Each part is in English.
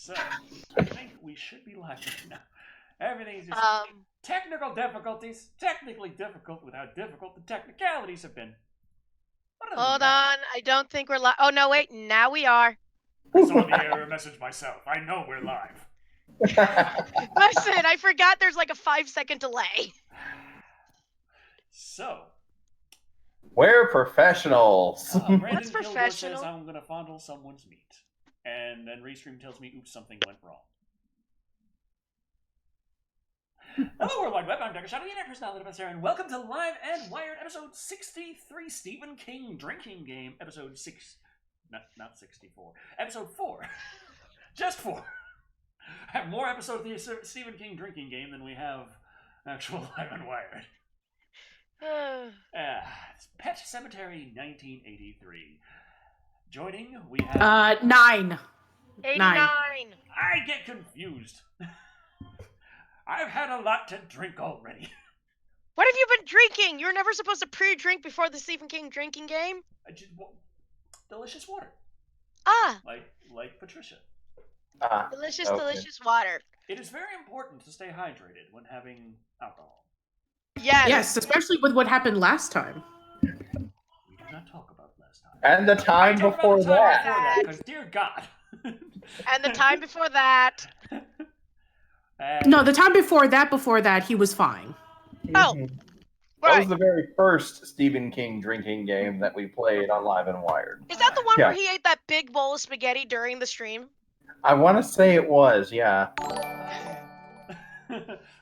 So, I think we should be live now. Everything is just technical difficulties. Technically difficult with how difficult the technicalities have been. Hold on, I don't think we're live. Oh, no, wait, now we are. I saw the error message myself. I know we're live. Listen, I forgot there's like a 5-second delay. So. We're professionals. Brandon What's Kilgore says professional? I'm going to fondle someone's meat. And then Restream tells me, oops, something went wrong. Hello, World Wide Web. I'm Dr. Shadow, your personality of Sarah, and welcome to Live and Wired, episode 63, Stephen King Drinking Game, episode 6. Not 64. Episode 4. Just 4. I have more episodes of the Stephen King Drinking Game than we have actual Live and Wired. It's Pet Sematary 1983. Joining, we have... 9. 89. I get confused. I've had a lot to drink already. What have you been drinking? You're never supposed to pre-drink before the Stephen King Drinking Game? Delicious water. Ah. Like Patricia. Delicious water. It is very important to stay hydrated when having alcohol. Yes, especially with what happened last time. We did not talk about last time. And the time before that. Because, dear God. And the time before that. No, the time before that, he was fine. Oh. That was the very first Stephen King drinking game that we played on Live and Wired. Is that the one where he ate that big bowl of spaghetti during the stream? I want to say it was, yeah.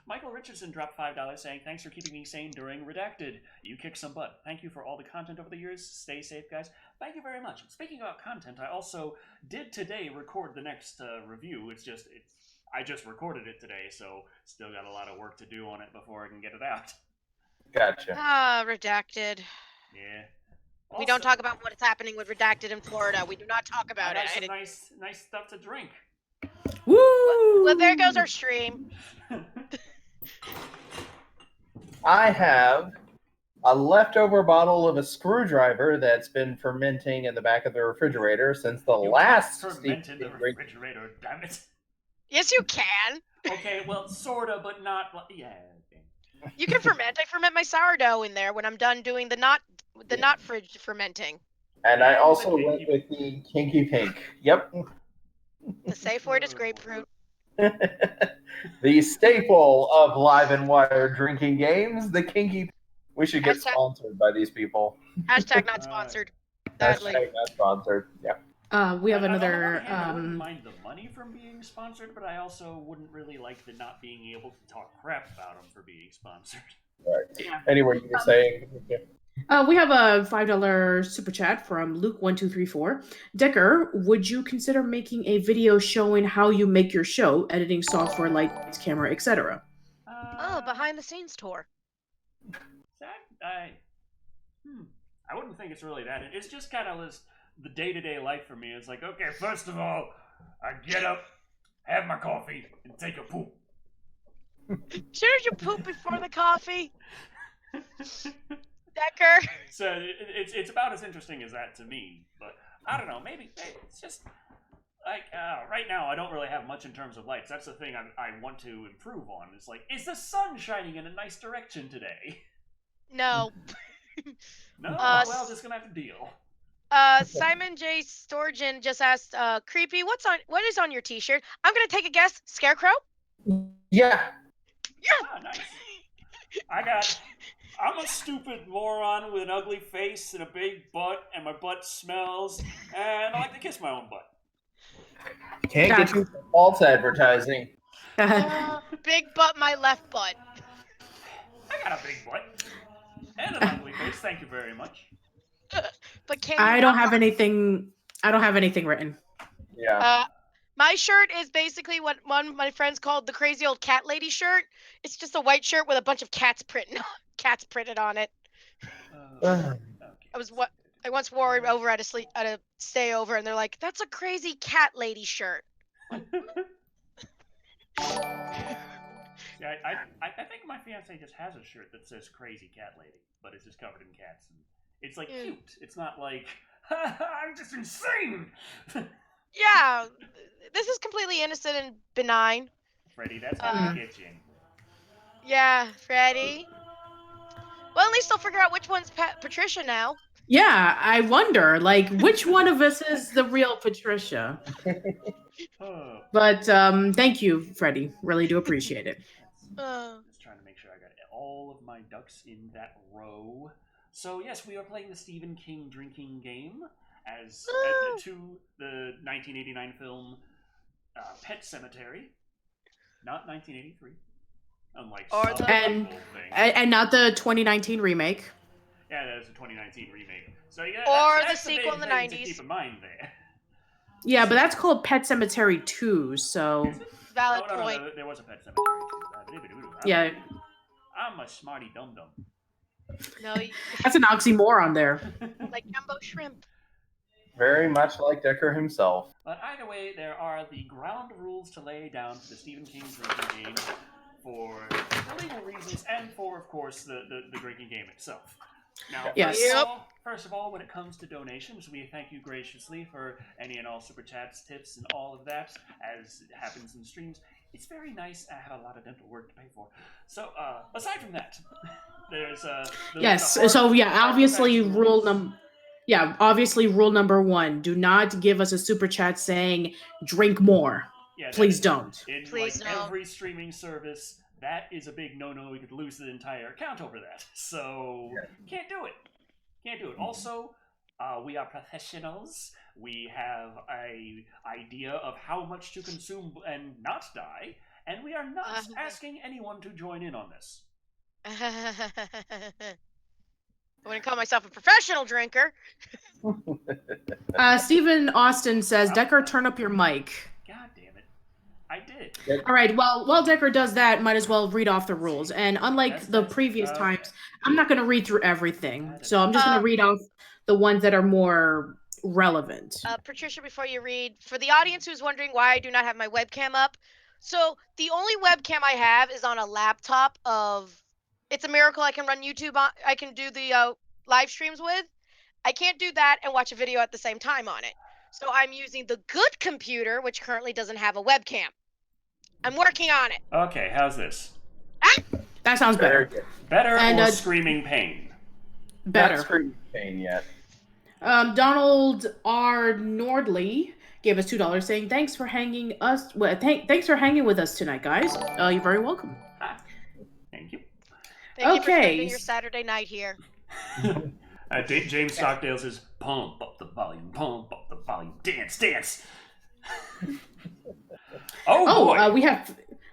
Michael Richardson dropped $5 saying, thanks for keeping me sane during Redacted. You kick some butt. Thank you for all the content over the years. Stay safe, guys. Thank you very much. Speaking about content, I also did today record the next review. I just recorded it today, so still got a lot of work to do on it before I can get it out. Gotcha. Redacted. Yeah. Also, we don't talk about what's happening with Redacted in Florida. We do not talk about it. Some nice stuff to drink. Woo! Well, there goes our stream. I have a leftover bottle of a screwdriver that's been fermenting in the back of the refrigerator since the last ferment in the refrigerator, damn it. Yes, you can. Okay, well, sorta, but not. Yeah. Okay. You can ferment. I ferment my sourdough in there when I'm done doing the not fridge fermenting. And I also went with the Kinky Pink. Yep. The safe word is grapefruit. The staple of Live and Wired drinking games, the Kinky. We should get sponsored by these people. Hashtag not sponsored. Hashtag not sponsored. Yeah. We have another. I wouldn't mind the money from being sponsored, but I also wouldn't really like the not being able to talk crap about them for being sponsored. Right. Yeah. Anyway, you were saying. We have a $5 super chat from Luke1234. Decker, would you consider making a video showing how you make your show, editing software, lights, camera, etc.? Behind the scenes tour. I wouldn't think it's really that. It's just kind of the day-to-day life for me. It's like, okay, first of all, I get up, have my coffee, and take a poop. Shouldn't you poop before the coffee? Decker. So it's about as interesting as that to me, but I don't know. Maybe it's just like right now I don't really have much in terms of lights. That's the thing I want to improve on. It's like, is the sun shining in a nice direction today? No. No. Well, just gonna have to deal. Simon J. Sturgeon just asked, Creepy, what is on your t-shirt? I'm gonna take a guess. Scarecrow? Yeah. Ah, nice. I'm a stupid moron with an ugly face and a big butt, and my butt smells, and I like to kiss my own butt. Can't get you false advertising. Big butt, my left butt. I got a big butt. And an ugly face, thank you very much. But I don't have anything written. Yeah. My shirt is basically what one of my friends called the crazy old cat lady shirt. It's just a white shirt with a bunch of cats printed on it. Okay. I once wore it over at a stay over, and they're like, "That's a crazy cat lady shirt." Yeah, I think my fiance just has a shirt that says "Crazy Cat Lady," but it's just covered in cats. And it's like cute. It's not like I'm just insane. Yeah, this is completely innocent and benign. Freddy, that's out Uh, the kitchen. Yeah, Freddy. Well, at least I'll figure out which one's Patricia now. Yeah, I wonder, like, which one of us is the real Patricia? Oh, But thank you, Freddie. Really do appreciate it. just trying to make sure I got all of my ducks in that row. So yes, we are playing the Stephen King drinking game as to the 1989 film Pet Sematary, not 1983. Unlike Or some the- And- people think. And not the 2019 remake. Yeah, that was a 2019 remake. So yeah, Or that's the the sequel big in the thing to 90s. keep in mind there. Yeah, but that's called Pet Cemetery 2, so Is it? Valid Oh, no, point. no, there was a Pet Cemetery too. yeah, I'm a smarty dum dum. No, that's an oxymoron there. like jumbo shrimp. Very much like Decker himself. But either way, there are the ground rules to lay down for the Stephen King drinking game for legal reasons and for, of course, the drinking game itself. Now, Yes. first of all, when it comes to donations, we thank you graciously for any and all super chats, tips, and all of that, as it happens in streams. It's very nice. I have a lot of dental work to pay for. So, aside from that, there's Yes. the So yeah, hard obviously and fast obviously rule number 1, do not give us a super chat saying drink more. Yeah, that Please is- don't. In Please like don't. every streaming service, that is a big no-no. We could lose the entire account over that. So can't do it. Can't do it. Also, we are professionals. We have a idea of how much to consume and not die, and we are not asking anyone to join in on this. I wouldn't call myself a professional drinker. Stephen Austin says, Decker, turn up your mic. God damn it! I did. All right, well, while Decker does that, might as well read off the rules. And unlike the previous times, I'm not going to read through everything. So I'm just going to read off the ones that are more relevant. Patricia, before you read, for the audience who's wondering why I do not have my webcam up, so the only webcam I have is on a laptop it's a miracle I can run YouTube on, I can do the live streams with. I can't do that and watch a video at the same time on it. So I'm using the good computer, which currently doesn't have a webcam. I'm working on it. Okay, how's this? That sounds better. Better And, or screaming pain? Better. Not screaming pain yet. Donald R. Nordley gave us $2 saying, thanks for hanging with us tonight, guys. You're very welcome. Thank you. Thank you for Okay. spending your Saturday night here. James Stockdale says, pump up the volume, dance, dance. Boy.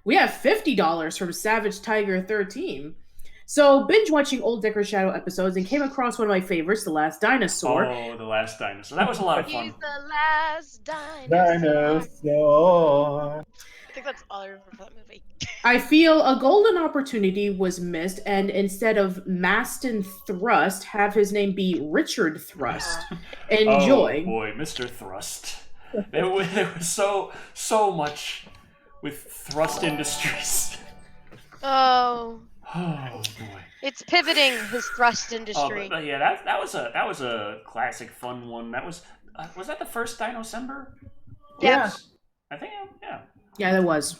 We have $50 from Savage Tiger 13. So binge watching old Decker Shadow episodes and came across one of my favorites, The Last Dinosaur. Oh, The Last Dinosaur. That was a lot of fun. He's the last dinosaur. Dinosaur. I think that's all I remember from that movie. I feel a golden opportunity was missed, and instead of Maston Thrust, have his name be Richard Thrust. Enjoy. Oh boy, Mr. Thrust. There was so much with Thrust Industries. Oh. Oh boy. It's pivoting his thrust industry. But yeah, that was a classic fun one. That was that the first Dino-Cember? Yeah. I think yeah. Yeah, that was.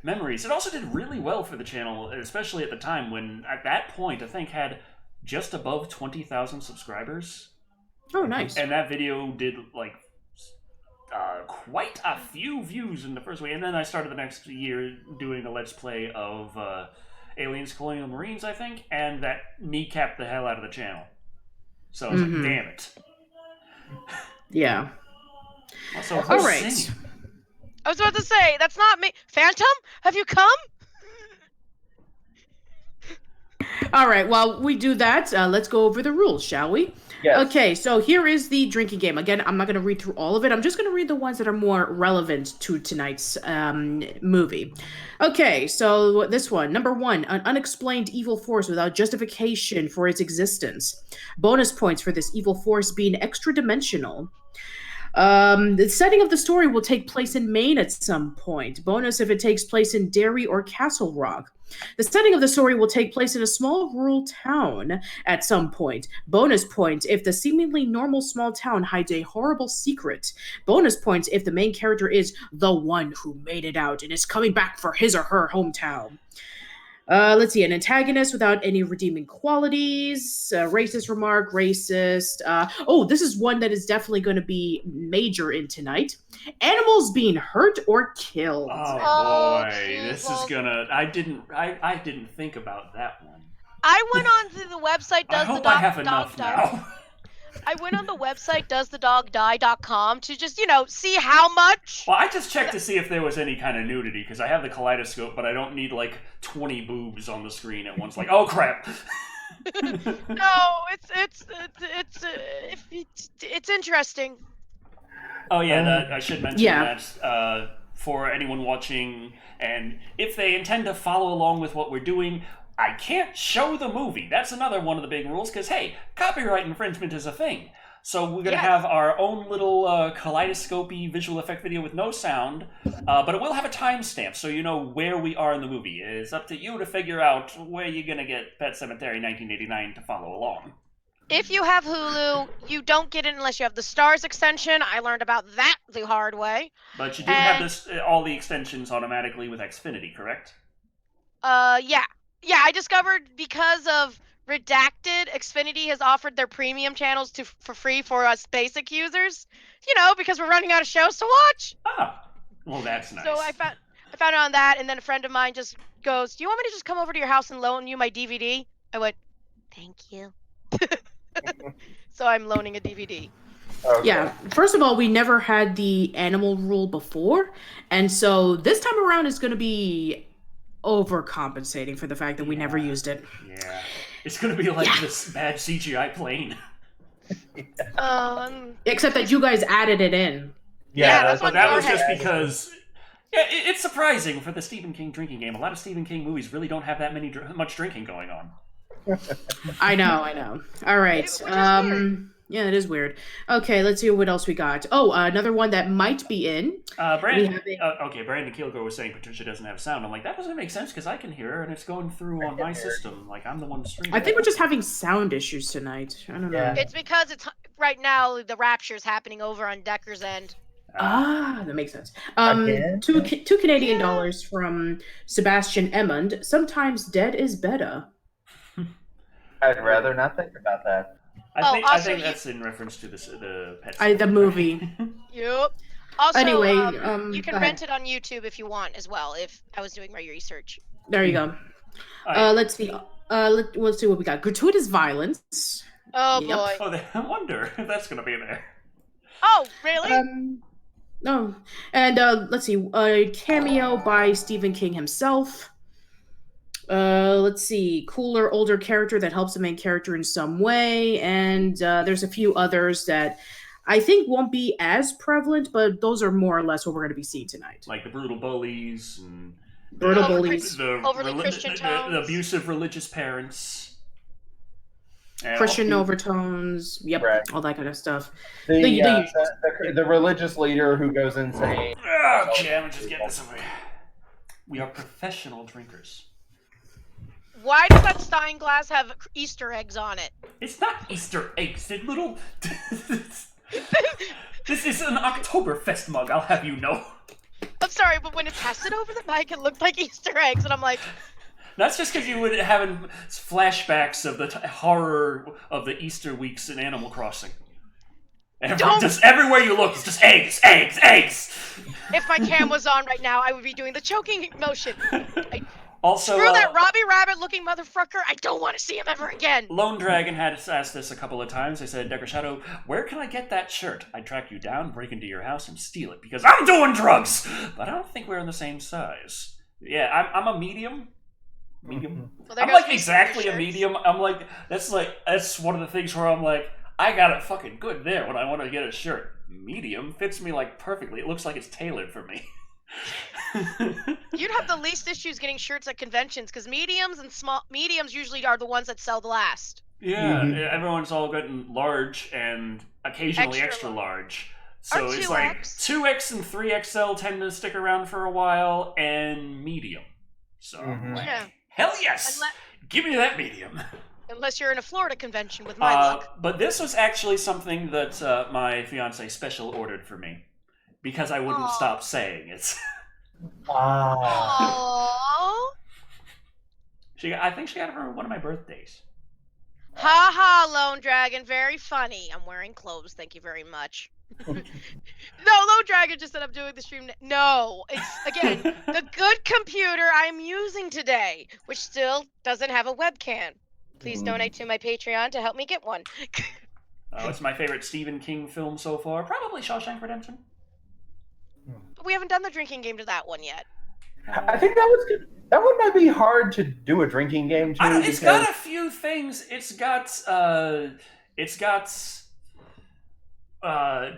Memories. It also did really well for the channel, especially at the time when, at that point, I think had just above 20,000 subscribers. Oh, nice. And that video did like quite a few views in the first week. And then I started the next year doing a Let's Play of Aliens Colonial Marines, I think, and that kneecapped the hell out of the channel. So I was like, damn it. Yeah. Also, all right. Singing? I was about to say, that's not me. Phantom, have you come? All right, while we do that, let's go over the rules, shall we? Yes. Okay, so here is the drinking game. Again, I'm not going to read through all of it. I'm just going to read the ones that are more relevant to tonight's movie. Okay, so this one. Number 1, an unexplained evil force without justification for its existence. Bonus points for this evil force being extra-dimensional. The setting of the story will take place in Maine at some point. Bonus if it takes place in Derry or Castle Rock. The setting of the story will take place in a small rural town at some point. Bonus points if the seemingly normal small town hides a horrible secret. Bonus points if the main character is the one who made it out and is coming back for his or her hometown. Let's see, an antagonist without any redeeming qualities, racist remark, racist. This is one that is definitely going to be major in tonight. Animals being hurt or killed. Oh boy, this is gonna. I didn't think about that one. I went on to the website. I hope I have enough now. I went on the website doesthedogdie.com to just, see how much. Well, I just checked to see if there was any kind of nudity, because I have the kaleidoscope, but I don't need, 20 boobs on the screen at once. Oh, crap! No, it's interesting. Oh, yeah, I should mention that for anyone watching, and if they intend to follow along with what we're doing, I can't show the movie. That's another one of the big rules, because, hey, copyright infringement is a thing. So we're going to have our own little kaleidoscopy visual effect video with no sound, but it will have a timestamp, so you know where we are in the movie. It's up to you to figure out where you're going to get Pet Sematary 1989 to follow along. If you have Hulu, you don't get it unless you have the Stars extension. I learned about that the hard way. But you do have all the extensions automatically with Xfinity, correct? Yeah. Yeah, I discovered because of Redacted, Xfinity has offered their premium channels for free for us basic users. Because we're running out of shows to watch. Ah, well, that's nice. So I found it on that, and then a friend of mine just goes, "Do you want me to just come over to your house and loan you my DVD?" I went, "Thank you." So I'm loaning a DVD. Okay. Yeah, first of all, we never had the animal rule before, and so this time around is going to be overcompensating for the fact that we never used it. Yeah. It's going to be like this bad CGI plane. Except that you guys added it in. Yeah, but that was just because... Yeah, it's surprising for the Stephen King drinking game. A lot of Stephen King movies really don't have that much drinking going on. I know. All right. Yeah, it is weird. Okay, let's see what else we got. Oh, another one that might be in. Brandon Keelgore was saying Patricia doesn't have sound. I'm like, that doesn't make sense because I can hear her and it's going through on my system. I'm the one streaming. I think we're just having sound issues tonight. I don't know. It's because it's right now the rapture's happening over on Decker's end. That makes sense. Two Canadian dollars from Sebastian Emmond. Sometimes dead is better. I'd rather not think about that. I think that's in reference to the Pet the movie. Yep. Also, anyway, you can rent it on YouTube if you want as well. If I was doing my research. There you go. Let's see. Let's see what we got. Gratuitous violence. Oh boy. Oh, I wonder if that's gonna be there. Oh, really? No. And let's see. A cameo by Stephen King himself. Let's see, cooler older character that helps the main character in some way, and there's a few others that I think won't be as prevalent, but those are more or less what we're going to be seeing tonight. Like the brutal bullies and the abusive religious parents, Christian overtones, right. All that kind of stuff. The religious leader who goes insane. Okay, I'm just getting this over here. We are professional drinkers. Why does that Stein glass have Easter eggs on it? It's not Easter eggs, they're little... This is an Oktoberfest mug, I'll have you know. I'm sorry, but when it passed it over the mic, it looked like Easter eggs, and I'm like... That's just because you would have flashbacks of the horror of the Easter weeks in Animal Crossing. Just everywhere you look, it's just eggs, eggs, eggs! If my cam was on right now, I would be doing the choking motion. Also, screw that Robbie Rabbit-looking motherfucker. I don't want to see him ever again. Lone Dragon had asked this a couple of times. They said, Decker Shadow, where can I get that shirt? I'd track you down, break into your house, and steal it, because I'm doing drugs! But I don't think we're in the same size. Yeah, I'm a medium. Medium. Well, I'm like exactly a medium. I'm like, that's one of the things where I'm like, I got it fucking good there when I want to get a shirt. Medium fits me like perfectly. It looks like it's tailored for me. You'd have the least issues getting shirts at conventions because mediums usually are the ones that sell the last. Yeah, everyone's all getting large and occasionally extra large. So it's like 2X and 3XL tend to stick around for a while, and medium. So I'm like, Yeah. hell yes! Unle- Give me that medium. Unless you're in a Florida convention with my luck. But this was actually something that my fiance special ordered for me because I wouldn't Aw. stop saying it. Aww. I think she got it for one of my birthdays. Ha ha, Lone Dragon, very funny. I'm wearing clothes, thank you very much. No, Lone Dragon just said I'm doing the stream. No, it's, again, the good computer I'm using today, which still doesn't have a webcam. Please donate to my Patreon to help me get one. It's my favorite Stephen King film so far. Probably Shawshank Redemption. But we haven't done the drinking game to that one yet. I think that one might be hard to do a drinking game too. It's got a few things. It's got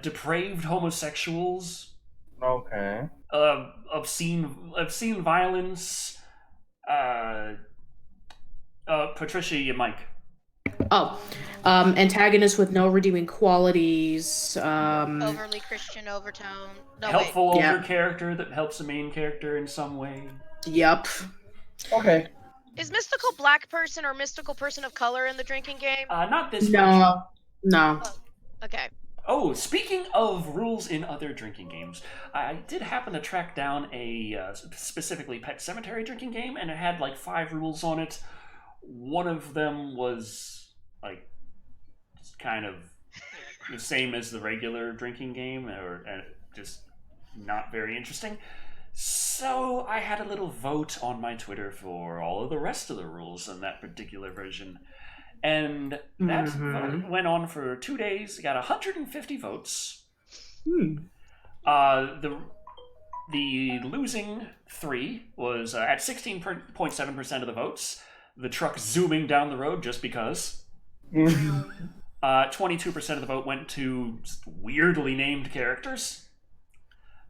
depraved homosexuals. Okay. Obscene violence. Patricia, you Mike. Oh, antagonist with no redeeming qualities. Overly Christian overtone. No, Helpful wait. older character that helps the main character in some way. Yep. Okay. Is mystical black person or mystical person of color in the drinking game? Not this No. No. Oh, okay. Oh, speaking of rules in other drinking games, I did happen to track down a specifically Pet Sematary drinking game, and it had like 5 rules on it. One of them was like just kind of the same as the regular drinking game, or just not very interesting. So I had a little vote on my Twitter for all of the rest of the rules in that particular version. And that vote went on for 2 days. Got 150 votes. The losing 3 was at 16.7% of the votes. The truck zooming down the road just because. 22% of the vote went to weirdly named characters.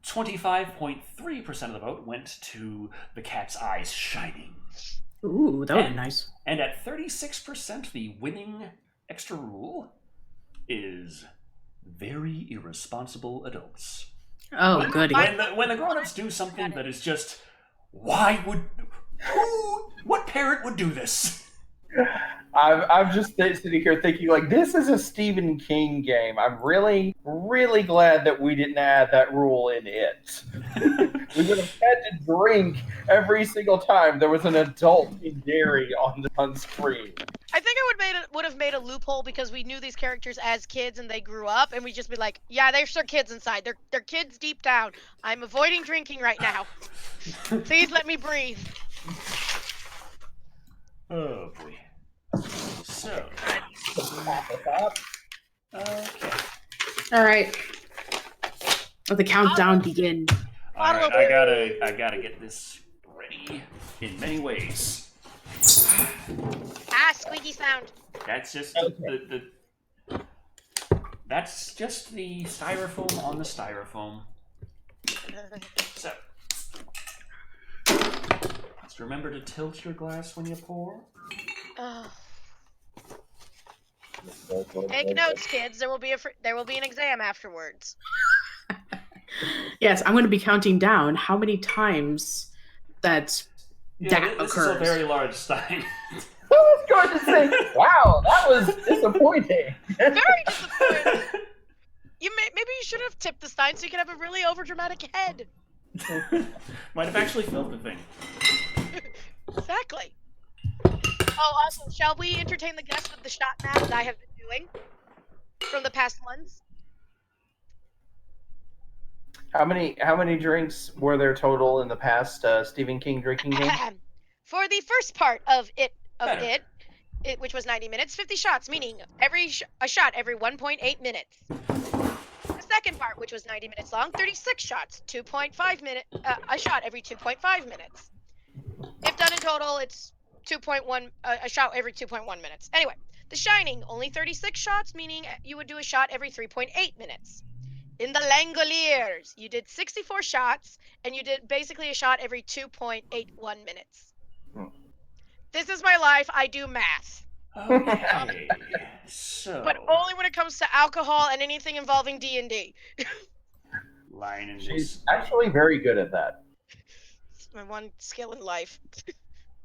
25.3% of the vote went to the cat's eyes shining. Ooh, that would be nice. And at 36%, the winning extra rule is very irresponsible adults. Oh, goody. When the grown-ups do something that is just, what parent would do this? I'm just sitting here thinking, like, this is a Stephen King game. I'm really, really glad that we didn't add that rule in it. We would have had to drink every single time there was an adult in dairy on screen. I think I would have made a loophole because we knew these characters as kids and they grew up, and we'd just be like, yeah, they're still kids inside. They're kids deep down. I'm avoiding drinking right now. Please let me breathe. Oh boy. So, okay. All right. Let the countdown begin. All right, I gotta get this ready in many ways. Squeaky sound. That's just that's just the styrofoam on the styrofoam. So, just remember to tilt your glass when you pour. Oh. Take notes, kids. There will be an exam afterwards. Yes, I'm going to be counting down how many times that This occurs. is a very large stein. I was going to say, wow, that was disappointing. Very disappointing. Maybe you should have tipped the stein so you could have a really overdramatic head. Might have actually filled the thing. Exactly. Oh, also, shall we entertain the guests with the shot map that I have been doing from the past ones? How many drinks were there total in the past Stephen King drinking game? For the first part of it, which was 90 minutes, 50 shots, meaning a shot every 1.8 minutes. The second part, which was 90 minutes long, 36 shots, 2.5 minutes, a shot every 2.5 minutes. If done in total, it's 2.1, a shot every 2.1 minutes. Anyway, The Shining, only 36 shots, meaning you would do a shot every 3.8 minutes. In The Langoliers, you did 64 shots, and you did basically a shot every 2.81 minutes. This is my life. I do math. Okay, so... But only when it comes to alcohol and anything involving D&D. Line and She's actually very good at that. my one skill in life,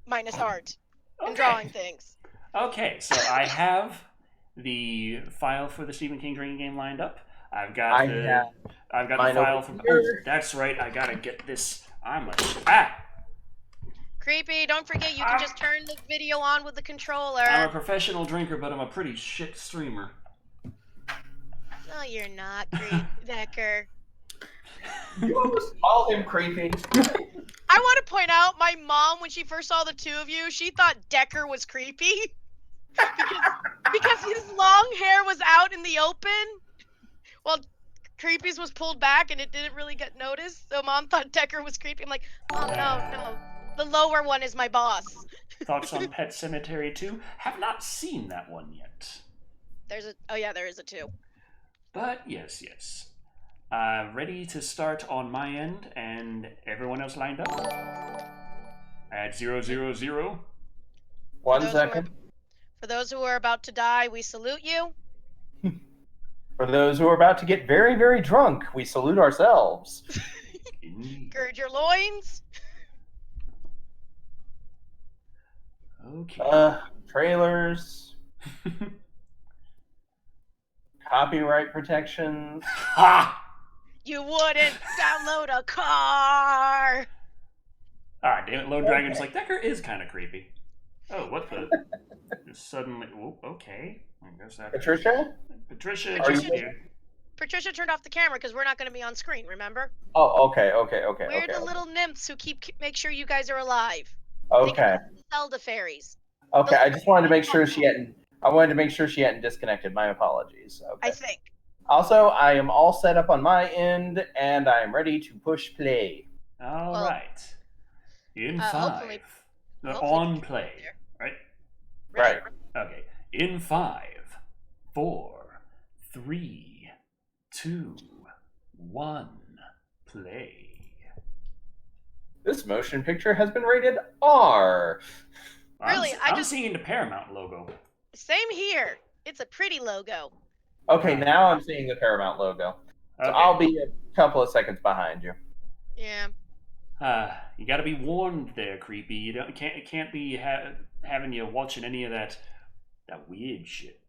minus art and Okay. drawing things. Okay, so I have the file for the Stephen King drinking game lined up. I've got the mine file over from. here. Oh, that's right. I gotta get this. Creepy, don't forget you can just turn the video on with the controller. I'm a professional drinker, but I'm a pretty shit streamer. No, you're not, Decker. You almost called him creepy. I want to point out, my mom, when she first saw the two of you, she thought Decker was creepy. because his long hair was out in the open, while Creepy's was pulled back and it didn't really get noticed. So Mom thought Decker was creepy. I'm like, Mom, no. The lower one is my boss. Thoughts on Pet Sematary 2? Have not seen that one yet. There is a 2. But yes. Ready to start on my end, and everyone else lined up? At 000. 1 second. For those who are about to die, we salute you. For those who are about to get very, very drunk, we salute ourselves. Gird your loins. Okay. Trailers. Copyright protections. Ha! You wouldn't download a car. Ah, damn it, Lone Dragon's like, Decker is kind of creepy. Oh, what the? Just suddenly, okay. I guess that. Patricia, Patricia turned off the camera because we're not going to be on screen, remember? Oh, okay. We're the little nymphs who make sure you guys are alive. Okay. Zelda fairies. Okay, I just wanted to make sure she hadn't. I wanted to make sure she hadn't disconnected. My apologies. Okay. I think. Also, I am all set up on my end, and I am ready to push play. All right. In 5. Hopefully On play, right? Right. Okay. In 5, 4, 3, 2, 1, play. This motion picture has been rated R. Really, I'm seeing the Paramount logo. Same here. It's a pretty logo. Okay, now I'm seeing the Paramount logo. So Okay. I'll be a couple of seconds behind you. Yeah. You gotta be warned there, creepy. You can't be having you watching any of that weird shit.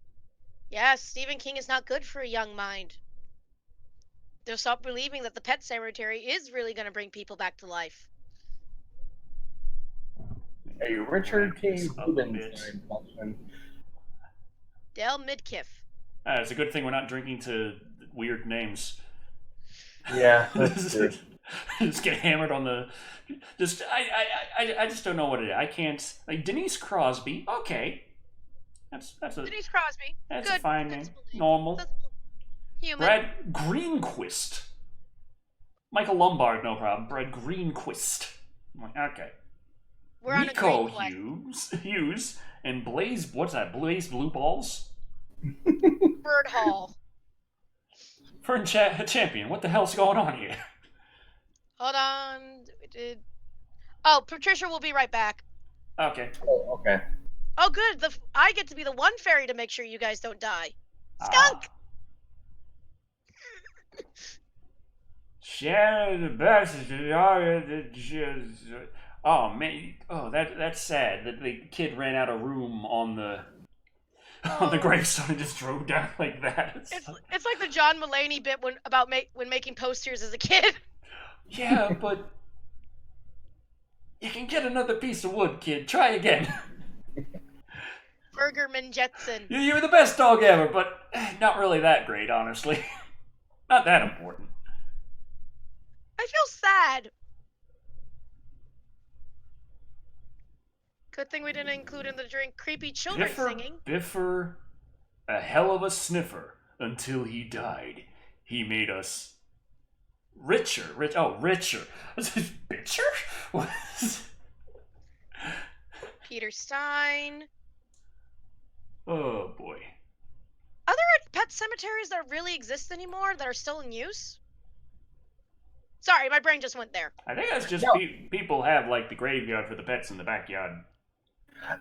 Yeah, Stephen King is not good for a young mind. They'll stop believing that the Pet Cemetery is really going to bring people back to life. A Richard K. Rubinstein. Del Midkiff. It's a good thing we're not drinking to weird names. Yeah, that's true. Just get hammered on the. I just don't know what it is. I can't. Like Denise Crosby. Okay, that's a Denise Crosby. That's good. a fine name. Normal. Human. Brad Greenquist. Michael Lombard, no problem. Brad Greenquist. I'm like, okay. We're on Nico a green Hughes and Blaze. What's that? Blaze Blue Balls. Bird Hall. Fern Champion. What the hell's going on here? Hold on. Oh, Patricia will be right back. Okay. Oh, okay. Oh, good. I get to be the one fairy to make sure you guys don't die. Skunk. Share the best. Oh man. Oh, that's sad. That the kid ran out of room on the gravestone and just drove down like that. It's like the John Mulaney bit when making posters as a kid. Yeah, but you can get another piece of wood, kid. Try again. Burgerman Jetson. You were the best dog ever, but not really that great, honestly. Not that important. I feel sad. Good thing we didn't include in the drink creepy children singing. Biffer, a hell of a sniffer until he died. He made us richer. Richer. Was it bitcher? Peter Stein. Oh boy. Are there pet cemeteries that really exist anymore that are still in use? Sorry, my brain just went there. I think that's just people have like the graveyard for the pets in the backyard.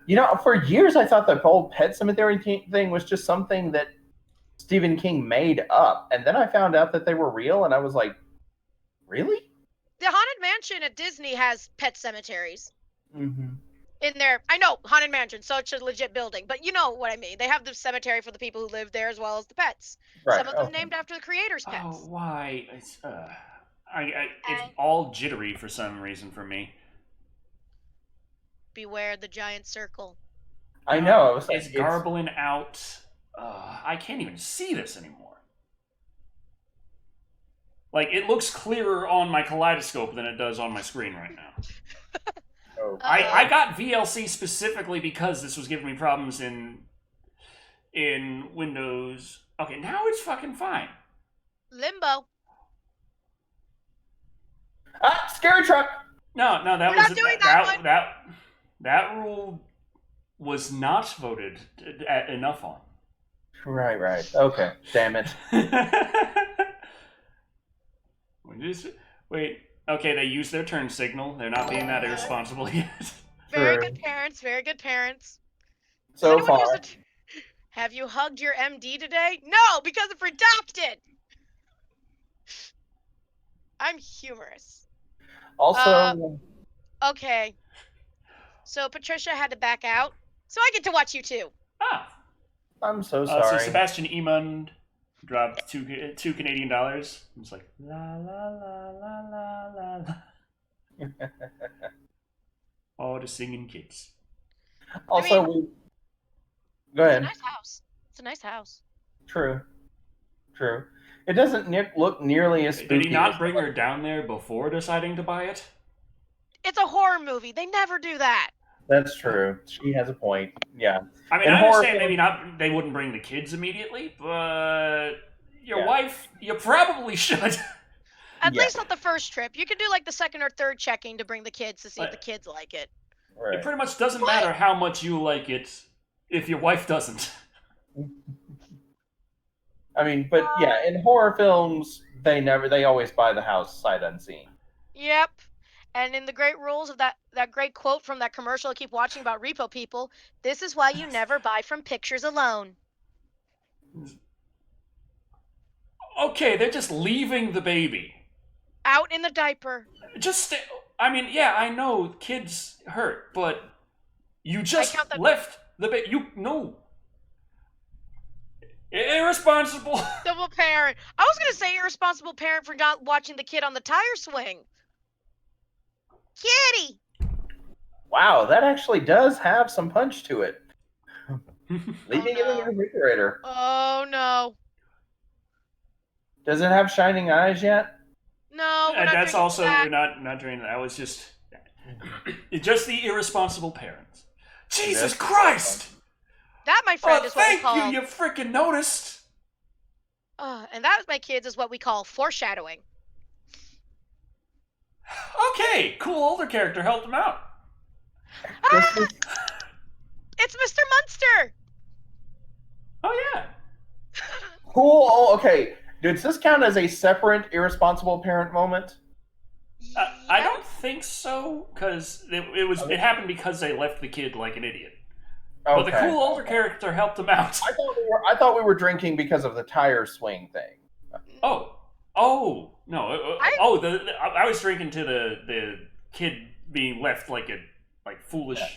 You know, for years I thought the whole Pet Sematary thing was just something that Stephen King made up. And then I found out that they were real, and I was like, really? The Haunted Mansion at Disney has pet cemeteries Mm-hmm. in there. I know, Haunted Mansion, such a legit building, but you know what I mean. They have the cemetery for the people who live there as well as the pets. Right. Some of them Okay. named after the creators' pets. Oh, why? It's And all jittery for some reason for me. beware the giant circle. I know. I was like, It's garbling out. I can't even see this anymore. Like, it looks clearer on my kaleidoscope than it does on my screen right now. Oh. I got VLC specifically because this was giving me problems in Windows. Okay, now it's fucking fine. Limbo. Scary truck. No, that We're was not doing that one. That rule was not voted enough on. Right. Okay. Damn it. Wait. Okay, they used their turn signal. They're not being that irresponsible yet. Very True. good parents. Very good parents. Does So anyone far. use the have you hugged your MD today? No, because of redacted. I'm humorous. Also, Okay. So Patricia had to back out, so I get to watch you too. I'm so So sorry. Sebastian Emund dropped two Canadian dollars. I'm just like la la la la la la. All the singing kids. Also, go It's a ahead. nice house. It's a nice house. True. It doesn't look nearly as spooky. Did he not as bring her down there before deciding to buy it? It's a horror movie. They never do that. That's true. She has a point. Yeah. I mean, In I horror understand films- maybe not. They wouldn't bring the kids immediately, but your Yeah. wife, you probably should. At Yeah. least not the first trip. You could do like the second or third checking to bring the kids to see if the Right. kids like it. Right. It pretty much doesn't matter how much you like it if your wife doesn't. I mean, but yeah, in horror films, they always buy the house sight unseen. Yep. And in the great rules of that great quote from that commercial I keep watching about repo people, this is why you never buy from pictures alone. Okay, they're just leaving the baby. Out in the diaper. I mean, yeah, I know kids hurt, but you just count them- left the baby. No. Irresponsible. Double parent. I was gonna say irresponsible parent for not watching the kid on the tire swing. Kitty. Wow, that actually does have some punch to it. Leaving it in the no. refrigerator. Oh no. Does it have shining eyes yet? No, we're And not that's drinking also that. we're not doing that. I was just the irresponsible parents. Jesus That's Christ! That, my friend, Oh, is what we thank call. you freaking noticed. And that, my kids, is what we call foreshadowing. Okay, cool older character helped him out. This is- It's Mr. Munster. Oh yeah. Cool. Oh, okay. Does this count as a separate irresponsible parent moment? I don't think so, because it happened because they left the kid like an idiot. Okay. But the cool older character helped him out. I thought we were drinking because of the tire swing thing. Oh no! I was drinking to the kid being left like foolish. Yeah.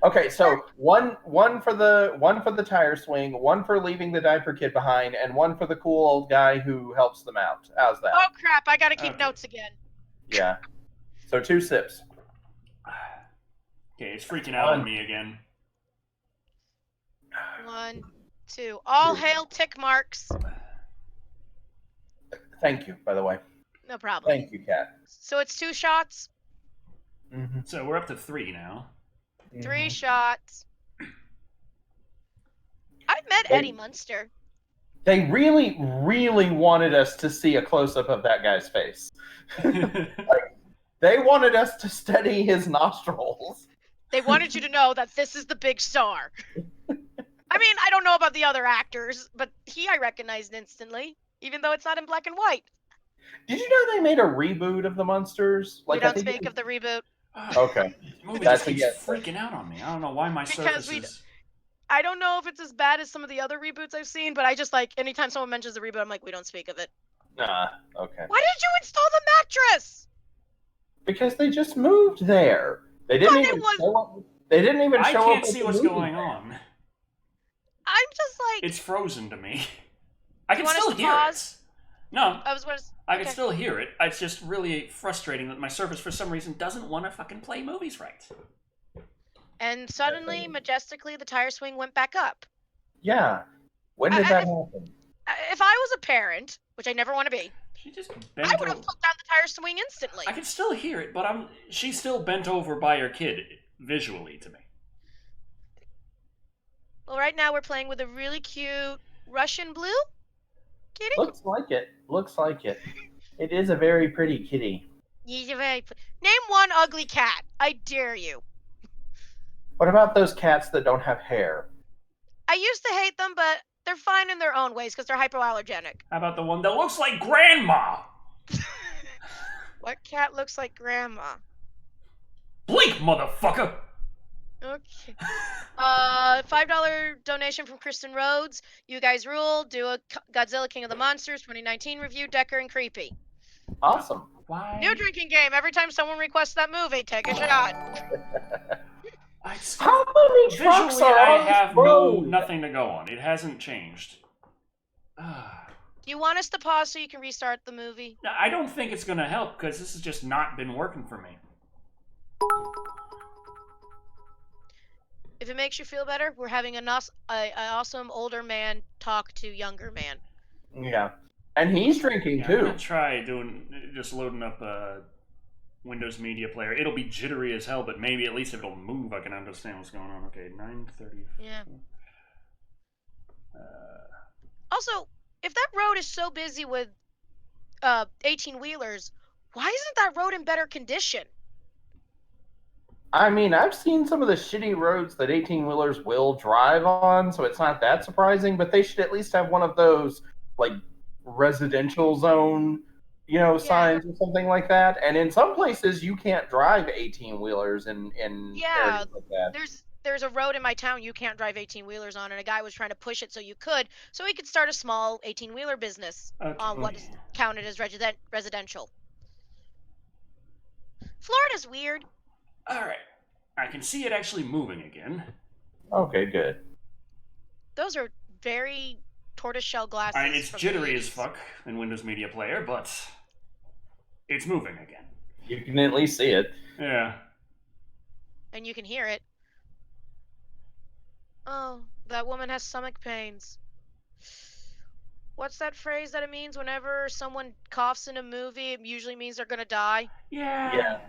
Okay, so one for the tire swing, one for leaving the diaper kid behind, and one for the cool old guy who helps them out. How's that? Oh crap! I gotta keep Okay. notes again. Yeah. So 2 sips. Okay, it's freaking out on me again. 1, 2. All hail tick marks. Thank you, by the way. No problem. Thank you, Kat. So it's 2 shots, Mm-hmm. So we're up to 3 now. 3 shots. I've met Eddie Munster. They really, really wanted us to see a close-up of that guy's face. They wanted us to study his nostrils. They wanted you to know that this is the big star. I mean, I don't know about the other actors, but I recognized instantly, even though it's not in black and white. Did you know they made a reboot of the Munsters? We I don't think speak of the reboot. Okay. The movie That's just keeps again- freaking out on me. I don't know why my Because surfaces. I don't know if it's as bad as some of the other reboots I've seen, but I just anytime someone mentions the reboot, I'm like, we don't speak of it. Nah. Okay. Why did you install the mattress? Because they just moved there. They didn't even show up. They didn't even I show up. can't at see the what's movie going theater. on. I'm just like. It's frozen to me. I can want us still to hear pause? it. No, I was. I Okay. can still hear it. It's just really frustrating that my Surface, for some reason, doesn't want to fucking play movies right. And suddenly, majestically, the tire swing went back up. Yeah. When did that happen? If I was a parent, which I never want to be, She just I bent would have over. put down the tire swing instantly. I can still hear it, but she's still bent over by her kid visually to me. Well, right now we're playing with a really cute Russian blue kitty. Looks like it. Looks like it. It is a very pretty kitty. Name one ugly cat. I dare you. What about those cats that don't have hair? I used to hate them, but they're fine in their own ways because they're hypoallergenic. How about the one that looks like Grandma? What cat looks like Grandma? Blink, motherfucker! Okay. $5 donation from Kristen Rhodes. You guys rule. Do a Godzilla King of the Monsters 2019 review. Decker and Creepy. Awesome. Why? New drinking game. Every time someone requests that movie, take a shot. How many trucks Visually, are I on have this road? nothing to go on. It hasn't changed. Do you want us to pause so you can restart the movie? I don't think it's going to help because this has just not been working for me. If it makes you feel better, we're having an awesome older man talk to younger man. Yeah. And he's drinking I'm too. going to try just loading up a Windows Media Player. It'll be jittery as hell, but maybe at least if it'll move, I can understand what's going on. Okay, 9:30. Yeah. Also, if that road is so busy with 18-wheelers, why isn't that road in better condition? I mean, I've seen some of the shitty roads that 18-wheelers will drive on, so it's not that surprising, but they should at least have one of those, like, residential zone, signs or something like that. And in some places, you can't drive 18-wheelers in areas like that. There's a road in my town you can't drive 18-wheelers on, and a guy was trying to push it so you could, so he could start a small 18-wheeler business on what is counted as residential. Florida's weird. Alright. I can see it actually moving again. Okay, good. Those are very tortoiseshell glasses. Alright, it's jittery as fuck in Windows Media Player, but it's moving again. You can at least see it. Yeah. And you can hear it. Oh, that woman has stomach pains. What's that phrase that it means whenever someone coughs in a movie? It usually means they're gonna die. Yeah.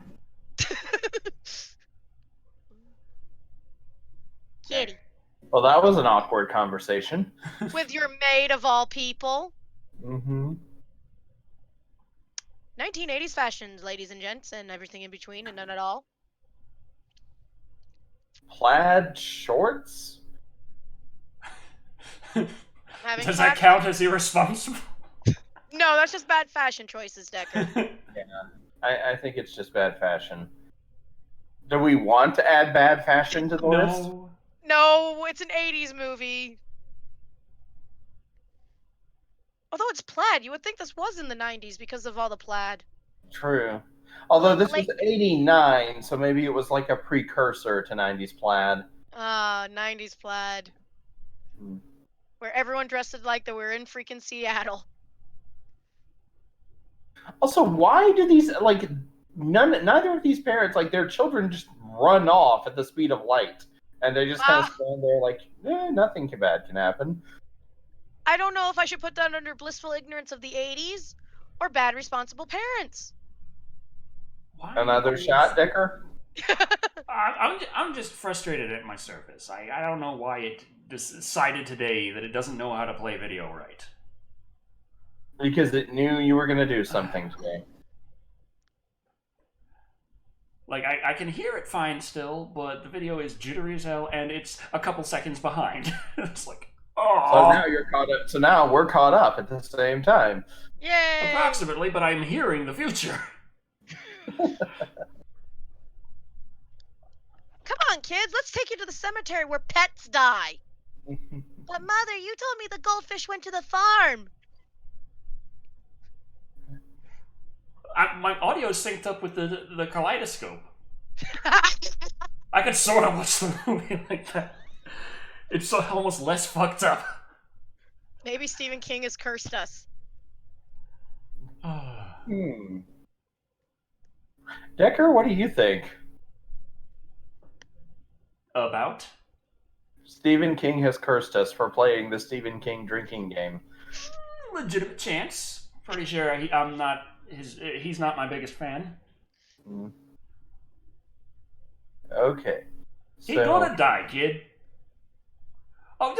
Kitty. Well, that was an awkward conversation. With your maid of all people. Mm-hmm. 1980s fashions, ladies and gents, and everything in between and none at all. Plaid shorts? Does that count as irresponsible? No, that's just bad fashion choices, Decker. Yeah, I think it's just bad fashion. Do we want to add bad fashion to the list? No, it's an 80s movie. Although it's plaid, you would think this was in the 90s because of all the plaid. True. Although this was 89, so maybe it was like a precursor to 90s plaid. 90s plaid. Where everyone dressed like they were in freaking Seattle. Also, why do these, neither of these parents, their children just run off at the speed of light? And they just kind of stand there like, nothing bad can happen. I don't know if I should put that under blissful ignorance of the 80s or bad responsible parents. Another shot, Decker? I'm just frustrated at my Surface. I don't know why it decided today that it doesn't know how to play video right. Because it knew you were going to do something today. Like, I can hear it fine still, but the video is jittery as hell, and it's a couple seconds behind. It's like, oh. So now you're caught up. So now we're caught up at the same time. Yay! Approximately, but I'm hearing the future. Come on, kids, let's take you to the cemetery where pets die. But Mother, you told me the goldfish went to the farm. My audio's synced up with the kaleidoscope. I could sort of watch the movie like that. It's so almost less fucked up. Maybe Stephen King has cursed us. Decker, what do you think? About? Stephen King has cursed us for playing the Stephen King drinking game. Legitimate chance. Pretty sure I'm not he's not my biggest fan. Okay. He gonna die, kid. Oh,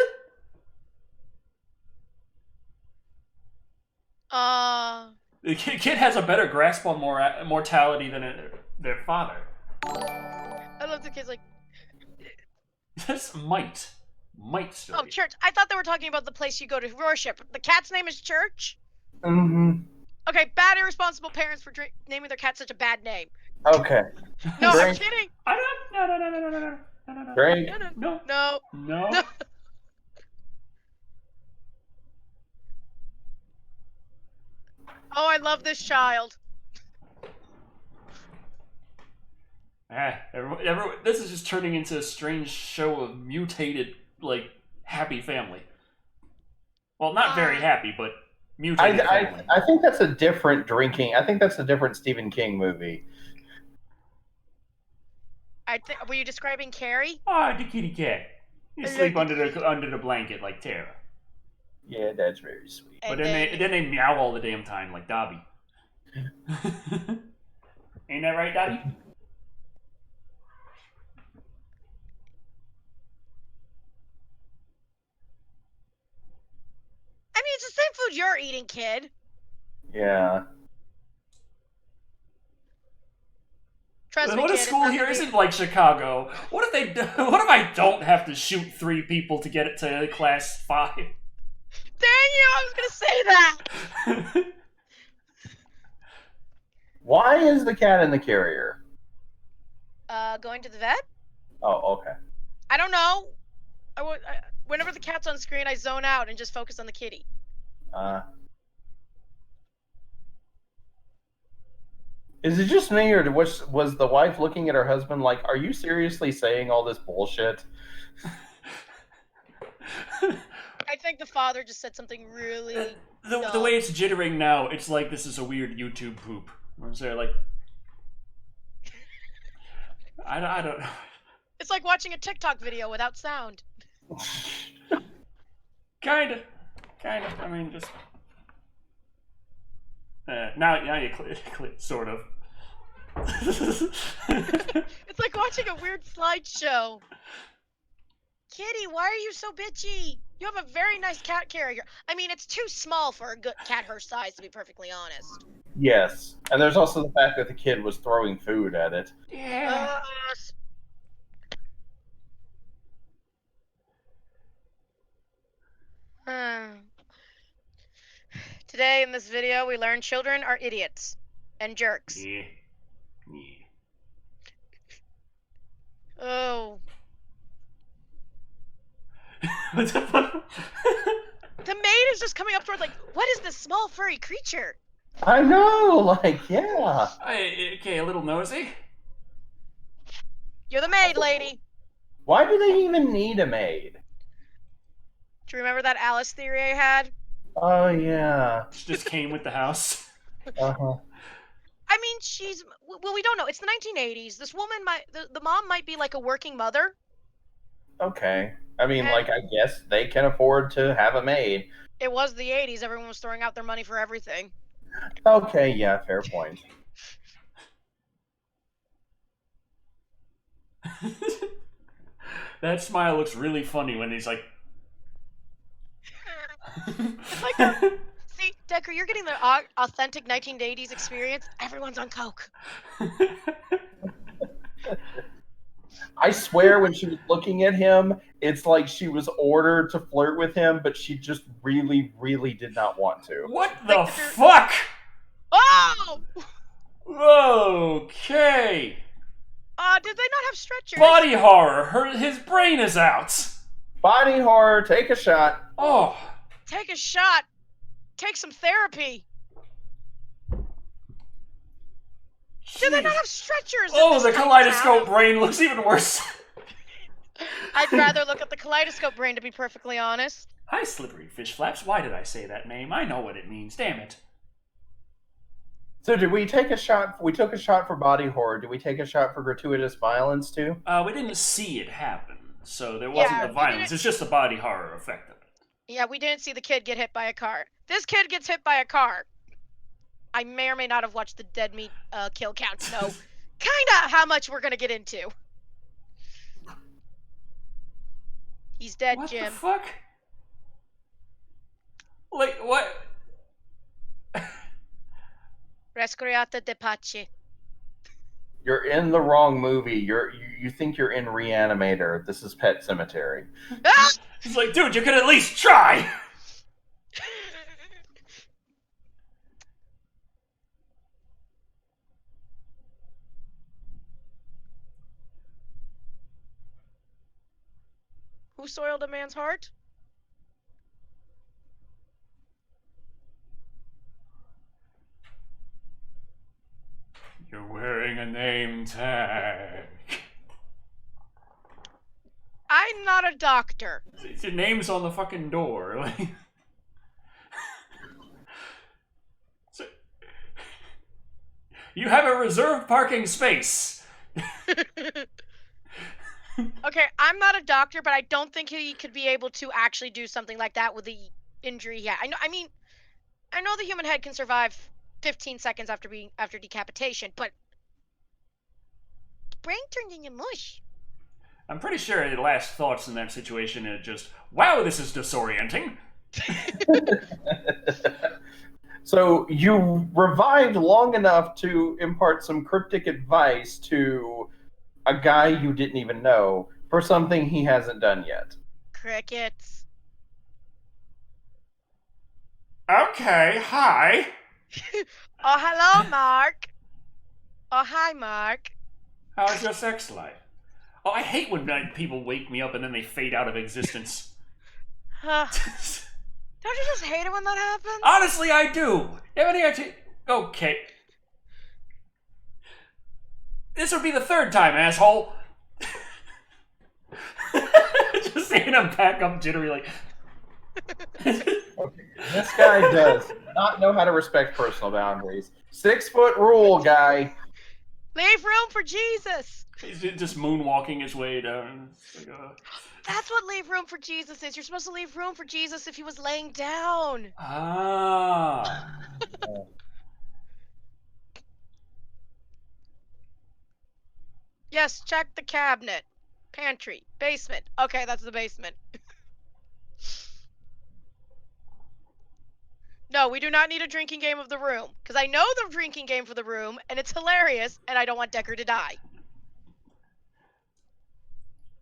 the kid has a better grasp on mortality than their father. I love the kids like. This might still. Oh, church! I thought they were talking about the place you go to worship. The cat's name is Church. Okay, bad irresponsible parents for naming their cat such a bad name. Okay. No, I'm Drink. kidding. No. Drink. No. Oh, I love this child. This is just turning into a strange show of mutated, like, happy family. Well, not very happy, but mutated family. I think that's a different drinking. I think that's a different Stephen King movie. Were you describing Carrie? Ah, the kitty cat. You sleep under the blanket like Tara. Yeah, that's very sweet. But then they meow all the damn time like Dobby. Ain't that right, Dobby? I mean, it's the same food you're eating, kid. Yeah. Trust me, What if kid, school here isn't like Chicago? What if I don't have to shoot 3 people to get it to class 5? Dang you! I was gonna say that. Why is the cat in the carrier? Going to the vet? Oh, okay. I don't know. Whenever the cat's on screen, I zone out and just focus on the kitty. Is it just me, or was the wife looking at her husband like, "Are you seriously saying all this bullshit?" I think the father just said something really. The way it's jittering now, it's like this is a weird YouTube poop. I'm sorry, like I don't know. It's like watching a TikTok video without sound. Kind of. I mean, just now you click sort of. It's like watching a weird slideshow. Kitty, why are you so bitchy? You have a very nice cat carrier. I mean, it's too small for a good cat her size, to be perfectly honest. Yes, and there's also the fact that the kid was throwing food at it. Yeah. Today in this video, we learned children are idiots and jerks. Yeah. Oh. What's up? The maid is just coming up towards like, what is this small furry creature? I know, like, yeah. Okay, a little nosy. You're the maid, lady. Why do they even need a maid? Do you remember that Alice theory I had? Oh, yeah. She just came with the house. Uh-huh. I mean, well, we don't know. It's the 1980s. This woman the mom might be like a working mother. Okay. I mean, like, I guess they can afford to have a maid. It was the 80s. Everyone was throwing out their money for everything. Okay, yeah, fair point. That smile looks really funny when he's like... See, Decker, you're getting the authentic 1980s experience. Everyone's on coke. I swear when she was looking at him, it's like she was ordered to flirt with him, but she just really, really did not want to. What the fuck? Oh! Okay. Did they not have stretchers? Body horror. His brain is out. Body horror, take a shot. Oh. Take a shot. Take some therapy. Do they not Jeez. have stretchers? in Oh, this the tiny kaleidoscope town? brain looks even worse. I'd rather look at the kaleidoscope brain, to be perfectly honest. Hi, Slippery Fish Flaps. Why did I say that name? I know what it means. Damn it. So did we take a shot? We took a shot for body horror. Did we take a shot for gratuitous violence too? We didn't see it happen, so there wasn't Yeah, the we violence. didn't- It's just the body horror effect of it. Yeah, we didn't see the kid get hit by a car. This kid gets hit by a car. I may or may not have watched the dead meat kill count to know kinda how much we're gonna get into. He's dead, What Jim. the fuck? Like, what? Rescuriata de Pace. You're in the wrong movie. You think you're in Reanimator. This is Pet Sematary. Ah! He's like, dude, you could at least try! Who soiled a man's heart? You're wearing a name tag. I'm not a doctor. Your name's on the fucking door. Like, so, you have a reserved parking space. Okay, I'm not a doctor, but I don't think he could be able to actually do something like that with the injury he had. I know the human head can survive 15 seconds after decapitation, but brain turned into mush. I'm pretty sure the last thoughts in that situation are just, wow, this is disorienting. So you revived long enough to impart some cryptic advice to a guy you didn't even know for something he hasn't done yet. Crickets. Okay, hi. Oh, hello, Mark. Oh, hi, Mark. How's your sex life? Oh, I hate when people wake me up and then they fade out of existence. Don't you just hate it when that happens? Honestly, I do. You have any idea? Okay. This would be the third time, asshole. Just seeing him back up jittery like... This guy does not know how to respect personal boundaries. 6-foot rule, guy. Leave room for Jesus. He's just moonwalking his way down. It's like, That's what leave room for Jesus is. You're supposed to leave room for Jesus if he was laying down. Ah. Yes, check the cabinet. Pantry. Basement. Okay, that's the basement. No, we do not need a drinking game of the room. Because I know the drinking game for the room, and it's hilarious, and I don't want Decker to die.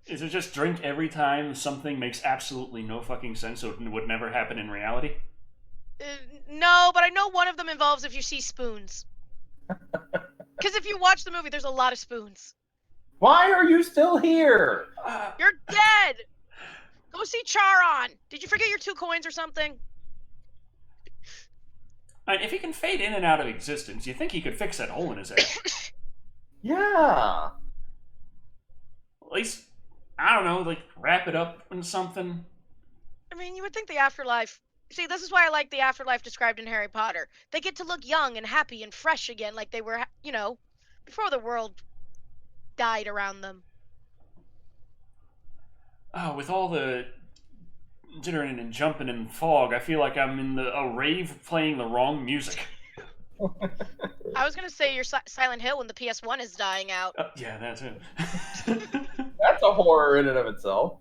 Is it just drink every time something makes absolutely no fucking sense, so it would never happen in reality? No, but I know one of them involves if you see spoons. Because if you watch the movie, there's a lot of spoons. Why are you still here? You're dead! Go see Charon! Did you forget your 2 coins or something? And if he can fade in and out of existence, you think he could fix that hole in his head? Yeah. At least, I don't know, like wrap it up in something. I mean, you would think the afterlife... See, this is why I like the afterlife described in Harry Potter. They get to look young and happy and fresh again like they were, you know, before the world died around them. Oh, with all the jittering and jumping in fog, I feel like I'm in a rave playing the wrong music. I was gonna say you're Silent Hill when the PS1 is dying out. Yeah, that's it. That's a horror in and of itself.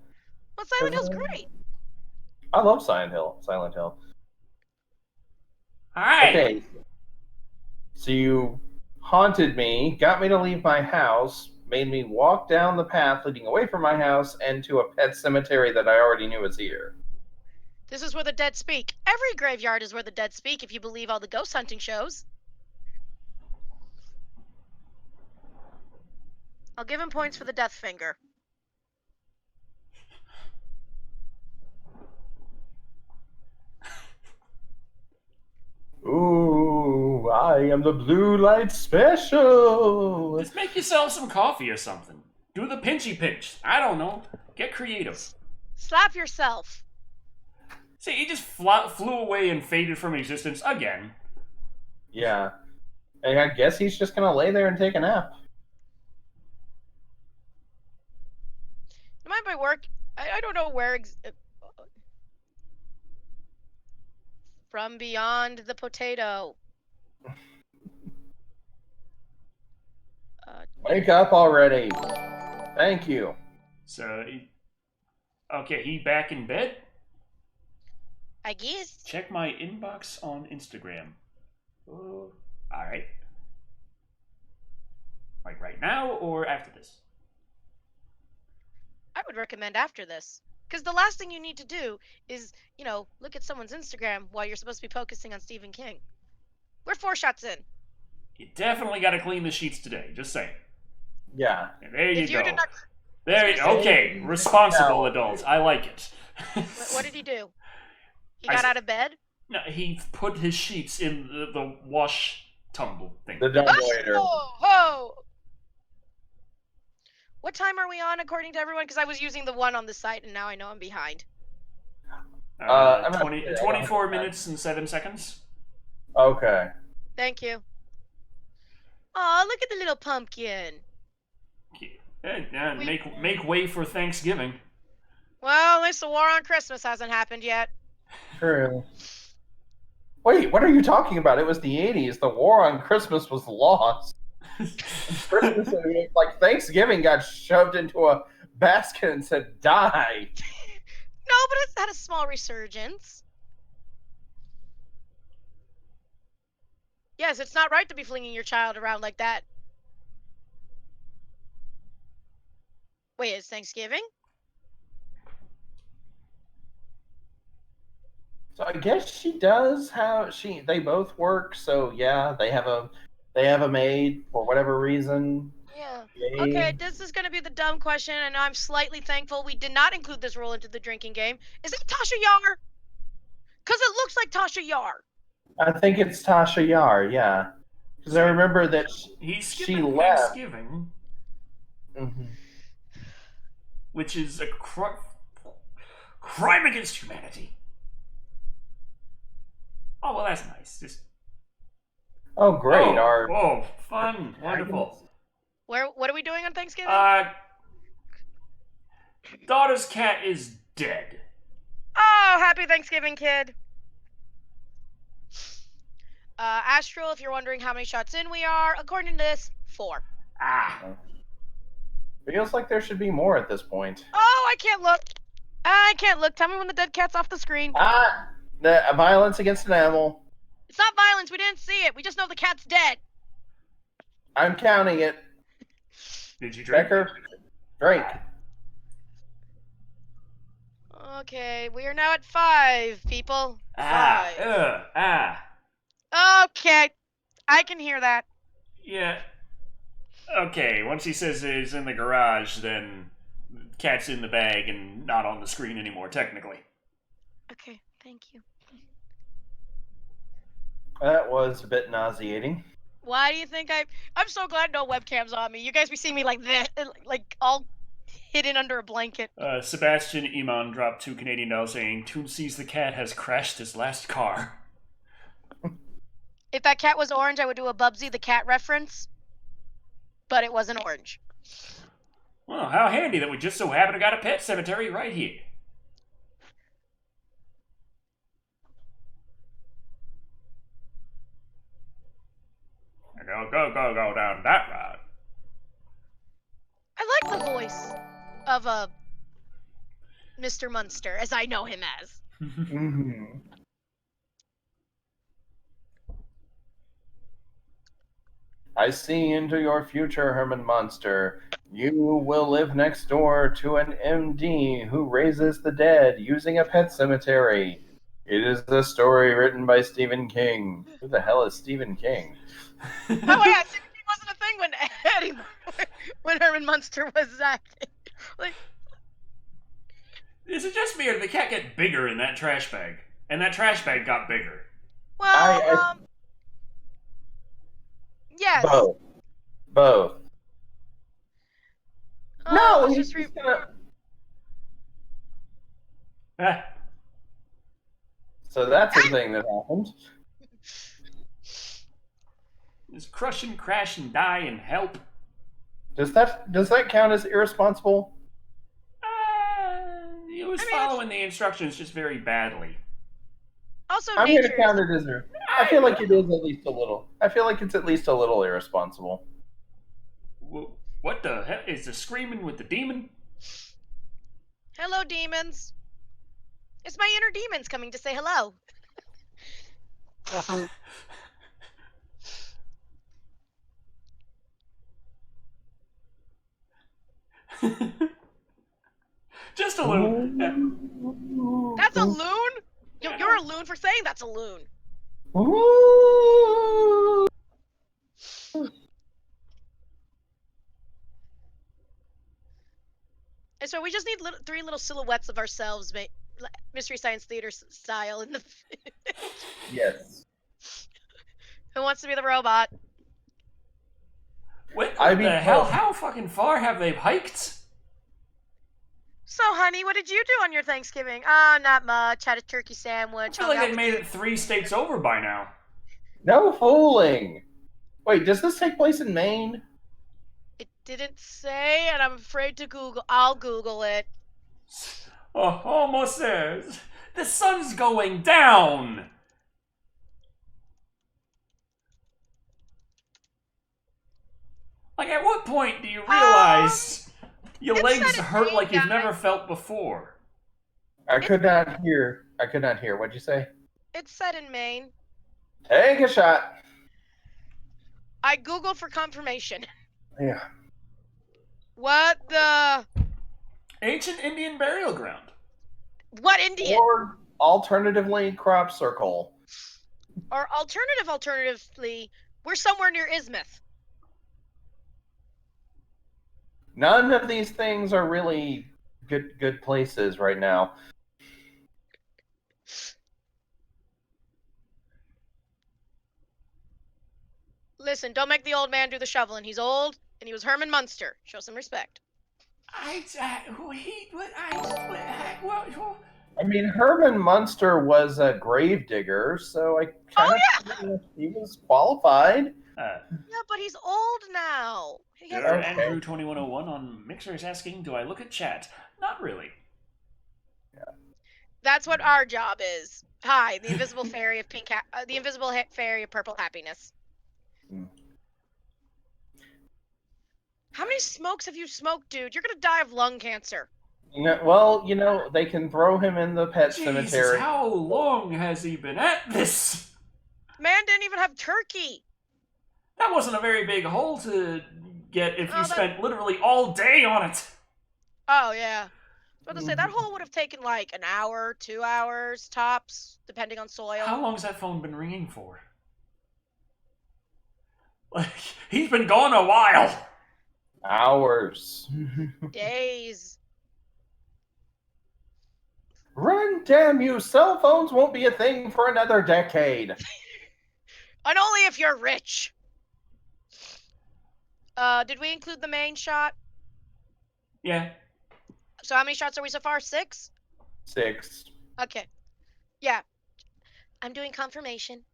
Well, Silent Hill's great. I love Silent Hill. Silent Hill. Hi! Okay. So you haunted me, got me to leave my house, made me walk down the path leading away from my house and to a pet cemetery that I already knew was here. This is where the dead speak. Every graveyard is where the dead speak if you believe all the ghost hunting shows. I'll give him points for the death finger. Ooh, I am the blue light special. Just make yourself some coffee or something. Do the pinchy pinch. I don't know. Get creative. Slap yourself. See, he just flew away and faded from existence again. Yeah. And I guess he's just gonna lay there and take a nap. Am I by work? I don't know where. From beyond the potato. Wake up already. Thank you. So, he back in bed? I guess. Check my inbox on Instagram. Oh, alright. Like right now or after this? I would recommend after this. Because the last thing you need to do is, look at someone's Instagram while you're supposed to be focusing on Stephen King. We're 4 shots in. You definitely got to clean the sheets today. Just saying. Yeah. And there you go. Did not... Okay, responsible adults. I like it. What did he do? He got out of bed? No, he put his sheets in the wash tumble thing. The dumbwaiter. Oh! What time are we on according to everyone? Because I was using the one on the site and now I know I'm behind. 24 minutes and 7 seconds. Okay. Thank you. Aw, look at the little pumpkin. Make way for Thanksgiving. Well, at least the war on Christmas hasn't happened yet. True. Wait, what are you talking about? It was the 80s. The war on Christmas was lost. Christmas, like Thanksgiving, got shoved into a basket and said, "Die." No, but it's had a small resurgence. Yes, it's not right to be flinging your child around like that. Wait, it's Thanksgiving? So I guess she does have they both work, so yeah, they have a maid for whatever reason. Yeah. Yay. Okay, this is gonna be the dumb question, and I'm slightly thankful we did not include this rule into the drinking game. Is it Tasha Yar? Because it looks like Tasha Yar. I think it's Tasha Yar, yeah. Because I remember that she left. Thanksgiving, Mm-hmm. which is a crime against humanity. Oh, well, that's nice. Oh, great. Fun. Wonderful. What are we doing on Thanksgiving? Daughter's cat is dead. Oh, happy Thanksgiving, kid. Astral, if you're wondering how many shots in we are, according to this, 4. Feels like there should be more at this point. Oh, I can't look. Tell me when the dead cat's off the screen. The violence against an animal. It's not violence. We didn't see it. We just know the cat's dead. I'm counting it. Did you drink? Becker, drink. Okay, we are now at 5, people. 5. Okay, I can hear that. Yeah. Okay, once he says it's in the garage, then cat's in the bag and not on the screen anymore, technically. Okay, thank you. That was a bit nauseating. Why do you think I'm so glad no webcam's on me. You guys be seeing me like this, like all hidden under a blanket. Sebastian Iman dropped $2 saying, Toon sees the cat has crashed his last car. If that cat was orange, I would do a Bubsy the cat reference. But it wasn't orange. Well, how handy that we just so happen to got a Pet Sematary right here. Go down that road. I like the voice of Mr. Munster, as I know him as. Mm-hmm. I see into your future, Herman Monster. You will live next door to an MD who raises the dead using a pet cemetery. It is a story written by Stephen King. Who the hell is Stephen King? Oh yeah, Stephen King wasn't a thing when Herman Munster was acting. Like, is it just me or did the cat get bigger in that trash bag? And that trash bag got bigger. Well, Yes. Both. Oh, No, let's he's just just gonna. Ah, So that's a thing that happened. just crush and crash and die and help. Does that count as irresponsible? He was I mean, following the instructions just very badly. Also, I'm going nature to count is. it as I feel like it is at least a little. I feel like it's at least a little irresponsible. What the hell is the screaming with the demon? Hello, demons. It's my inner demons coming to say hello. Just a little. That's a loon? You're a loon for saying that's a loon. Ooh. And so we just need three little silhouettes of ourselves, Mystery Science Theater style. In the Yes. Who wants to be the robot? What I the mean, hell? How fucking far have they hiked? So, honey, what did you do on your Thanksgiving? Oh, not much. Had a turkey I sandwich. feel hung like out they with made you. it 3 states over by now. No fooling. Wait, does this take place in Maine? It didn't say, and I'm afraid to Google. I'll Google it. Oh, almost there. The sun's going down. Like, at what point do you realize your it legs said it hurt Maine, like you've guys. never felt before? I could not hear. What'd you say? It's said in Maine. Take a shot. I Googled for confirmation. Yeah. What the? Ancient Indian burial ground. What Indian? Or alternatively, crop circle. Or alternatively, we're somewhere near Ismith. None of these things are really good places right now. Listen, don't make the old man do the shoveling. He's old, and he was Herman Munster. Show some respect. I mean, Herman Munster was a grave digger, so I kind of he was qualified. Yeah, but he's old now. He has Okay. Andrew 2101 on Mixer is asking, "Do I look at chat?" Not really. That's what our job is. Hi, the invisible fairy of the invisible fairy of purple happiness. Hmm. How many smokes have you smoked, dude? You're gonna die of lung cancer. They can throw him in the Pet Jesus, Cemetery. how long has he been at this? Man didn't even have turkey. That wasn't a very big hole to get if you Oh, spent literally all day on it. Oh yeah. I was about to say that hole would have taken like an hour, 2 hours tops, depending on soil. How long's that phone been ringing for? Like, he's been gone a while. Hours. Days. Run, damn you! Cell phones won't be a thing for another decade. And only if you're rich. Did we include the main shot? Yeah. So how many shots are we so far? 6? 6. Okay. Yeah. I'm doing confirmation.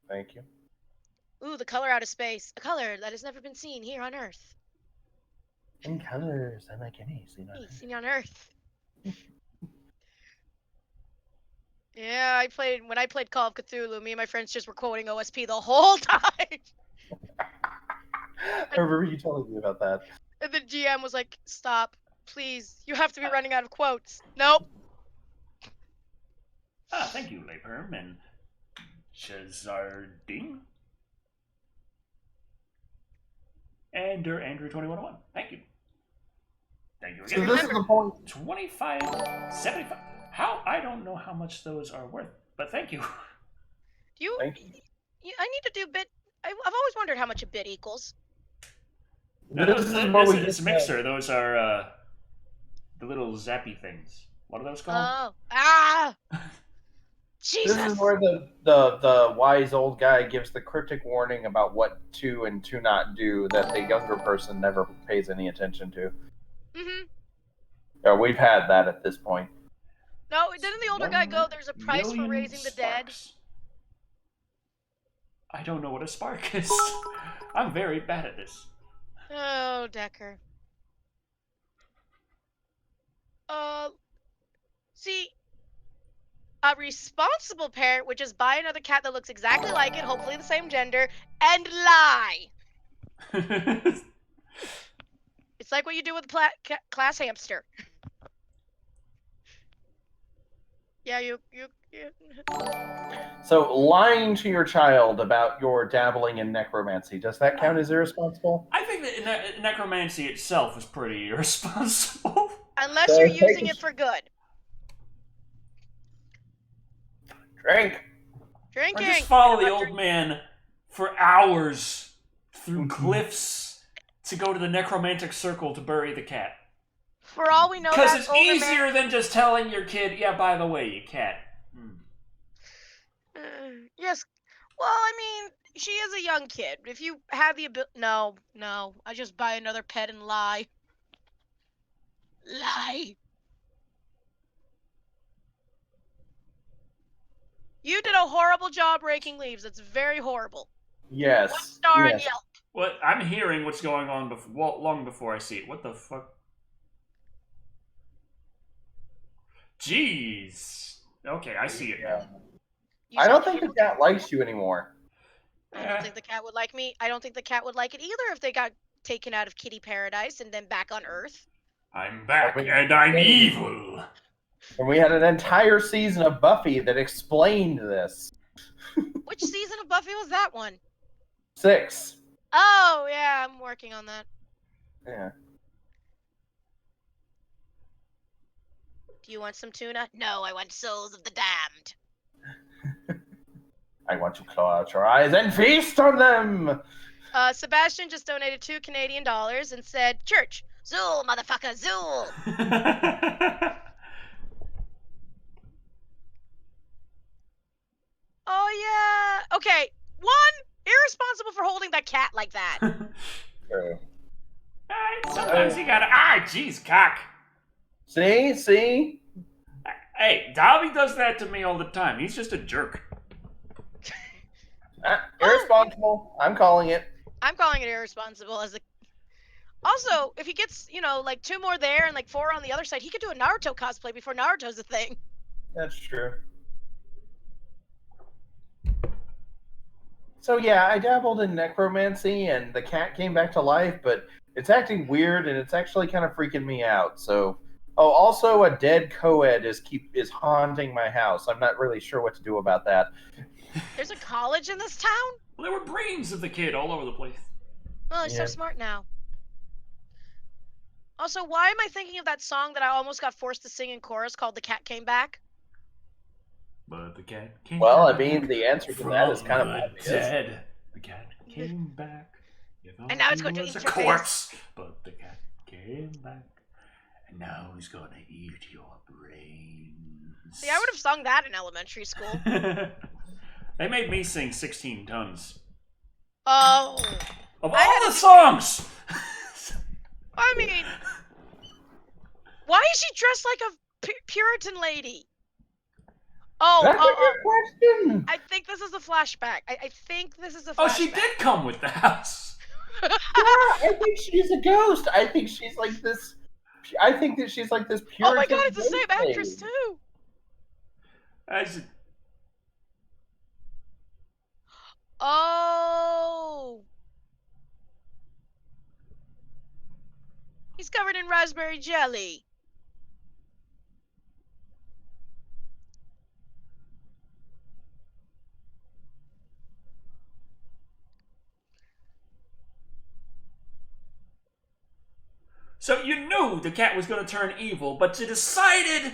Thank you. Ooh, the color out of space. A color that has never been seen here on Earth. In colors, I like any scene on Seen on Earth. Yeah, when I played Call of Cthulhu, me and my friends just were quoting OSP the whole time. I remember you telling me about that. And the GM was like, "Stop, please. You have to be running out of quotes." Nope. Thank you, Leperm and Chazarding. And Andrew 2101. Thank you. Thank you So again. this is the point. 25, 75. How? I don't know how much those are worth, but thank you. Thank you. I need to do bit. I've always wondered how much a bit equals. It's Mixer. Those are the little zappy things. What are those called? Oh. Ah! Jesus. This is where the wise old guy gives the cryptic warning about what to and to not do that the younger person never pays any attention to. Mm-hmm. Yeah, we've had that at this point. No, didn't the older guy go, there's a price for 1,000,000 raising the dead? sparks. I don't know what a spark is. I'm very bad at this. Oh, Decker. See, a responsible parent would just buy another cat that looks exactly like it, hopefully the same gender, and lie. It's like what you do with a class hamster. Yeah, you. So, lying to your child about your dabbling in necromancy, does that count as irresponsible? I think that necromancy itself is pretty irresponsible. Unless you're using it for good. Drink. Drinking. Or just follow the old man for hours through cliffs to go to the necromantic circle to bury the cat. For all we know, because it's easier than just telling your kid, yeah, by the way, you cat. Yes. Well, I mean, she is a young kid. If you have the ability... No. I just buy another pet and lie. Lie. You did a horrible job raking leaves. It's very horrible. Yes. 1 star yes. on Yelp. What? I'm hearing what's going on long before I see it. What the fuck? Jeez. Okay, I see it now. I don't think the cat likes you anymore. I don't think the cat would like me. I don't think the cat would like it either if they got taken out of kitty paradise and then back on Earth. I'm back and I'm evil. And we had an entire season of Buffy that explained this. Which season of Buffy was that one? 6. Oh, yeah, I'm working on that. Yeah. Do you want some tuna? No, I want souls of the damned. I want to claw out your eyes and feast on them! Sebastian just donated $2 Canadian and said, Church, Zool, motherfucker, Zool! Oh, yeah. Okay, 1, irresponsible for holding that cat like that. True. Sometimes you gotta... jeez, cock. See? Hey, Dobby does that to me all the time. He's just a jerk. Irresponsible. I'm calling it. I'm calling it irresponsible as a... Also, if he gets, like 2 more there and like 4 on the other side, he could do a Naruto cosplay before Naruto's a thing. That's true. So yeah, I dabbled in necromancy and the cat came back to life, but it's acting weird and it's actually kind of freaking me out. So, also a dead co-ed is haunting my house. I'm not really sure what to do about that. There's a college in this town? Well, there were brains of the kid all over the place. Oh, he's so smart now. Also, why am I thinking of that song that I almost got forced to sing in chorus called The Cat Came Back? But the cat came Well, back I mean, the answer to that is kind of obvious. dead. The cat came back. And now it's going to eat eat a your corpse. But the cat came back. And now he's going to eat your brains. See, I would have sung that in elementary school. They made me sing 16 Tons. Oh. Of all the songs! I mean, why is she dressed like a Puritan lady? That's a good question. I think this is a flashback. I think this is a flashback. Oh, she did come with the house. Yeah, I think she's a ghost. I think she's like this. I think that she's like this Puritan. Oh my god, it's the same lady. actress too. Oh. He's covered in raspberry jelly. So you knew the cat was going to turn evil, but you decided,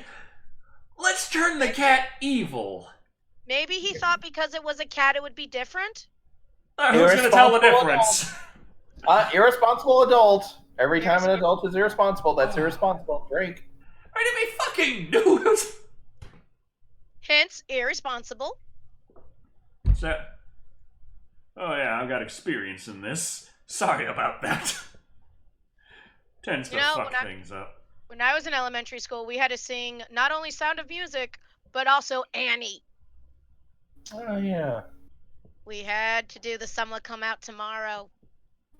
let's turn the cat evil. Maybe he thought because it was a cat it would be different? Who's going to tell the difference? Irresponsible adult. Every time an adult is irresponsible, that's irresponsible. Drink. I mean, they fucking knew. Hence, irresponsible. So, oh yeah, I've got experience in this. Sorry about that. Tends to fuck things up. When I was in elementary school, we had to sing not only Sound of Music, but also Annie. Oh, yeah. We had to do The Sun Will Come Out Tomorrow.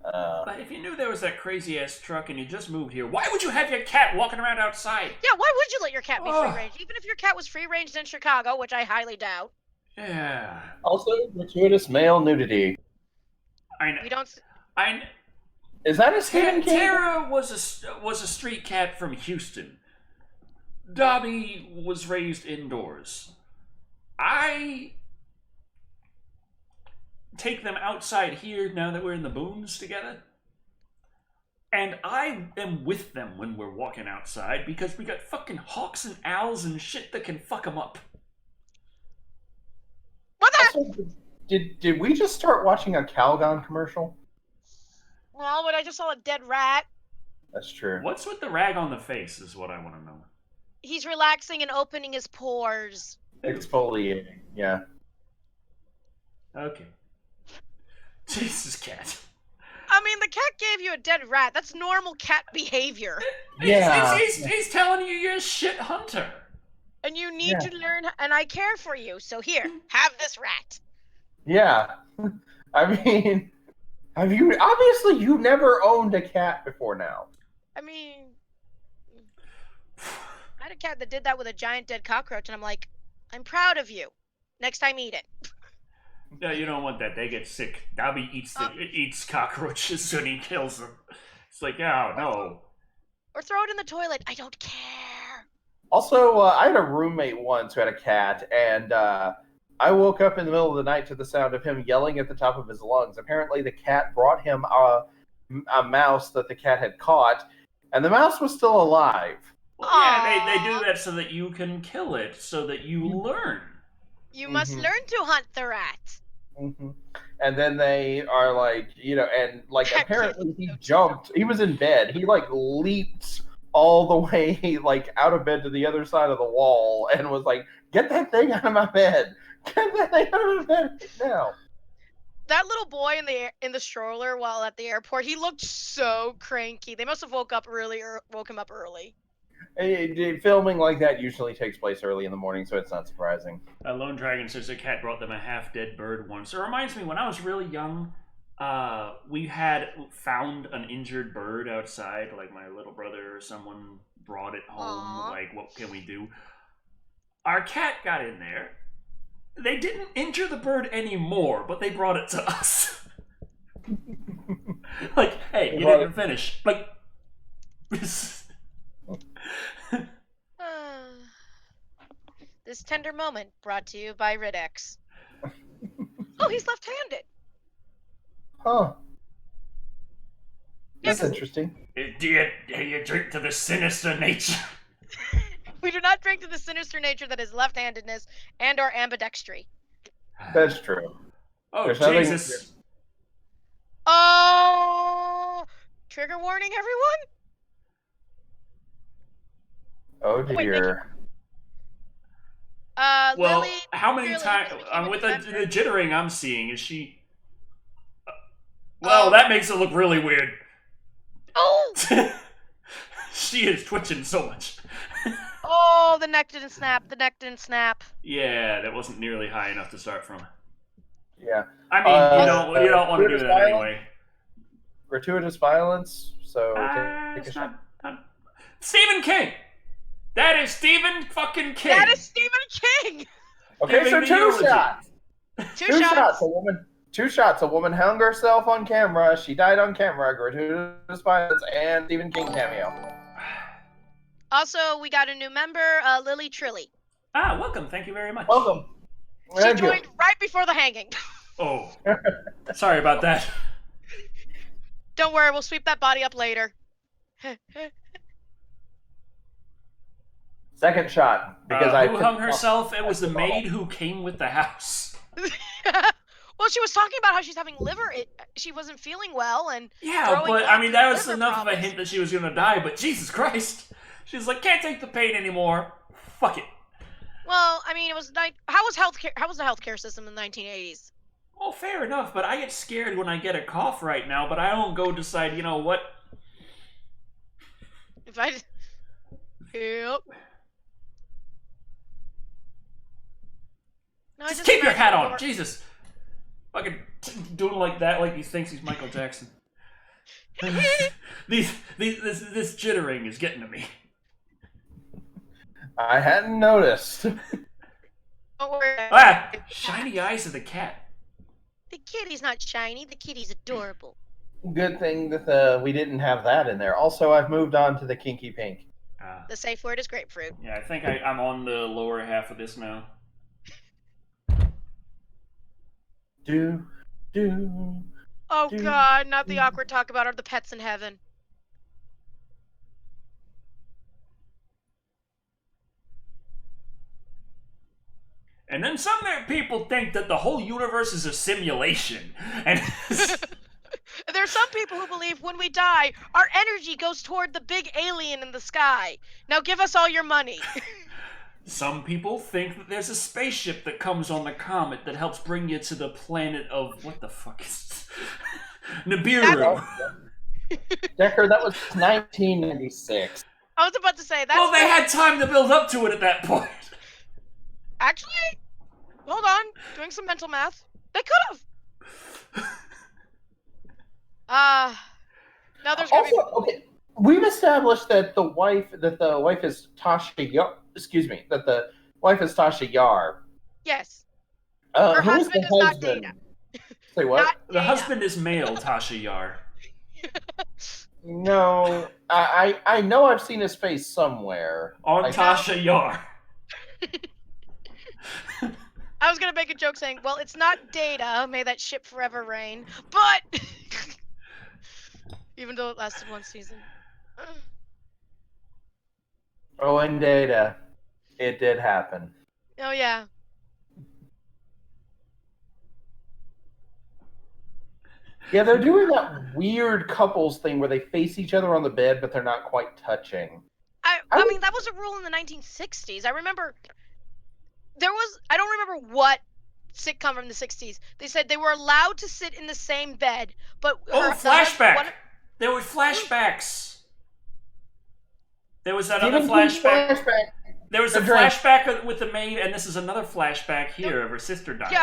But if you knew there was that crazy-ass truck and you just moved here, why would you have your cat walking around outside? Yeah, why would you let your cat be free-range? Even if your cat was free-ranged in Chicago, which I highly doubt. Yeah. Also, gratuitous male nudity. I know. We don't... Is that a Stephen King? Tara was a street cat from Houston. Dobby was raised indoors. I take them outside here now that we're in the boons together. And I am with them when we're walking outside because we got fucking hawks and owls and shit that can fuck them up. What the? Also, did we just start watching a Calgon commercial? Well, but I just saw a dead rat. That's true. What's with the rag on the face is what I want to know. He's relaxing and opening his pores. Exfoliating, yeah. Okay. Jesus, cat. I mean, the cat gave you a dead rat. That's normal cat behavior. Yeah. He's telling you you're a shit hunter. And you need to learn, and I care for you, so here, have this rat. Yeah. I mean, obviously you never owned a cat before now. I mean, I had a cat that did that with a giant dead cockroach, and I'm like, I'm proud of you. Next time, eat it. No, you don't want that. They get sick. Dobby eats cockroaches and he kills them. It's like, oh, no. Or throw it in the toilet. I don't care. Also, I had a roommate once who had a cat, and I woke up in the middle of the night to the sound of him yelling at the top of his lungs. Apparently, the cat brought him a mouse that the cat had caught, and the mouse was still alive. Well, yeah, they do that so that you can kill it, so that you learn. You must learn to hunt the rat. Mm-hmm. And then they are like, and like apparently he jumped. He was in bed. He like leaped all the way like out of bed to the other side of the wall and was like, "Get that thing out of my bed! Get that thing out of my bed now!" That little boy in the stroller while at the airport, he looked so cranky. They must have woke him up early. Filming like that usually takes place early in the morning, so it's not surprising. Lone Dragon says a cat brought them a half-dead bird once. It reminds me, when I was really young, we had found an injured bird outside. Like, my little brother or someone brought it home. Aww. Like, what can we do? Our cat got in there. They didn't injure the bird anymore, but they brought it to us. Like, hey, you didn't finish. Like... This tender moment brought to you by Ridex. Oh, he's left-handed. Huh. Yes. That's interesting. Do you drink to the sinister nature? We do not drink to the sinister nature that is left-handedness and or ambidextry. That's true. Oh, There's Jesus. Oh! Trigger warning, everyone? Oh, dear. Wait, Well, Lily, how many times... with the jittering I'm seeing, is she... Well, that makes it look really weird. Oh! She is twitching so much. Oh, the neck didn't snap. Yeah, that wasn't nearly high enough to start from. Yeah. I mean, you don't want to do that anyway. Gratuitous violence, so take a shot. Stephen King! That is Stephen fucking King! That is Stephen King! Okay, so two shots. Two shots. Two shots. A woman hung herself on camera. She died on camera. Gratuitous violence and Stephen King cameo. Also, we got a new member, Lily Trilly. Ah, welcome. Thank you very much. Welcome. She joined right before the hanging. Oh, sorry about that. Don't worry, we'll sweep that body up later. Second shot, because who hung herself? It was the maid who came with the house. Well, she was talking about how she's having she wasn't feeling well, and yeah, but I mean that was enough of a hint that she was gonna die. But Jesus Christ, she was like, can't take the pain anymore. Fuck it. Well, I mean, how was healthcare? How was the healthcare system in the 1980s? Well, fair enough, but I get scared when I get a cough right now, but I don't go decide, you know what? If I yep. No, Just keep your hat on, Jesus! Fucking doing like that, like he thinks he's Michael Jackson. This jittering is getting to me. I hadn't noticed. Don't worry. Ah! Shiny eyes of the cat. The kitty's not shiny. The kitty's adorable. Good thing that we didn't have that in there. Also, I've moved on to the kinky pink. The safe word is grapefruit. Yeah, I think I'm on the lower half of this now. Do. Oh God, not the awkward talk about are the pets in heaven. And then some people think that the whole universe is a simulation. And there's some people who believe when we die, our energy goes toward the big alien in the sky. Now give us all your money. Some people think that there's a spaceship that comes on the comet that helps bring you to the planet of... What the fuck is this? Nibiru. Decker, that was 1996. I was about to say that. Well, they had time to build up to it at that point. Actually, hold on. Doing some mental math. They could have. Now there's gonna Also, okay, we've established that the wife is Tasha Yar. Excuse me, that the wife is Tasha Yar. Yes. Who Her is husband the is not husband? Data. Say what? Not The Data. husband is male, Tasha Yar. No, I know I've seen his face somewhere. On Tasha Yar. I was gonna make a joke saying, well, it's not Data, may that ship forever reign, but even though it lasted one season. Oh, and Data, it did happen. Oh yeah. Yeah, they're doing that weird couples thing where they face each other on the bed, but they're not quite touching. I mean, that was a rule in the 1960s. I remember I don't remember what sitcom from the 60s. They said they were allowed to sit in the same bed, but Flashback! There were flashbacks. There was that other flashback. There was a flashback with the maid, and this is another flashback here of her sister dying.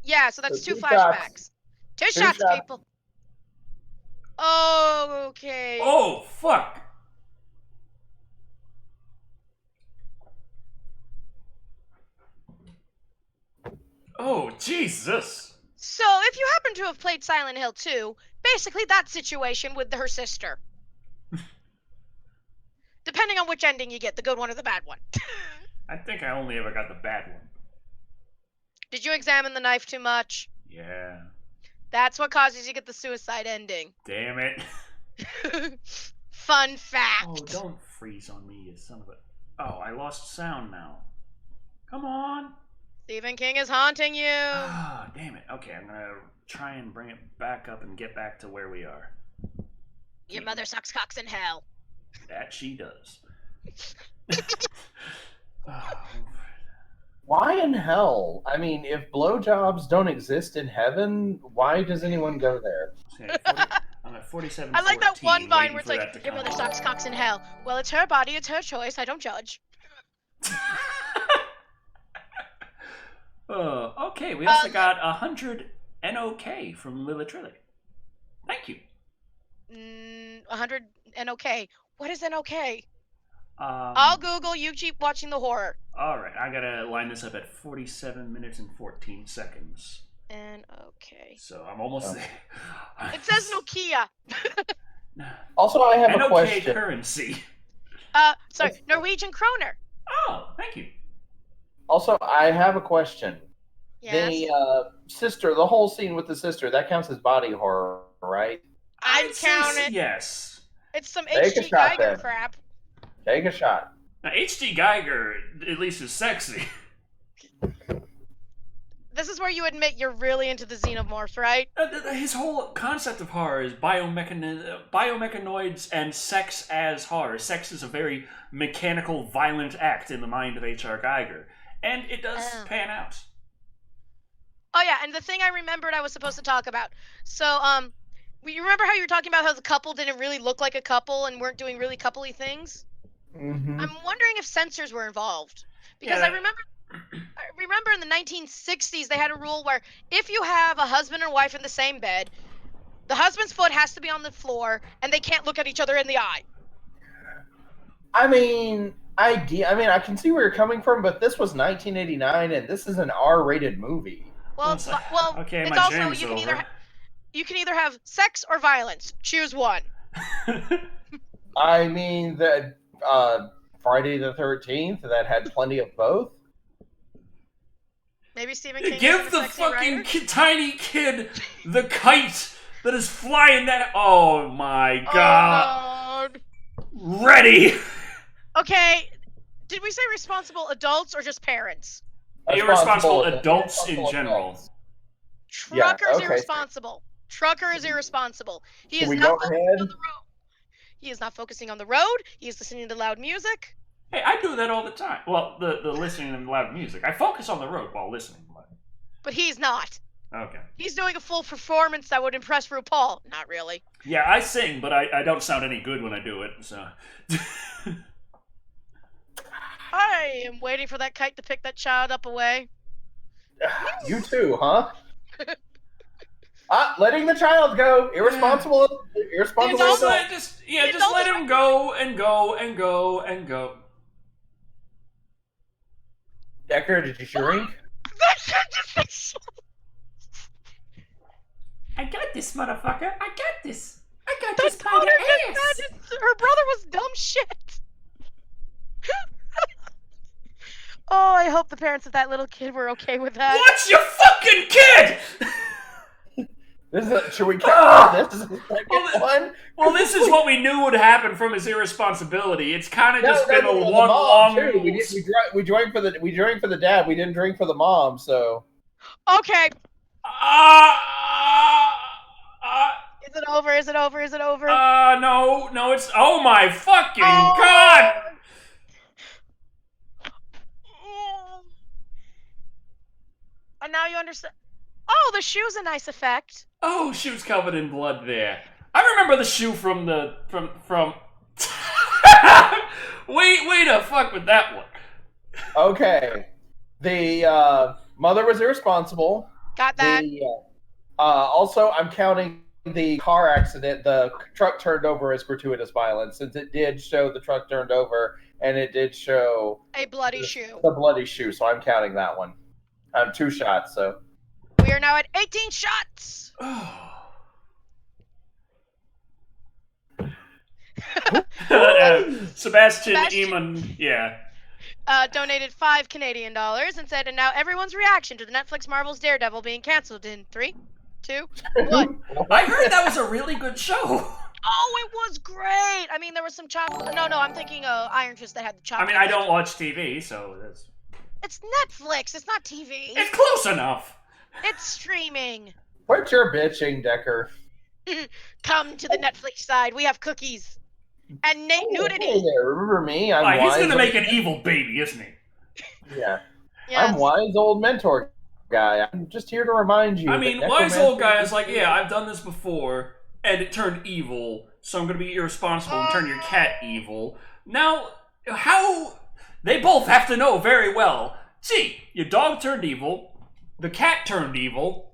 Yeah, so that's two shots. flashbacks. Two shots, people. Oh, okay. Oh, fuck. Oh, Jesus. So, if you happen to have played Silent Hill 2, basically that situation with her sister. Depending on which ending you get, the good one or the bad one. I think I only ever got the bad one. Did you examine the knife too much? Yeah. That's what causes you to get the suicide ending. Damn it. Fun fact. Oh, don't freeze on me, you son of a... Oh, I lost sound now. Come on. Stephen King is haunting you. Ah, damn it. Okay, I'm gonna try and bring it back up and get back to where we are. Your mother sucks cocks in hell. That she does. Why in hell? I mean, if blowjobs don't exist in heaven, why does anyone go there? I'm at 47. I like that one vine where it's like, like, your mother sucks cocks in hell. Well, it's her body, it's her choice, I don't judge. Okay, we also got 100 NOK from Lilitrilli. Thank you. 100 NOK. What is NOK? I'll Google, you keep watching the horror. Alright, I gotta line this up at 47 minutes and 14 seconds. NOK. So I'm almost there. It says Nokia. Also, I have a NOK question. currency. Sorry, Norwegian kroner. Oh, thank you. Also, I have a question. Yes. The sister, the whole scene with the sister, that counts as body horror, right? I'm counting. Yes. It's some Take a H.G. shot, Geiger then. crap. Take a shot. Now, H.G. Geiger, at least, is sexy. This is where you admit you're really into the xenomorphs, right? His whole concept of horror is biomechanoids and sex as horror. Sex is a very mechanical, violent act in the mind of H.R. Geiger. And it does Oh. pan out. Oh yeah, and the thing I remembered I was supposed to talk about. So, you remember how you were talking about how the couple didn't really look like a couple and weren't doing really coupley things? Mm-hmm. I'm wondering if censors were involved. Because Yeah. I remember in the 1960s they had a rule where if you have a husband and wife in the same bed, the husband's foot has to be on the floor and they can't look at each other in the eye. I mean, I can see where you're coming from, but this was 1989, and this is an R-rated movie. Well, It's like, okay, it's my also jam's you can over. either have sex or violence. Choose one. I mean, the Friday the 13th that had plenty of both. Maybe Stephen King Give isn't a the sexy fucking writer? tiny kid the kite that is flying that. Oh my god. Oh, Ready! okay, did we say responsible adults or just parents? Irresponsible adults in general. Yeah, Trucker's okay. irresponsible. Trucker is irresponsible. He Should is we not go focusing ahead? on the road. He is not focusing on the road. He is listening to loud music. Hey, I do that all the time. Well, the listening to loud music. I focus on the road while listening. But he's not. Okay. He's doing a full performance that would impress RuPaul. Not really. Yeah, I sing, but I don't sound any good when I do it, so. I am waiting for that kite to pick that child up away. You too, huh? Letting the child go. Irresponsible. Just also- let him go and go and go and go. Decker, did you shrink? I got this, motherfucker. I got this. I got The this by daughter the did ass. not. Her brother was dumb shit. Oh, I hope the parents of that little kid were okay with that. What's your fucking kid? Should we count this? Is the second one? Well, this is what we knew would happen from his irresponsibility. It's kind of just been a the one mom, long. too. We drank for the dad. We didn't drink for the mom. So. Okay. Is it over? Is it over? Is it over? No, it's. Oh my fucking god! And now you understand. Oh, the shoe's a nice effect. Oh, shoe's covered in blood there. I remember the shoe from. Way to fuck with that one. Okay. The mother was irresponsible. Got that. Also, I'm counting the car accident. The truck turned over as gratuitous violence, since it did show the truck turned over, and it did show a bloody shoe. The bloody shoe. So I'm counting that one. 2 shots. So we are now at 18 shots. Sebastian Eamon, yeah. Donated $5 Canadian and said, and now everyone's reaction to the Netflix Marvel's Daredevil being canceled in 3, 2, 1. I heard that was a really good show. Oh, it was great. I mean, there was some chop. No, I'm thinking Iron Fist that had the chop. I mean, I don't watch TV, so that's. It's Netflix. It's not TV. It's close enough. It's streaming. Quit your bitching, Decker. Come to the Netflix side. We have cookies and nudity. Hey there, remember me? I'm he's wise. gonna make an evil baby, isn't he? Yeah. Yes. I'm wise old mentor guy. I'm just here to remind you. I mean, wise old guy is like, yeah, I've done this before, and it turned evil, so I'm gonna be irresponsible and turn your cat evil. Now, how? They both have to know very well. See, your dog turned evil, the cat turned evil.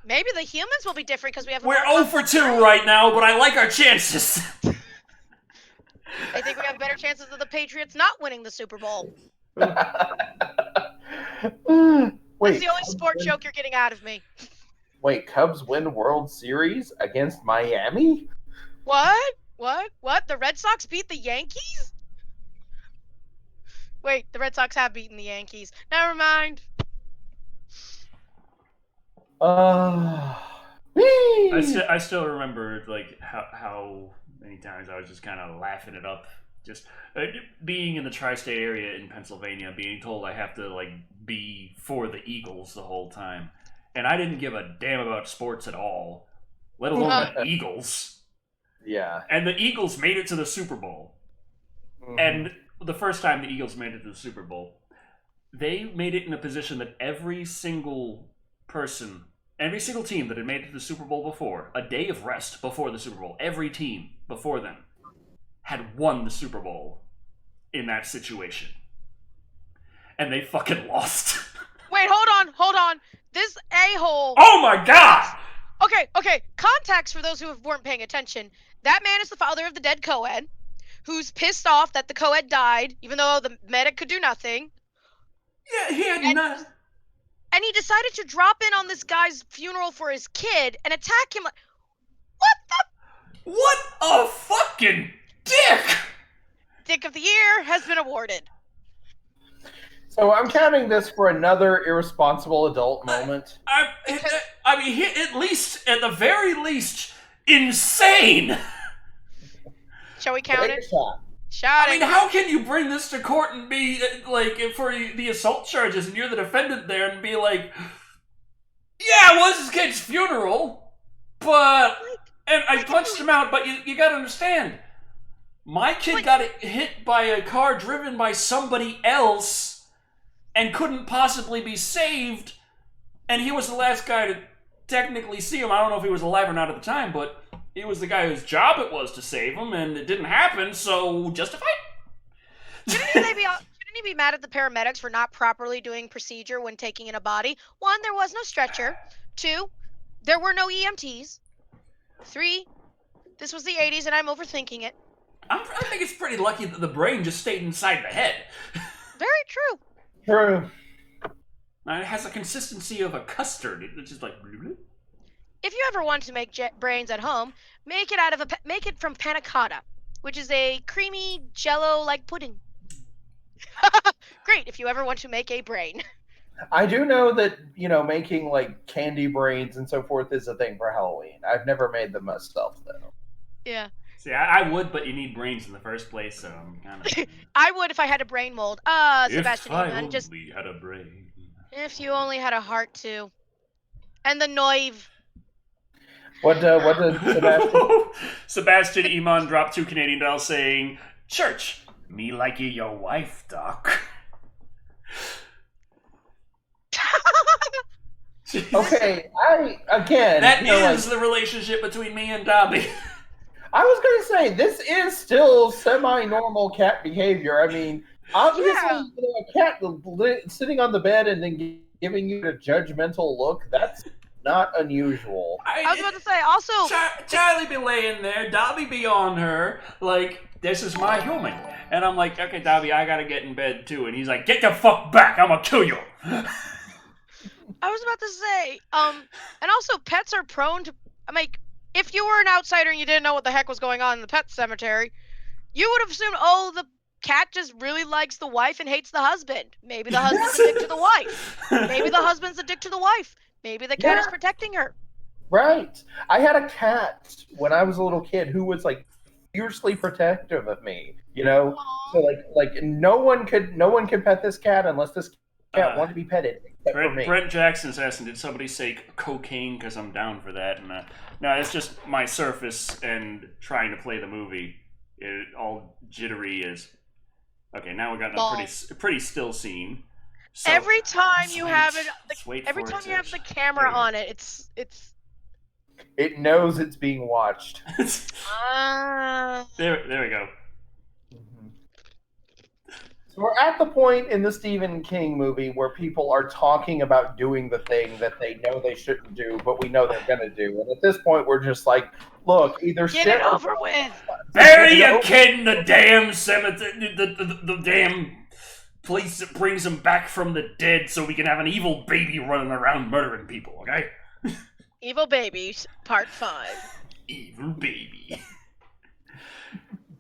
Maybe the humans will be different because we have. We're 0 for 2 right now, but I like our chances. I think we have better chances of the Patriots not winning the Super Bowl. Wait, That's the only sport joke you're getting out of me. Wait, Cubs win World Series against Miami? What? The Red Sox beat the Yankees? Wait, the Red Sox have beaten the Yankees. Never mind. I still remember like how many times I was just kind of laughing it up. Just being in the tri-state area in Pennsylvania, being told I have to like be for the Eagles the whole time, and I didn't give a damn about sports at all, let alone the Eagles. Yeah. And the Eagles made it to the Super Bowl, and the first time the Eagles made it to the Super Bowl, they made it in a position that every single person, every single team that had made it to the Super Bowl before, a day of rest before the Super Bowl, every team before them had won the Super Bowl in that situation. And they fucking lost. Wait, hold on. This a-hole... Oh my god! Okay. Context for those who weren't paying attention. That man is the father of the dead co-ed, who's pissed off that the co-ed died, even though the medic could do nothing. Yeah, he had none. And he decided to drop in on this guy's funeral for his kid and attack him. What the? What a fucking dick! Dick of the Year has been awarded. So I'm counting this for another irresponsible adult moment. I mean, at the very least, insane! Shall we count Take it? a shot. Shout I mean, it. how can you bring this to court and be, like, for the assault charges, and you're the defendant there, and be like, yeah, it was his kid's funeral, but... And I punched him out, but you gotta understand, my kid got hit by a car driven by somebody else, and couldn't possibly be saved, and he was the last guy to technically see him. I don't know if he was alive or not at the time, but... He was the guy whose job it was to save him, and it didn't happen, so justified. Shouldn't he be mad at the paramedics for not properly doing procedure when taking in a body? 1, there was no stretcher. 2, there were no EMTs. 3, this was the 80s and I'm overthinking it. I think it's pretty lucky that the brain just stayed inside the head. Very true. True. It has a consistency of a custard. It's just like... If you ever want to make brains at home, make it from panna cotta, which is a creamy jello-like pudding. Great, if you ever want to make a brain. I do know that, making like candy brains and so forth is a thing for Halloween. I've never made them myself though. Yeah. See, I would, but you need brains in the first place, so I'm kind of... I would if I had a brain mold. Sebastian, if I only had a brain. If you only had a heart too. And the noive. What did Sebastian? Sebastian Iman dropped $2 saying, "Church, me like you your wife, Doc." Okay, that is the relationship between me and Dobby. I was going to say, this is still semi-normal cat behavior. I mean, obviously, a cat sitting on the bed and then giving you a judgmental look, that's not unusual. I was about to say, also... Charlie be laying there, Dobby be on her, like, this is my human. And I'm like, okay, Dobby, I gotta get in bed too. And he's like, get the fuck back, I'm gonna kill you. I was about to say, and also pets are prone to, like, if you were an outsider and you didn't know what the heck was going on in the Pet Sematary, you would have assumed, oh, the cat just really likes the wife and hates the husband. Maybe the husband's a dick to the wife. Maybe the husband's a dick to the wife. Maybe the cat is protecting her. Right. I had a cat when I was a little kid who was like fiercely protective of me. Aww. So like no one could pet this cat unless this cat wanted to be petted. Except for me. Brent Jackson's asking, did somebody say cocaine? Because I'm down for that. And no, it's just my surface and trying to play the movie. It all jittery is. Okay, now we got a pretty still scene. So, every time you have it, every time you have the camera on it, it knows it's being watched. There we go. So we're at the point in the Stephen King movie where people are talking about doing the thing that they know they shouldn't do, but we know they're gonna do. And at this point, we're just like, look, either get shit it over with. Bury your kid in the damn cemetery. The damn place that brings him back from the dead, so we can have an evil baby running around murdering people. Okay. Evil Babies, Part 5. Evil Baby.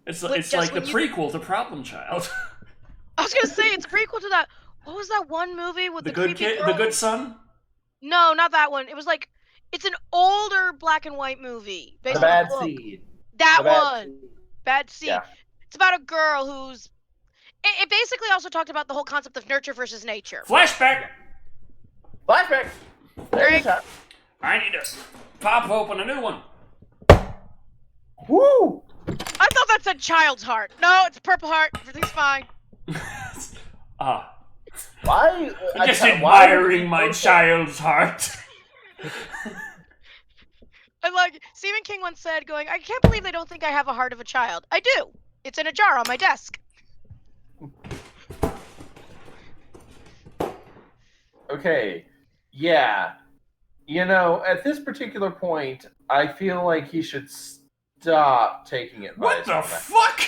It's like the prequel to Problem Child. I was gonna say it's prequel to that. What was that one movie with the good creepy kid, girl? the good son? No, not that one. It was like it's an older black and white movie. The Based Bad on the book. Seed. That The Bad one. Seed. Bad Seed. Yeah. It's about a girl who's. It basically also talked about the whole concept of nurture versus nature. Flashback. Flashback. Greg. I need to pop open a new one. Woo! I thought that said child's heart. No, it's Purple Heart. Everything's fine. Why? I'm just why would admiring you my go child's heart. And like Stephen King once said, going, I can't believe they don't think I have a heart of a child. I do. It's in a jar on my desk. Okay, yeah. You know, at this particular point, I feel like he should stop taking advice. What the from that. fuck?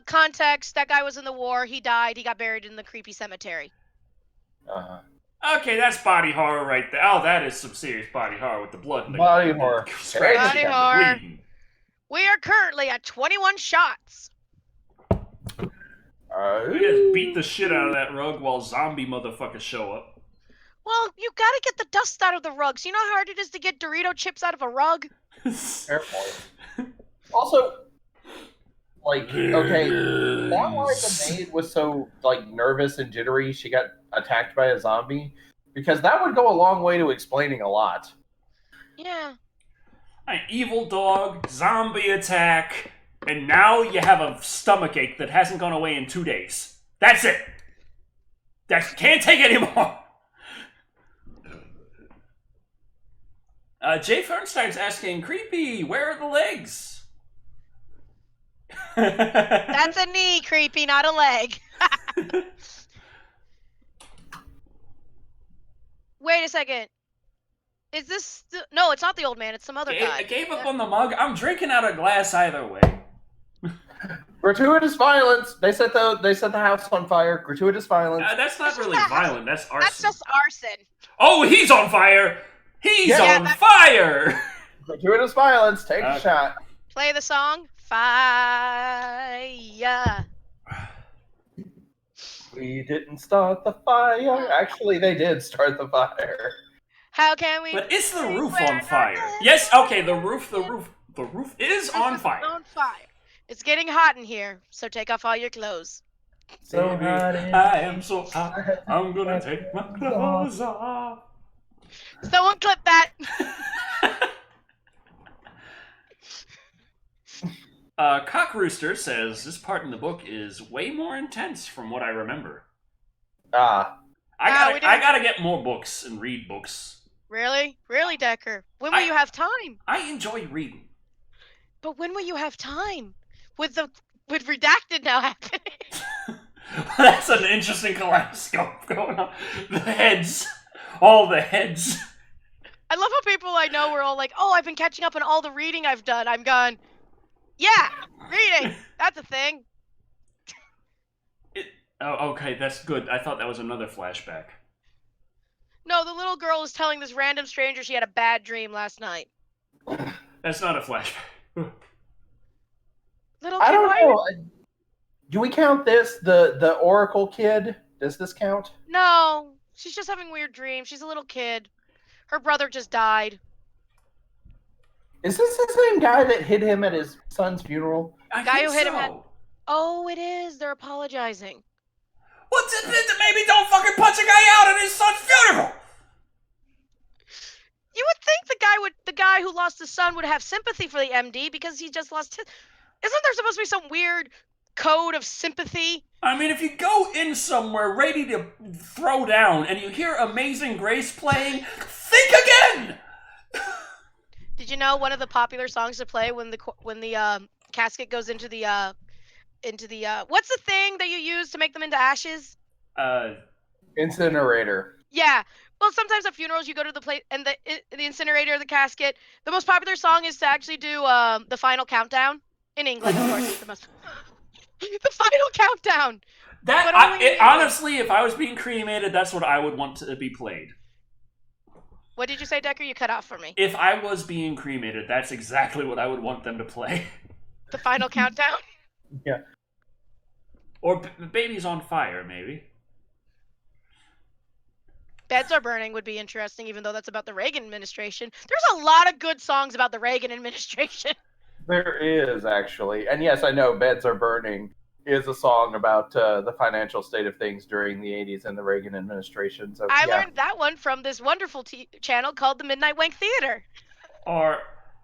Context, that guy was in the war, he died, he got buried in the creepy cemetery. Uh-huh. Okay, that's body horror right there. Oh, that is some serious body horror with the blood. And the, Body and the horror. scratches Body and the horror. bleeding. We are currently at 21 shots. We just beat the shit out of that rug while zombie motherfuckers show up. Well, you gotta get the dust out of the rugs. You know how hard it is to get Dorito chips out of a rug? Fair point. Also, like, okay, is that why the maid was so, like, nervous and jittery she got attacked by a zombie? Because that would go a long way to explaining a lot. Yeah. An evil dog, zombie attack, and now you have a stomachache that hasn't gone away in 2 days. That's it. That can't take anymore. Jay Fernstein's asking, Creepy, where are the legs? That's a knee, creepy, not a leg. Wait a second. Is this... No, it's not the old man. It's some other guy. I gave up on the mug. I'm drinking out of glass either way. Gratuitous violence. They set the house on fire. Gratuitous violence. That's not really violent. That's arson. That's just arson. Oh, he's on fire! He's on that- fire! Gratuitous violence. Take a shot. Play the song. Fire. We didn't start the fire. Actually, they did start the fire. How can we... But is the roof We're on not fire? dead. Yes, okay, the roof is on fire. On fire. It's getting hot in here, so take off all your clothes. So Baby, hot in I am so hot, I'm gonna take my clothes off. Someone clip that. Cock Rooster says this part in the book is way more intense from what I remember. Ah. I gotta get more books and read books. Really? Really, Decker? When will you have time? I enjoy reading. But when will you have time? With Redacted now happening. That's an interesting kaleidoscope going on. The heads. All the heads. I love how people I know were all like, oh, I've been catching up on all the reading I've done. I'm gone, yeah, reading. That's a thing. Oh, okay, that's good. I thought that was another flashback. No, the little girl was telling this random stranger she had a bad dream last night. That's not a flashback. Little kid, I don't why know. Do we count this? The Oracle kid? Does this count? No, she's just having weird dreams. She's a little kid. Her brother just died. Is this the same guy that hit him at his son's funeral? I Guy think who hit him so. at- Oh, it is. They're apologizing. What's it? Maybe don't fucking punch a guy out at his son's funeral. You would think the guy who lost his son would have sympathy for the MD because he just lost his. Isn't there supposed to be some weird code of sympathy? I mean, if you go in somewhere ready to throw down and you hear Amazing Grace playing, think again. Did you know one of the popular songs to play when the casket goes into the what's the thing that you use to make them into ashes? Incinerator. Yeah. Well, sometimes at funerals you go to the place and the incinerator, the casket. The most popular song is to actually do the final countdown in England, of course. The final countdown. Honestly, if I was being cremated, that's what I would want to be played. What did you say, Decker? You cut off for me. If I was being cremated, that's exactly what I would want them to play. The final countdown. Yeah. Or Baby's on Fire, maybe. Beds Are Burning would be interesting, even though that's about the Reagan administration. There's a lot of good songs about the Reagan administration. There is, actually. And yes, I know Beds Are Burning is a song about the financial state of things during the 80s and the Reagan administration. So I learned that one from this wonderful channel called the Midnight Wank Theater. Or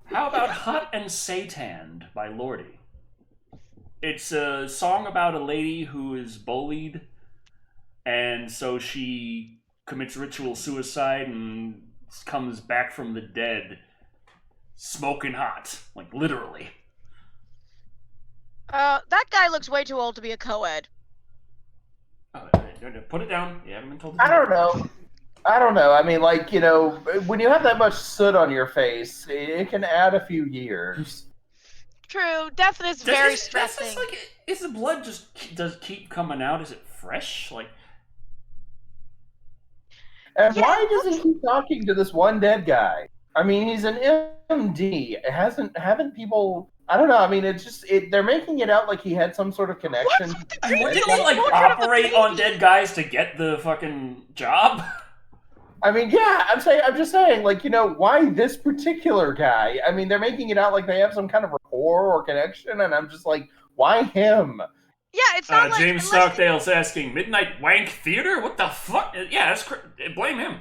how about Hot and Satan by Lordy? It's a song about a lady who is bullied and so she commits ritual suicide and comes back from the dead smoking hot, like literally. That guy looks way too old to be a co-ed. Oh, put it down. You haven't been told to I don't know. I mean, like, you know, when you have that much soot on your face, it can add a few years. True, death is very stressing. Just like, is the blood does keep coming out? Is it fresh? Like, and why does he keep talking to this one dead guy? I mean, he's an MD. Haven't people? I don't know. I mean, they're making it out like he had some sort of connection. Didn't he like operate on dead guys to get the fucking job? I mean, yeah, I'm just saying, like, you know, why this particular guy? I mean, they're making it out like they have some kind of rapport or connection, and I'm just like, why him? Yeah, it's not like James Stockdale's asking, Midnight Wank Theater? What the fuck? Yeah, blame him.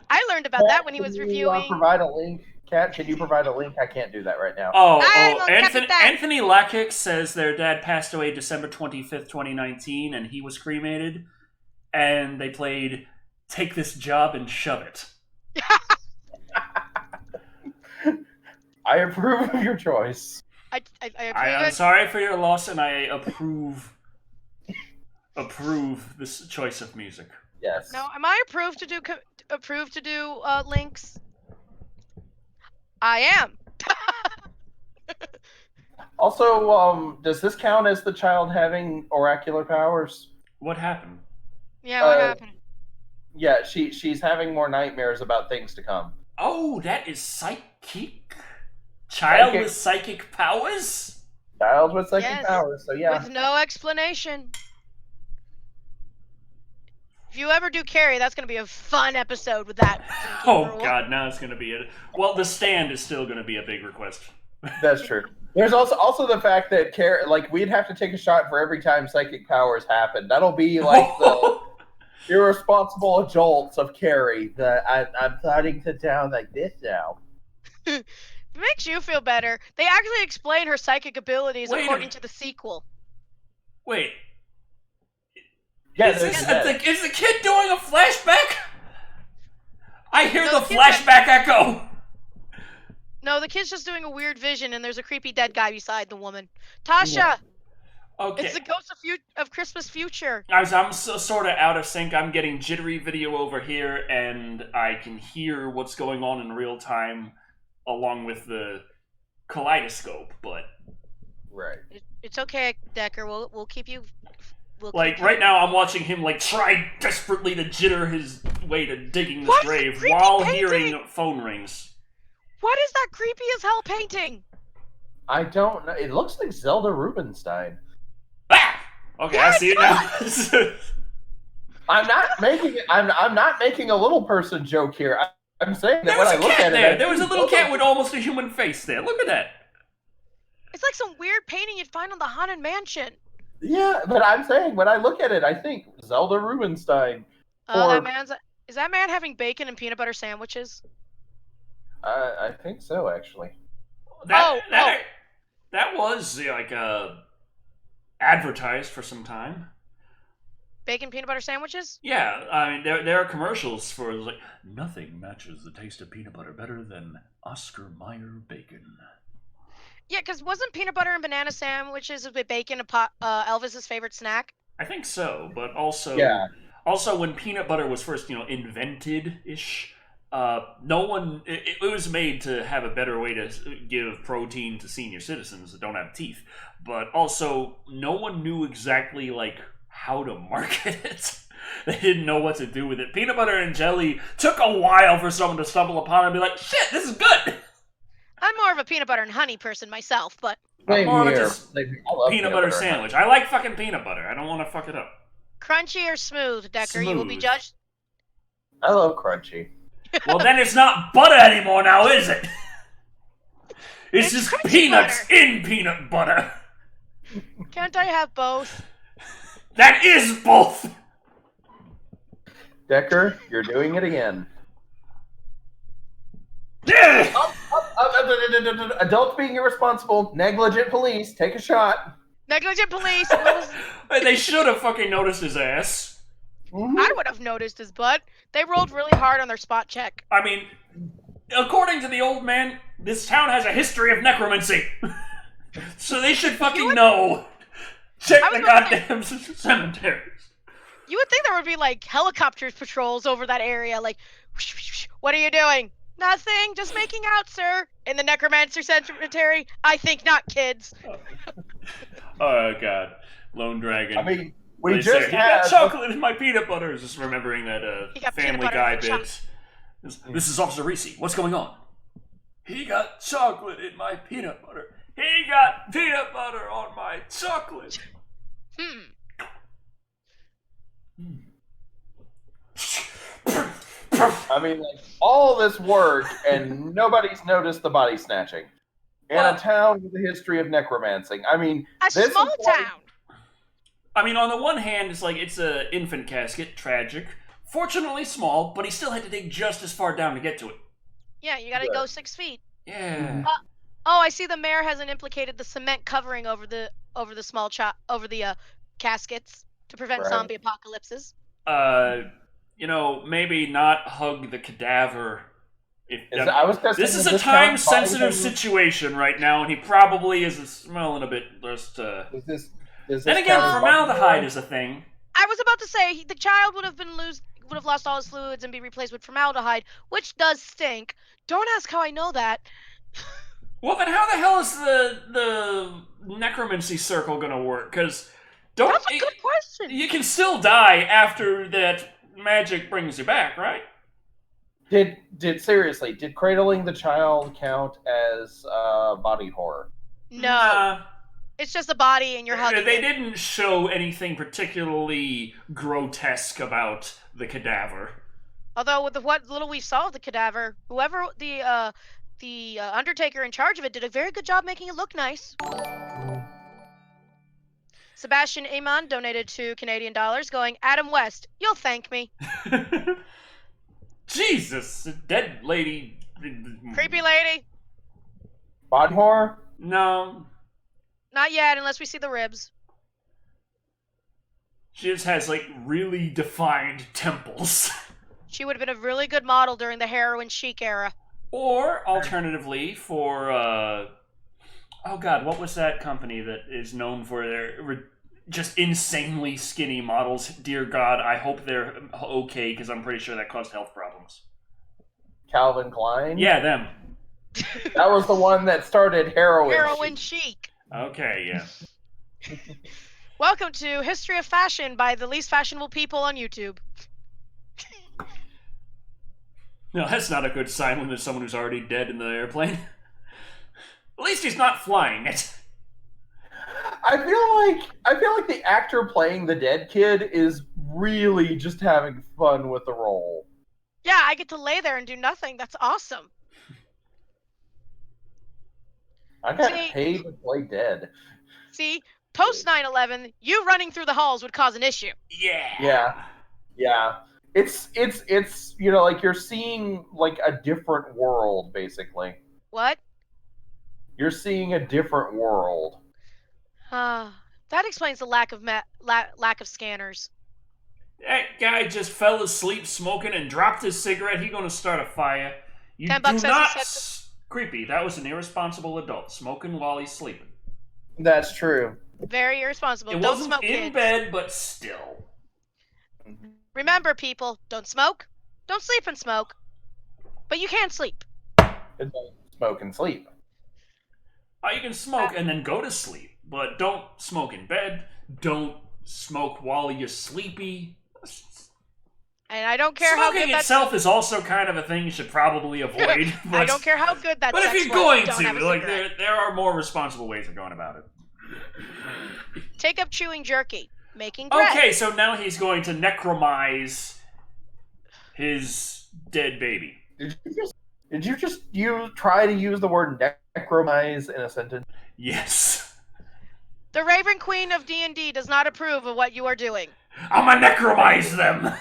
I learned about that when he was reviewing. Can you provide a link? Kat, can you provide a link? I can't do that right now. Anthony Lakic says their dad passed away December 25th, 2019, and he was cremated. And they played Take This Job and Shove It. I approve of your choice. I'm sorry for your loss, and I approve this choice of music. Yes. Now, am I approved to do links? I am. Also, does this count as the child having oracular powers? What happened? Yeah, what happened? Yeah, she's having more nightmares about things to come. Oh, that is psychic? Child with psychic powers? Child with psychic powers, so yeah. With no explanation. If you ever do Carrie, that's going to be a fun episode with that. Oh, God, now it's going to be it. Well, The Stand is still going to be a big request. That's true. There's also the fact that Carrie, like, we'd have to take a shot for every time psychic powers happen. That'll be like the irresponsible adults of Carrie. I'm starting to sound like this now. It makes you feel better. They actually explain her psychic abilities according to the sequel. Wait. Yeah, is the kid doing a flashback? I hear the flashback echo. No, the kid's just doing a weird vision, and there's a creepy dead guy beside the woman. Tasha! Yeah. Okay. It's the ghost of Christmas future. I'm so sort of out of sync. I'm getting jittery video over here, and I can hear what's going on in real time along with the kaleidoscope, but... Right. It's okay, Decker. We'll keep you... right now I'm watching him, like, try desperately to jitter his way to digging this grave while hearing phone rings. What is that creepy as hell painting? I don't know. It looks like Zelda Rubinstein. Ah! Okay, I see it now. I'm not making a little person joke here. I'm saying that when I look at it, there was a little cat with almost a human face there. Look at that. It's like some weird painting you'd find on the Haunted Mansion. Yeah, but I'm saying when I look at it, I think Zelda Rubinstein. Is that man having bacon and peanut butter sandwiches? I think so, actually. That was like advertised for some time. Bacon peanut butter sandwiches? Yeah, I mean there are commercials for like nothing matches the taste of peanut butter better than Oscar Mayer bacon. Yeah, because wasn't peanut butter and banana sandwiches with bacon Elvis's favorite snack? I think so, but also when peanut butter was first invented-ish. No one. It was made to have a better way to give protein to senior citizens that don't have teeth, but also no one knew exactly like how to market it. They didn't know what to do with it. Peanut butter and jelly took a while for someone to stumble upon and be like, "Shit, this is good." I'm more of a peanut butter and honey person myself, but I'm more of just peanut butter sandwich. I like fucking peanut butter. I don't want to fuck it up. Crunchy or smooth, Decker? You will be judged. I love crunchy. Well, then it's not butter anymore now, is it? It's just peanuts butter. In peanut butter. Can't I have both? That is both! Decker, you're doing it again. Yeah! Adults being irresponsible, negligent police, take a shot. Negligent police. What was... They should have fucking noticed his ass. I would have noticed his butt. They rolled really hard on their spot check. I mean, according to the old man, this town has a history of necromancy. So they should fucking know. Check the goddamn cemeteries. You would think there would be, like, helicopters patrols over that area, like, what are you doing? Nothing, just making out, sir. In the necromancer cemetery? I think not, kids. Oh, God. Lone Dragon. I mean, we They just say, he got had chocolate in my peanut butter. Just remembering that He got Family peanut butter Guy in the bit. This is Officer Reese. What's going on? He got chocolate in my peanut butter. He got peanut butter on my chocolate. I mean, like, all this work and nobody's noticed the body snatching in a town with a history of necromancy. I mean, A this small is like- town. I mean, on the one hand, it's like it's a infant casket, tragic. Fortunately small, but he still had to dig just as far down to get to it. Yeah, you gotta go 6 feet. Yeah. Oh, I see the mayor hasn't implicated the cement covering over the small caskets to prevent Right. zombie apocalypses. Maybe not hug the cadaver. I was gonna This say, is a does this count time-sensitive body- situation right now, and he probably is smelling a bit just. Does this Then again, count as formaldehyde body- is a thing. I was about to say the child would have lost all his fluids and be replaced with formaldehyde, which does stink. Don't ask how I know that. Well, then how the hell is the necromancy circle gonna work? Because That's a good question. you can still die after that magic brings you back, right? Did cradling the child count as body horror? No, it's just a body and you're hugging They it. didn't show anything particularly grotesque about the cadaver. Although with what little we saw of the cadaver, whoever the undertaker in charge of it did a very good job making it look nice. Sebastian Amon donated $2 Canadian, going, Adam West, you'll thank me. Jesus, dead lady. Creepy lady. Body horror? No, Not yet, unless we see the ribs. she just has like really defined temples. She would have been a really good model during the heroin chic era. Or alternatively, for oh god, what was that company that is known for their just insanely skinny models? Dear God, I hope they're okay because I'm pretty sure that caused health problems. Calvin Klein? Yeah, them. That was the one that started heroin. Heroin chic. Okay, yeah. Welcome to History of Fashion by the least fashionable people on YouTube. No, that's not a good sign when there's someone who's already dead in the airplane. At least he's not flying it. I feel like the actor playing the dead kid is really just having fun with the role. Yeah, I get to lay there and do nothing. That's awesome. I got See- paid to play dead. See, post 9/11, you running through the halls would cause an issue. Yeah. Yeah. It's like you're seeing like a different world, basically. What? You're seeing a different world. That explains the lack of scanners. That guy just fell asleep smoking and dropped his cigarette. He gonna start a fire. You $10 do says he not... said Creepy. That was an irresponsible adult smoking while he's sleeping. That's true. Very irresponsible. It Don't wasn't smoke, in kids. bed, but still. Remember, people, don't smoke. Don't sleep and smoke. But you can sleep. It doesn't smoke and sleep. You can smoke and then go to sleep, but don't smoke in bed. Don't smoke while you're sleepy. And I don't care how Smoking good itself is also kind of a thing you should probably avoid. But, I don't care how good that But if sex you're was, going don't have a to, like, cigarette. there are more responsible ways of going about it. Take up chewing jerky. Making bread. Okay, so now he's going to necromize his dead baby. Did you just try to use the word necromize in a sentence? Yes. The Raven Queen of D&D does not approve of what you are doing. I'm gonna necromize them!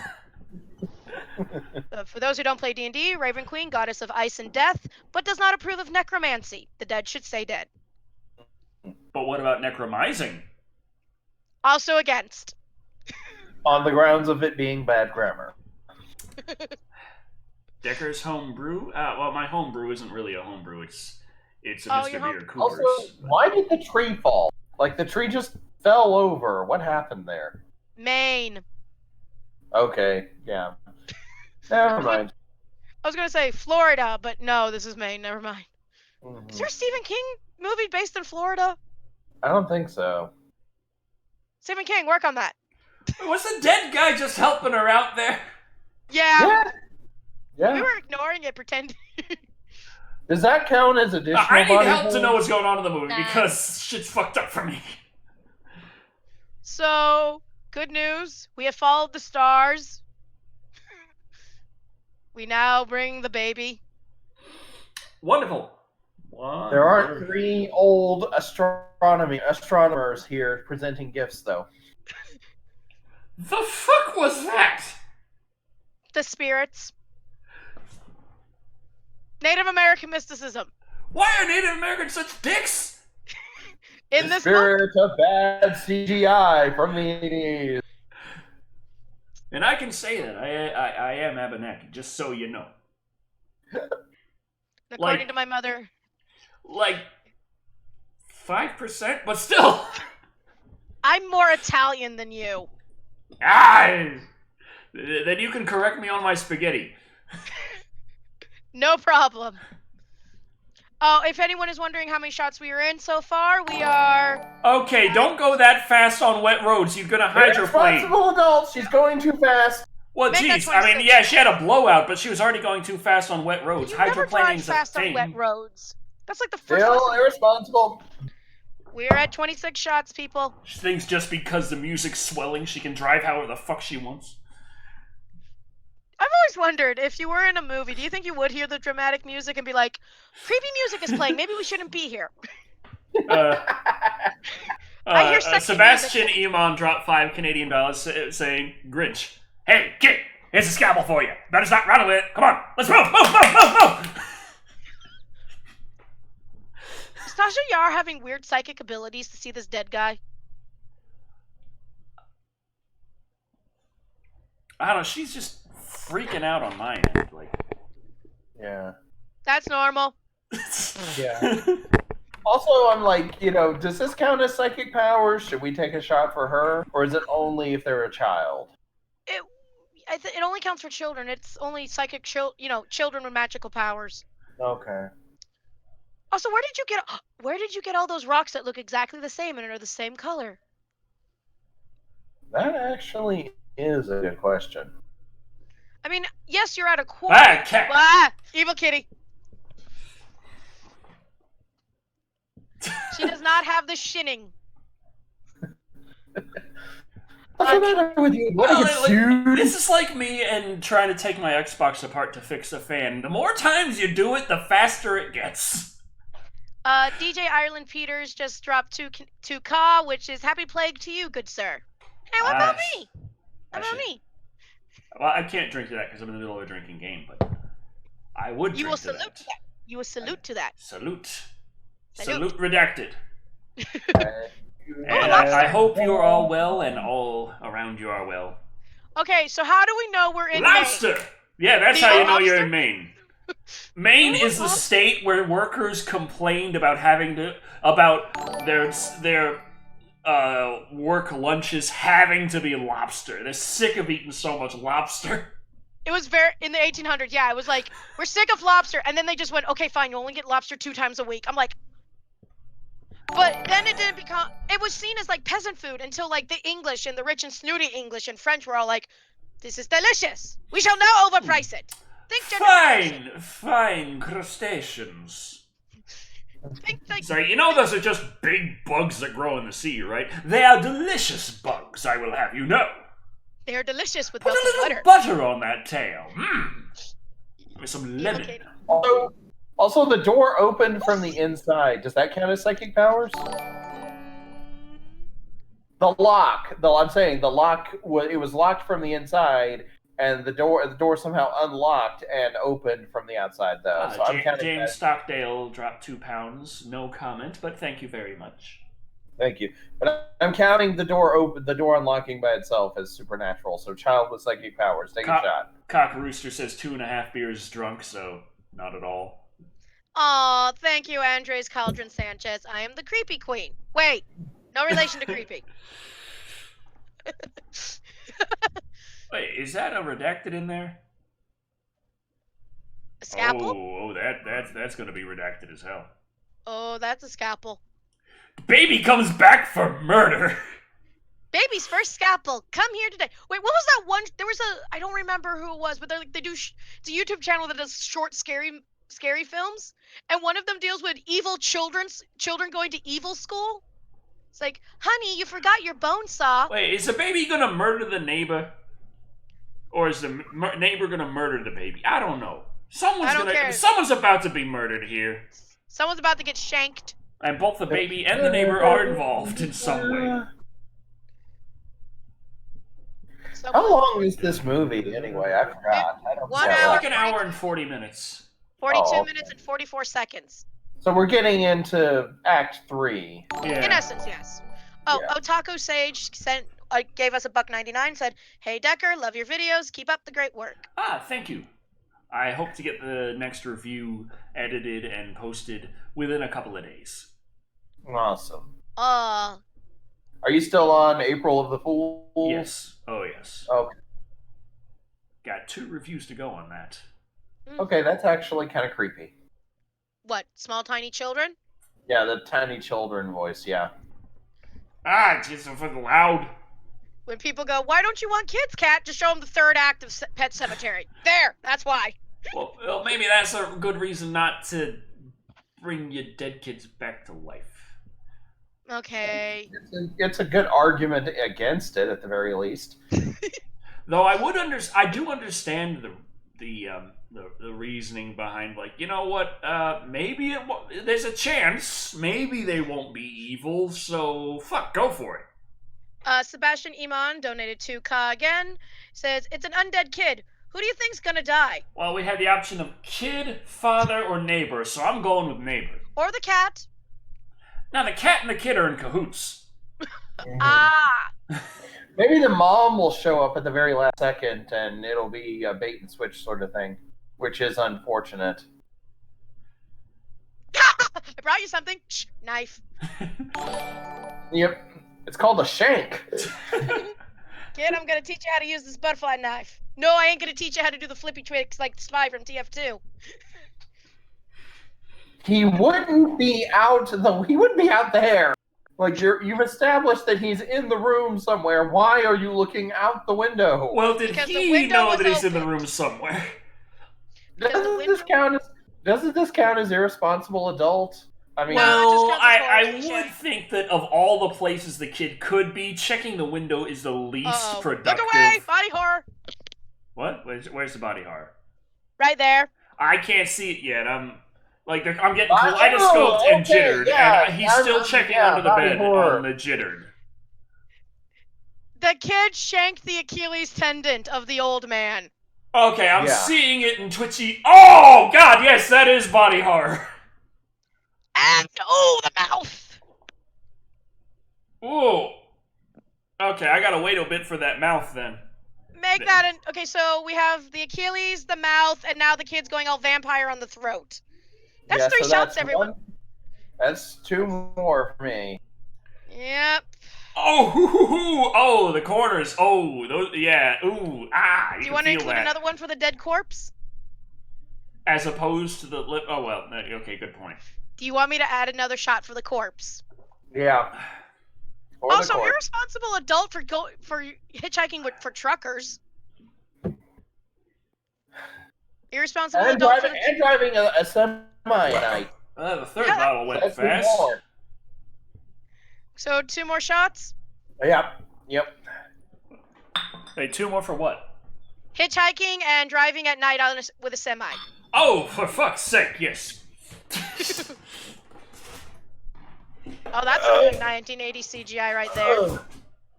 For those who don't play D&D, Raven Queen, goddess of ice and death, but does not approve of necromancy. The dead should stay dead. But what about necromizing? Also against. On the grounds of it being bad grammar. Decker's homebrew? Well, my homebrew isn't really a homebrew. It's a Oh, Mr. your Beer home- Cooper's. Also, why did the tree fall? Like, the tree just fell over. What happened there? Maine. Okay, yeah. Never mind. I was gonna say Florida, but no, this is Maine. Never mind. Is there Mhm. a Stephen King movie based in Florida? I don't think so. Stephen King, work on that. Was the dead guy just helping her out there? Yeah. Yeah. Yeah. We were ignoring it, pretending. Does that count as additional I need body help to horror? know what's going on in the movie Nah. because shit's fucked up for me. So, good news. We have followed the stars. We now bring the baby. Wonderful. There aren't 3 old astronomers here presenting gifts, though. The fuck was that? The spirits. Native American mysticism. Why are Native Americans such dicks? In The this spirit of bad CGI from the 80s. And I can say that I am Abenaki, just so you know. according to my mother. Like 5%, but still. I'm more Italian than you. Then you can correct me on my spaghetti. No problem. Oh, if anyone is wondering how many shots we are in so far, we are... Okay, don't go that fast on wet roads. You're gonna hydroplane. Responsible adults, she's going too fast. Well, Make that geez, I mean, 26. yeah, she had a blowout, but she was already going too fast on wet roads. You never drive Hydroplaning's a fast on thing. wet roads. That's like the first Still lesson. irresponsible. We're at 26 shots, people. She thinks just because the music's swelling, she can drive however the fuck she wants. I've always wondered, if you were in a movie, do you think you would hear the dramatic music and be like, creepy music is playing, maybe we shouldn't be here? I hear sexy Sebastian Iman dropped $5 Canadian saying, Grinch, hey, kid, here's a scalpel for you. Better stop running with it. Come on, let's move. Is Tasha Yar having weird psychic abilities to see this dead guy? I don't know, she's just freaking out on my end. Like, Yeah. That's normal. Yeah. Also, I'm like, does this count as psychic powers? Should we take a shot for her? Or is it only if they're a child? It only counts for children. It's only psychic, children with magical powers. Okay. Also, where did you get all those rocks that look exactly the same and are the same color? That actually is a good question. I mean, yes, you're at a quarry. cat. Evil kitty. She does not have the shinning. What's the matter with you? What Well, are you this is like me and trying to take my Xbox apart to fix a fan. The more times you do it, the faster it gets. DJ Ireland Peters just dropped 2K, which is happy plague to you, good sir. Hey, what about me? What about me? Well, I can't drink to that because I'm in the middle of a drinking game, but I would You will drink to salute to that. You will salute to that. Salute. Salute. Salute redacted. Oh, And I hope you're all well and all around you are well. Okay, so how do we know we're in Lobster! Maine? Yeah, that's The how you know you're lobster? in Maine. Maine is the state where workers complained about their work lunches having to be lobster. They're sick of eating so much lobster. It was in the 1800s. Yeah, it was like, we're sick of lobster, and then they just went, okay, fine, you only get lobster 2 times a week. I'm like, but then it didn't become. It was seen as like peasant food until like the English and the rich and snooty English and French were all like, this is delicious. We shall now overprice it. Think gentrification. Fine crustaceans. Think like, So, those are just big bugs that grow in the sea, right? They are delicious bugs, I will have you know. they're delicious with Put a melted little butter. butter on that tail. With some lemon. Okay. Also, the door opened from the inside. Does that count as psychic powers? The lock. I'm saying the lock. It was locked from the inside, and the door somehow unlocked and opened from the outside, though. So I'm counting James that. Stockdale dropped £2. No comment, but thank you very much. Thank you. But I'm counting the door unlocking by itself as supernatural. So child with psychic powers, take a shot. Cock Rooster says 2.5 beers drunk, so not at all. Aw, thank you, Andres Cauldron Sanchez. I am the creepy queen. Wait, no relation to creepy. Wait, is that a redacted in there? A scalpel? Oh, that's gonna be redacted as hell. Oh, that's a scalpel. Baby comes back for murder. Baby's first scalpel. Come here today. Wait, what was that one? There was I don't remember who it was, but they do. It's a YouTube channel that does short, scary films, and one of them deals with evil children going to evil school. It's like, honey, you forgot your bone saw. Wait, is the baby gonna murder the neighbor, or is the neighbor gonna murder the baby? I don't know. Someone's about to be murdered here. Someone's about to get shanked. And both the baby and the neighbor are involved in some way. How long is this movie anyway? I forgot. I don't know. Like an hour and 40 minutes. 42 minutes and 44 seconds. So we're getting into Act 3. Yeah. In essence, yes. Oh, Yeah. Otaku Sage gave us $1.99. Said, "Hey Decker, love your videos. Keep up the great work." Thank you. I hope to get the next review edited and posted within a couple of days. Awesome. Uh, Are you still on April of the Fool? Yes. Oh, yes. Okay. Got 2 reviews to go on that. Okay, that's actually kind of creepy. what? Small tiny children? Yeah, the tiny children voice, yeah. Just for the loud. When people go, "Why don't you want kids, Cat?" Just show them the 3rd act of Pet Sematary. There. That's why. Well, maybe that's a good reason not to bring your dead kids back to life. Okay. It's a good argument against it, at the very least. Though I do understand the reasoning behind, like, you know what? Maybe there's a chance. Maybe they won't be evil. So go for it. Sebastian Iman donated 2K again. Says, "It's an undead kid. Who do you think's gonna die?" Well, we had the option of kid, father, or neighbor, so I'm going with neighbor. Or the cat. Now, the cat and the kid are in cahoots. Ah. Maybe the mom will show up at the very last second and it'll be a bait and switch sort of thing, which is unfortunate. I brought you something. Shh, knife. Yep. It's called a shank. Kid, I'm gonna teach you how to use this butterfly knife. No, I ain't gonna teach you how to do the flippy tricks like Spy from TF2. He wouldn't be out there. Like, you've established that he's in the room somewhere. Why are you looking out the window? Well, did Because the he window know was that he's in the open. room somewhere? Doesn't this count as irresponsible adult? I mean, Well, just I counts as would think that of all the places the kid could be, checking the window is the least productive. Look away! Body horror! What? Where's the body horror? Right there. I can't see it yet. I'm getting kaleidoscoped and jittered, yeah, and he's still checking under the body bed horror. on the jittered. The kid shanked the Achilles tendon of the old man. Okay, I'm Yeah. seeing it in twitchy. Oh God, yes, that is body horror. And, oh, the mouth! Ooh. Okay, I gotta wait a bit for that mouth then. Make that an... Okay, so we have the Achilles, the mouth, and now the kid's going all vampire on the throat. That's yeah, 3 so shots, that's everyone. That's 2 more for me. Yep. Oh, the corners. Oh, those, yeah. Ooh, Do you want to include another one for the dead corpse? As opposed to the lip. Oh well. Okay, good point. Do you want me to add another shot for the corpse? Yeah. Or the Also, corpse. irresponsible adult for hitchhiking for truckers. Irresponsible And adult driving a semi night. The third bottle went That's 2 fast. more. So 2 more shots. Yep. Hey, 2 more for what? Hitchhiking and driving at night with a semi. Oh, for fuck's sake, yes. Oh, that's a good 1980 CGI right there.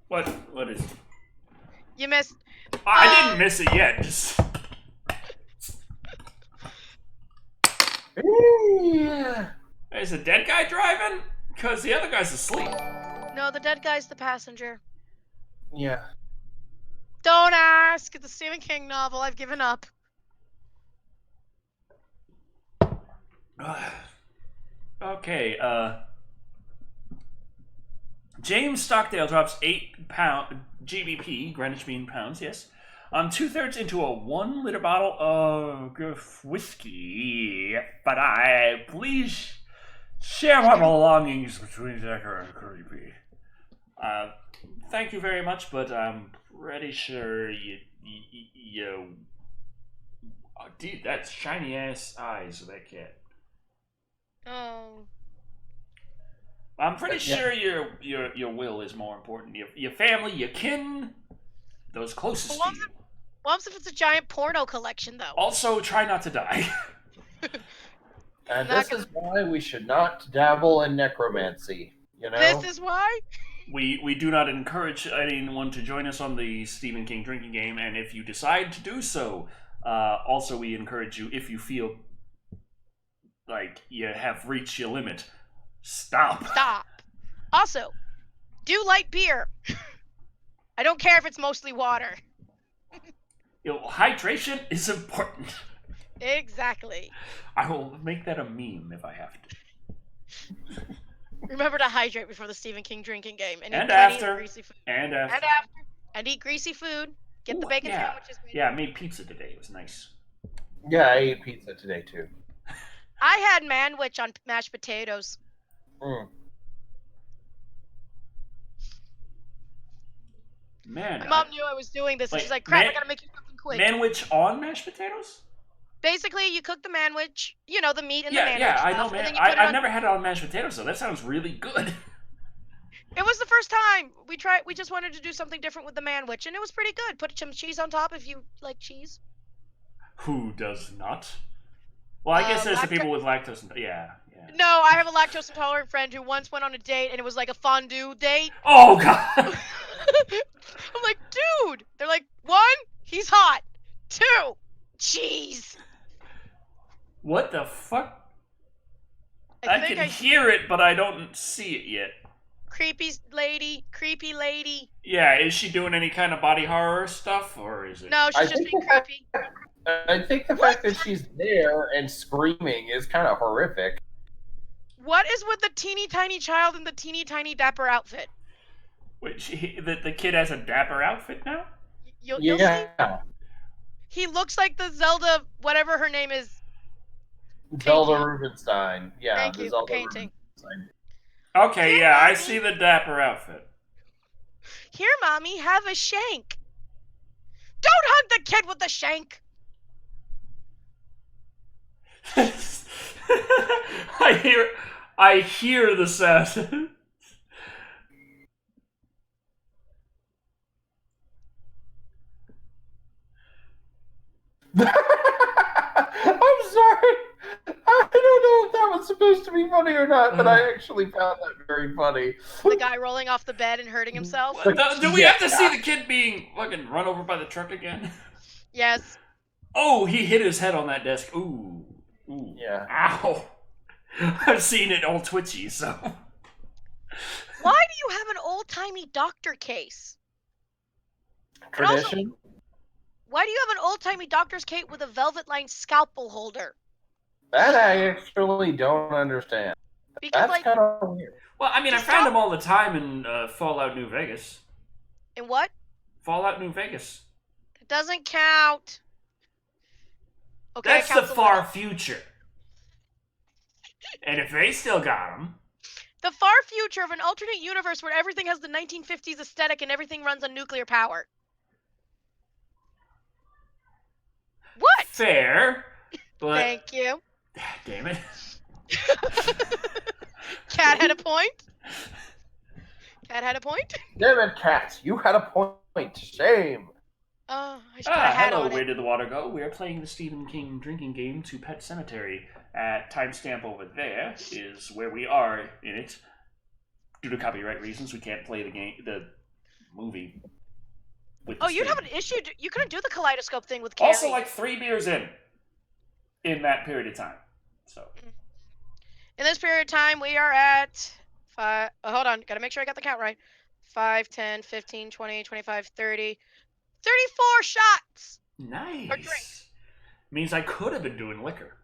What is it? You missed. I didn't miss it yet. Just... Yeah. Is a dead guy driving? Because the other guy's asleep. No, the dead guy's the passenger. Yeah. Don't ask. It's a Stephen King novel. I've given up. Okay, James Stockdale drops 8 pound GBP, Greenwich Mean Pounds, yes. 2/3 into a 1-liter bottle of whiskey. But please share my belongings between Decker and Creepy. Thank you very much, but I'm pretty sure you oh, dude, that's shiny ass eyes of that cat. Oh. I'm pretty sure your will is more important. Your family, your kin, those closest to you. What if it's a giant porno collection, though? Also, try not to die. And this is why we should not dabble in necromancy. You know. This is why. We do not encourage anyone to join us on the Stephen King drinking game, and if you decide to do so, also we encourage you, if you feel like you have reached your limit, stop. Also, do light beer. I don't care if it's mostly water. Hydration is important. Exactly. I will make that a meme if I have to. Remember to hydrate before the Stephen King drinking game. And eat after. Greasy food. And after. And eat greasy food. Get Ooh, the bacon yeah. sandwiches. Yeah, I made pizza today. It was nice. Yeah, I ate pizza today too. I had manwich on mashed potatoes. Mm. Man, My mom knew I was doing this, and she's like, crap, I gotta make you something quick. Manwich on mashed potatoes? Basically, you cook the manwich, you know, the meat and the manwich. Yeah, I know, stuff, man. and then I've never had it on mashed potatoes, though. That sounds really good. It was the first time we just wanted to do something different with the manwich, and it was pretty good. Put some cheese on top if you like cheese. Who does not? Well, I guess there's the people with lactose. Yeah. No, I have a lactose intolerant friend who once went on a date, and it was like a fondue date. Oh, God. I'm like, dude. They're like, 1, he's hot. 2, cheese. What the fuck? I can hear it, but I don't see it yet. Creepy lady. Yeah, is she doing any kind of body horror stuff, or is it? No, she's just being creepy. I think the fact that she's there and screaming is kind of horrific. What is with the teeny tiny child in the teeny tiny dapper outfit? Wait, the kid has a dapper outfit now? You'll see. He looks like the Zelda, whatever her name is. Zelda Rubinstein. Yeah, Thank you. Zelda Painting. Rubinstein. Okay, yeah, I see the dapper outfit. Here, Mommy, have a shank. Don't hug the kid with the shank. I hear the sound. I'm sorry. I don't know if that was supposed to be funny or not, but I actually found that very funny. The guy rolling off the bed and hurting himself. Do we have to see the kid being fucking run over by the truck again? Yes. Oh, he hit his head on that desk. Ooh. Yeah. Ow. I've seen it all twitchy, so. Why do you have an old-timey doctor case? Tradition? Why do you have an old-timey doctor's cape with a velvet-lined scalpel holder? That I actually don't understand. Because, That's kind of weird. Well, I mean, I found them all the time in Fallout New Vegas. In what? Fallout New Vegas. It doesn't count. Okay, that's the far future. And if they still got them... The far future of an alternate universe where everything has the 1950s aesthetic and everything runs on nuclear power. What? Fair, but... Thank you. Damn it. Cat had a point. Cat had a point. Damn it, Cat. You had a point. Shame. I should put a hat hello, on where it. did the water go? We are playing the Stephen King drinking game to Pet Sematary. At timestamp over there is where we are in it. Due to copyright reasons, we can't play the movie. Oh, you'd have an issue. You couldn't do the kaleidoscope thing with Carrie. Also, like 3 beers in that period of time. So. In this period of time, we are at Hold on. Gotta make sure I got the count right. 5, 10, 15, 20, 25, 30. 34 shots! Or drinks. Nice. Means I could have been doing liquor.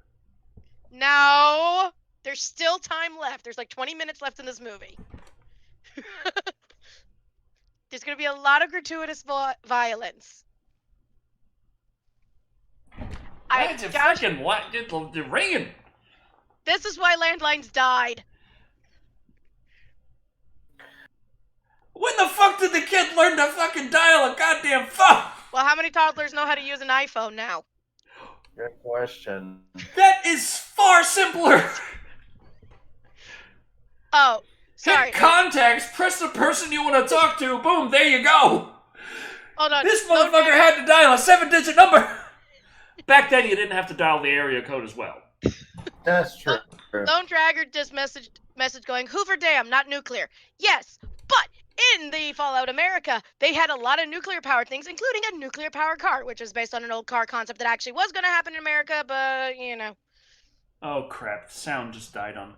No! There's still time left. There's like 20 minutes left in this movie. There's gonna be a lot of gratuitous violence. It's freaking what? It's ringing. This is why landlines died. When the fuck did the kid learn to fucking dial a goddamn phone? Well, how many toddlers know how to use an iPhone now? Good question. That is far simpler. Oh, sorry. Hit contacts, press the person you want to talk to, boom, there you go. Hold on. This motherfucker had to dial a 7-digit number. Back then, you didn't have to dial the area code as well. That's true. Lone Dragger just message going, Hoover Dam, not nuclear. Yes, but in the Fallout America, they had a lot of nuclear-powered things, including a nuclear-powered car, which is based on an old car concept that actually was going to happen in America, but, you know. Oh, crap. The sound just died on.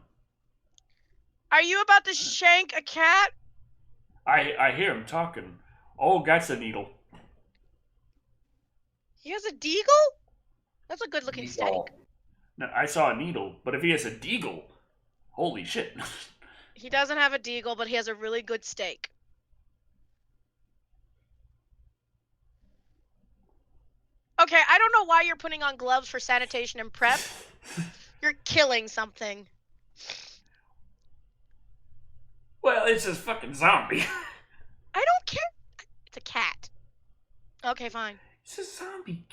Are you about to shank a cat? I hear him talking. Oh, that's a needle. He has a deagle? That's a good-looking steak. No, I saw a needle, but if he has a deagle, holy shit. He doesn't have a deagle, but he has a really good steak. Okay, I don't know why you're putting on gloves for sanitation and prep. You're killing something. Well, it's a fucking zombie. I don't care. It's a cat. Okay, fine. It's a zombie.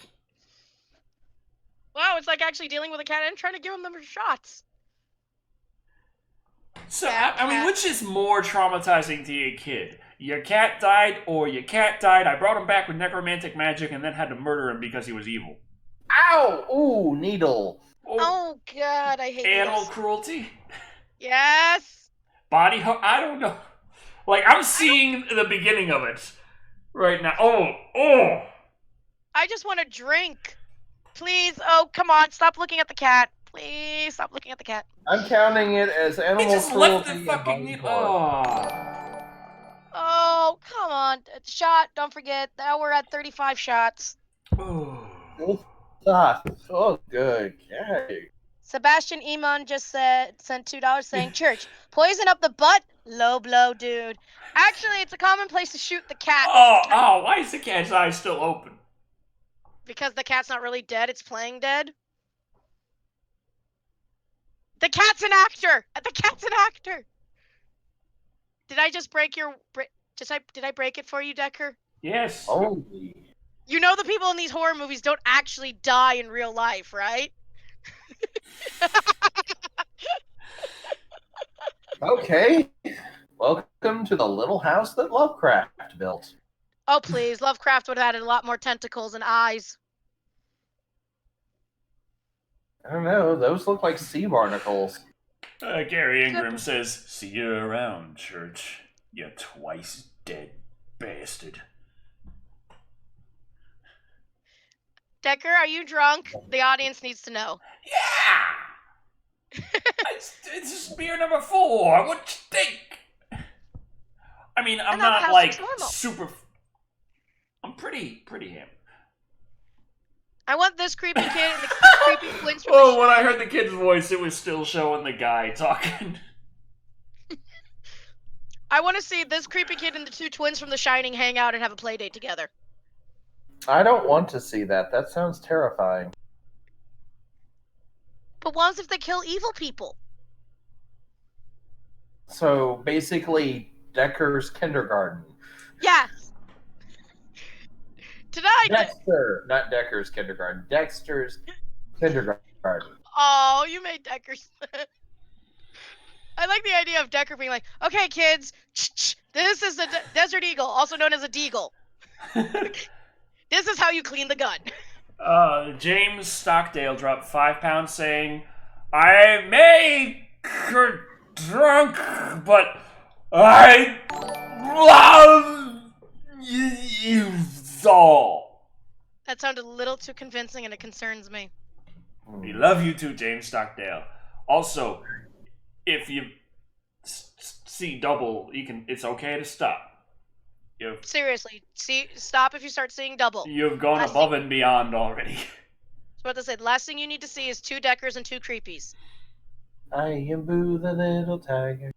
Wow, it's like actually dealing with a cat and trying to give him the shots. So, I mean, which is more traumatizing to your kid? Your cat died, or your cat died, I brought him back with necromantic magic and then had to murder him because he was evil. Ow! Ooh, needle. Oh God, I hate Animal this. cruelty? Yes! Body I don't know. Like, I'm seeing the beginning of it right now. Oh! I just want to drink. Please, oh, come on, stop looking at the cat. Please, stop looking at the cat. I'm counting it as animal He just cruelty. left the fucking needle. Oh. Oh, come on. Shot, don't forget. Now we're at 35 shots. Oh. Oh, good. Okay. Sebastian Emon just sent $2 saying, Church, poison up the butt? Low blow, dude. Actually, it's a common place to shoot the cat. Why is the cat's eye still open? Because the cat's not really dead, it's playing dead. The cat's an actor! The cat's an actor! Did I just break your... Did I break it for you, Decker? Yes. Holy. You know the people in these horror movies don't actually die in real life, right? Okay. Welcome to the little house that Lovecraft built. Oh, please. Lovecraft would have added a lot more tentacles and eyes. I don't know. Those look like sea barnacles. Gary Ingram says, "See you around, Church. You twice dead bastard." Decker, are you drunk? The audience needs to know. Yeah! it's just beer number 4. What you think? I mean, I'm not like super... I'm pretty hammered. I want this creepy kid and the creepy twins from Oh, when I heard the kid's voice, it was still showing the guy talking. I want to see this creepy kid and the 2 twins from The Shining hang out and have a play date together. I don't want to see that. That sounds terrifying. But what if they kill evil people? So, basically, Decker's kindergarten. Yes. Dexter, not Decker's kindergarten. Dexter's kindergarten. Oh, you made Decker's. I like the idea of Decker being like, okay, kids, this is a Desert Eagle, also known as a deagle. This is how you clean the gun. James Stockdale dropped 5 pounds saying, "I may get drunk, but I love you all." That sounded a little too convincing and it concerns me. We love you too, James Stockdale. Also, if you see double, it's okay to stop. Seriously, stop if you start seeing double. You've gone above and beyond already. That's what they say. The last thing you need to see is 2 Deckers and 2 Creepies. I am Boo the little tiger.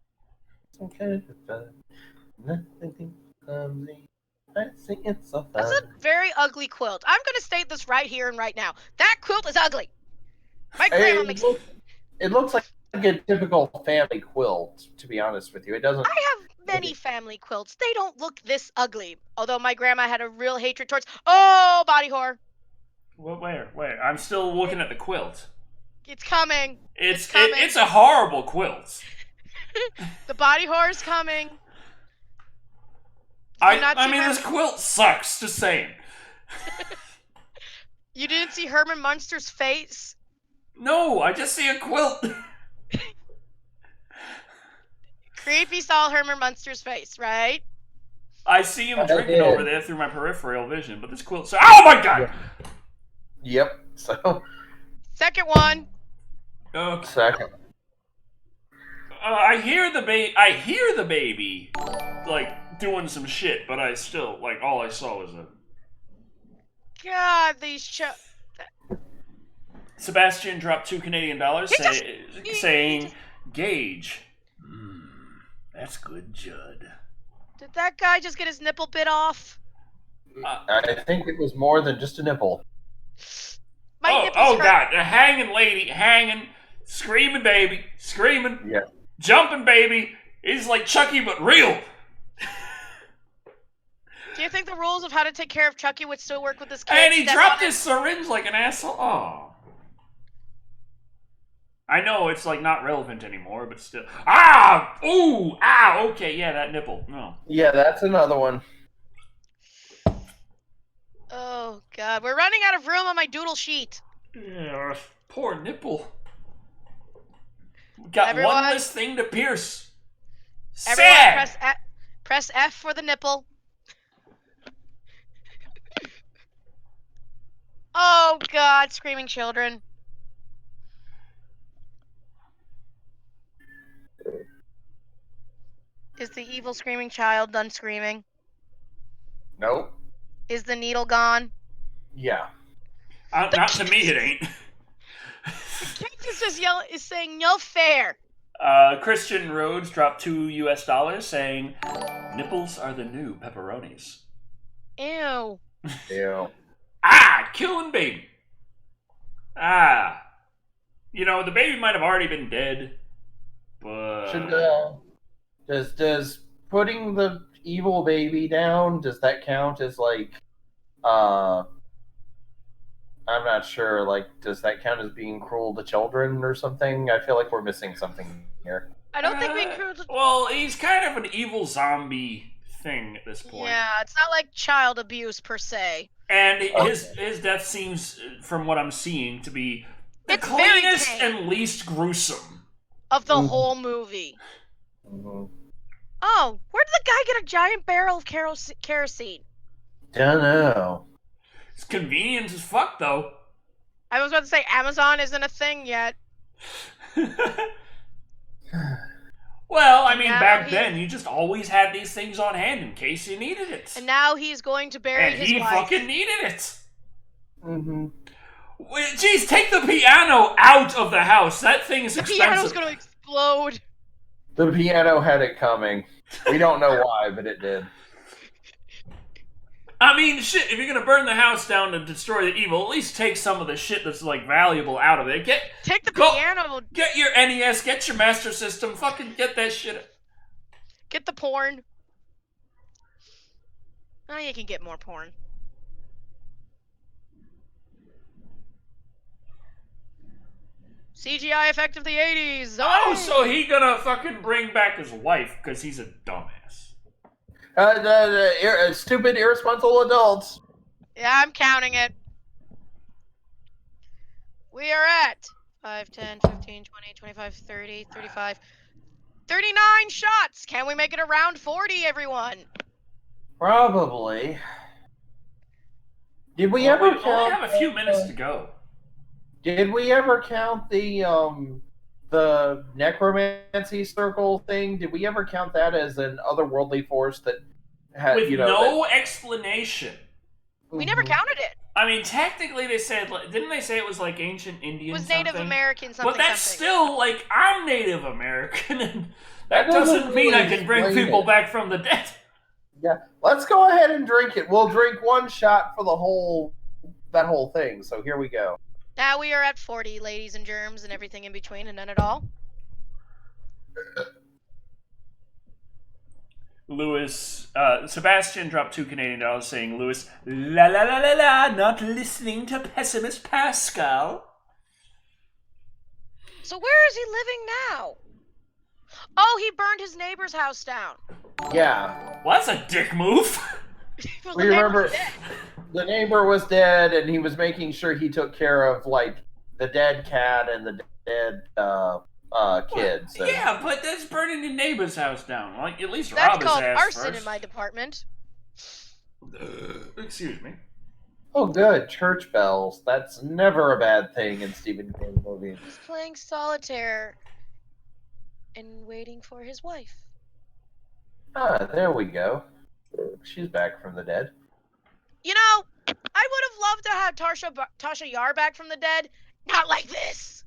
Some kind of fun. Nothing clumsy. I think it's so fun. That's a very ugly quilt. I'm going to state this right here and right now. That quilt is ugly. My grandma makes it looks like a typical family quilt, to be honest with you. It doesn't. I have many family quilts. They don't look this ugly. Although my grandma had a real hatred towards. Oh, body horror. Well, where? I'm still looking at the quilt. It's coming. It's coming. It's a horrible quilt. The body horror's coming. I mean, this quilt sucks, just saying. You didn't see Herman Munster's face? No, I just see a quilt. Creepy saw Herman Munster's face, right? I see him drinking over there through my peripheral vision, but this quilt sucks. Oh my god! Yep, so... Second one. Okay. Second. I hear the baby, like, doing some shit, but I still, like, all I saw was a... God, these Sebastian dropped $2 Canadian saying, Gage. That's good, Judd. Did that guy just get his nipple bit off? I think it was more than just a nipple. Oh god, a hanging lady, hanging, screaming baby, screaming, jumping baby. It's like Chucky, but real. Do you think the rules of how to take care of Chucky would still work with this kid? And he dropped his syringe like an asshole. Oh. I know it's like not relevant anymore, but still. Ah! Ooh! Ah! Okay, yeah, that nipple. No. Yeah, that's another one. Oh god, we're running out of room on my doodle sheet. Yeah, poor nipple. We got one less thing to pierce. Everyone, press F for the nipple. Oh god, screaming children. Is the evil screaming child done screaming? Nope. Is the needle gone? Yeah. Not to me, it ain't. The kid is saying no fair. Christian Rhodes dropped $2 saying, nipples are the new pepperonis. Ew. Ew. Ah! Killing baby. Ah. You know, the baby might have already been dead, but... Does putting the evil baby down, does that count as, like, I'm not sure, like, does that count as being cruel to children or something? I feel like we're missing something here. I don't think being cruel to... Well, he's kind of an evil zombie thing at this point. Yeah, it's not like child abuse per se. And his death seems, from what I'm seeing, to be the cleanest and least gruesome of the whole movie. Mm-hmm. Oh, where did the guy get a giant barrel of kerosene? Don't know. It's convenient as fuck, though. I was about to say Amazon isn't a thing yet. Well, I mean, back then, you just always had these things on hand in case you needed it. And now he's going to bury his wife. And he fucking needed it. Mm-hmm. Jeez, take the piano out of the house. That thing is expensive. The piano's going to explode. The piano had it coming. We don't know why, but it did. I mean, shit, if you're gonna burn the house down to destroy the evil, at least take some of the shit that's, like, valuable out of it. Take the piano. Get your NES, get your Master System, fucking get that shit. Get the porn. Oh, you can get more porn. CGI effect of the 80s. Oh, so he gonna fucking bring back his wife because he's a dumbass. Stupid, irresponsible adults. Yeah, I'm counting it. We are at 5, 10, 15, 20, 25, 30, 35, 39 shots. Can we make it around 40, everyone? Probably. Did we ever count... We only have a few minutes to go. Did we ever count the the necromancy circle thing, did we ever count that as an otherworldly force that had, With you know, no explanation. We never counted it. I mean, technically, they said, didn't they say it was like ancient Indian? It was something? Native American something. But that's something. still like I'm Native American, and that doesn't doesn't mean really I can bring explain people it. back from the dead. Yeah, let's go ahead and drink it. We'll drink one shot for that whole thing. So here we go. Now we are at 40, ladies and germs, and everything in between, and none at all. Lewis, Sebastian dropped $2 Canadian saying, Lewis, la la la la la, not listening to pessimist Pascal. So where is he living now? Oh, he burned his neighbor's house down. Yeah. Well, that's a dick move. Well, We the neighbor remember was dead. the neighbor was dead, and he was making sure he took care of like the dead cat and the dead kids. And Yeah, but that's burning the neighbor's house down. Like, at least That's rob his called ass arson first. in my department. Excuse me. oh, good, church bells. That's never a bad thing in Stephen King movies. He's playing solitaire and waiting for his wife. Ah, there we go. She's back from the dead. You know, I would have loved to have Tasha Yar back from the dead. Not like this.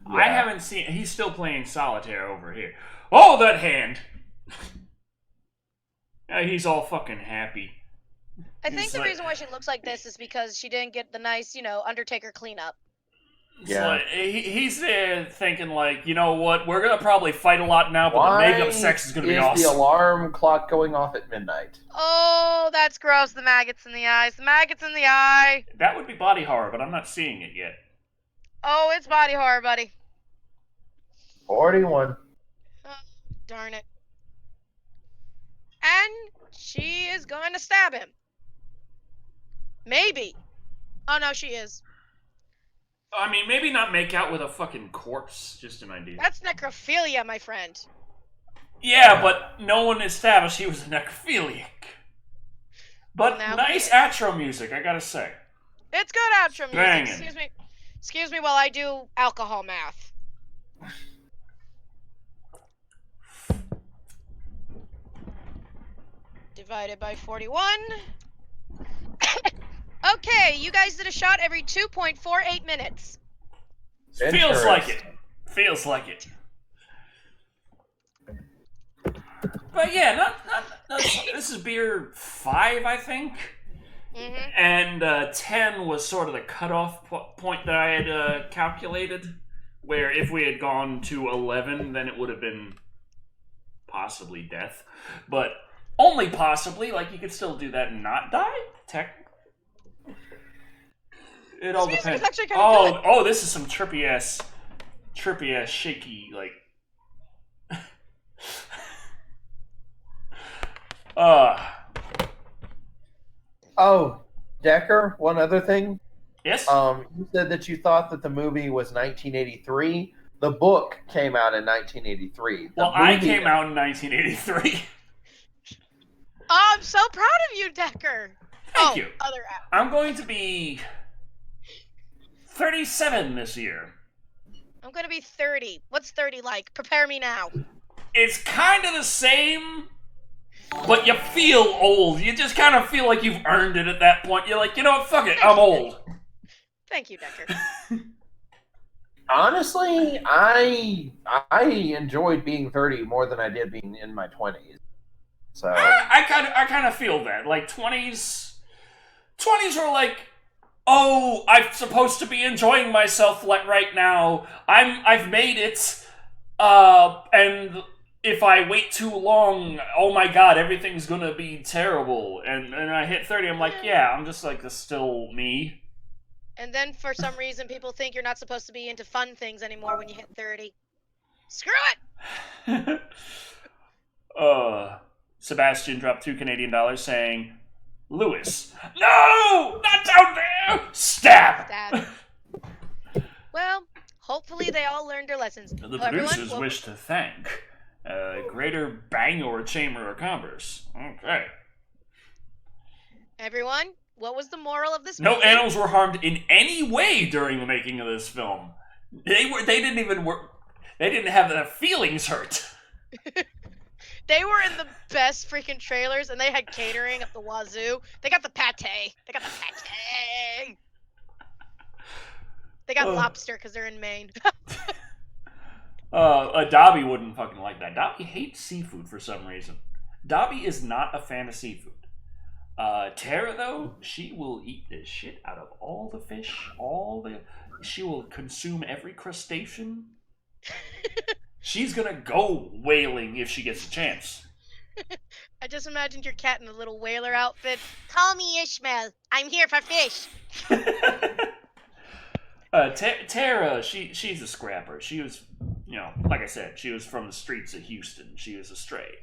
I haven't seen. He's still playing solitaire over here. Oh, that hand! He's all fucking happy. I think He's the like- reason why she looks like this is because she didn't get the nice, Undertaker cleanup. It's Yeah. like, he's there thinking like, you know what? We're gonna probably fight a lot now, but Why the makeup sex is gonna be the awesome. alarm clock going off at midnight? Oh, that's gross. The maggots in the eyes. The maggots in the eye. That would be body horror, but I'm not seeing it yet. Oh, it's body horror, buddy. 41. Oh, darn it. And she is going to stab him. Maybe. Oh, no, she is. I mean, maybe not make out with a fucking corpse. Just an idea. That's necrophilia, my friend. Yeah, but no one established he was a necrophiliac. But Now nice he is. outro music, I gotta say. It's good outro music. Bangin'. Excuse me while I do alcohol math. Divided by 41. Okay, you guys did a shot every 2.48 minutes. Feels like it. Feels like it. But yeah, not this is beer 5, I think. Mm-hmm. And 10 was sort of the cutoff point that I had calculated, where if we had gone to 11, then it would have been possibly death. But only possibly, like you could still do that and not die, technically. It all This music depends. is actually kinda good. Oh, this is some trippy ass, shaky, like. Oh, Decker, one other thing. Yes? You said that you thought that the movie was 1983. The book came out in 1983. The Well, I movie- came out in 1983. Oh, I'm so proud of you, Decker. Thank you. Other app. I'm going to be 37 this year. I'm gonna be 30. What's 30 like? Prepare me now. It's kind of the same, but you feel old. You just kind of feel like you've earned it at that point. You're like, you know what, fuck it, I'm old. Thank you, Decker. Honestly, I enjoyed being 30 more than I did being in my 20s. So I kind of feel that. Like 20s were like, oh, I'm supposed to be enjoying myself like right now. I've made it. And if I wait too long, oh my god, everything's gonna be terrible. And I hit 30, I'm like, yeah, I'm just like, this still me. And then for some reason, people think you're not supposed to be into fun things anymore when you hit 30. Screw it! Sebastian dropped $2 Canadian saying, Lewis, no! Not down there! Stab! Stab. Well, hopefully they all learned their lessons. The Oh, everyone, producers well, wish to thank Greater Bangor Chamber of Commerce. Okay. Everyone, what was the moral of this No movie? animals were harmed in any way during the making of this film. They didn't even work. They didn't have their feelings hurt. They were in the best freaking trailers, and they had catering up the wazoo. They got the pate. They got the pate. They got lobster because they're in Maine. Dobby wouldn't fucking like that. Dobby hates seafood for some reason. Dobby is not a fan of seafood. Tara, though, she will eat the shit out of all the fish, she will consume every crustacean. She's gonna go whaling if she gets a chance. I just imagined your cat in a little whaler outfit. Call me Ishmael. I'm here for fish. Tara, she's a scrapper. She was, like I said, she was from the streets of Houston. She was a stray.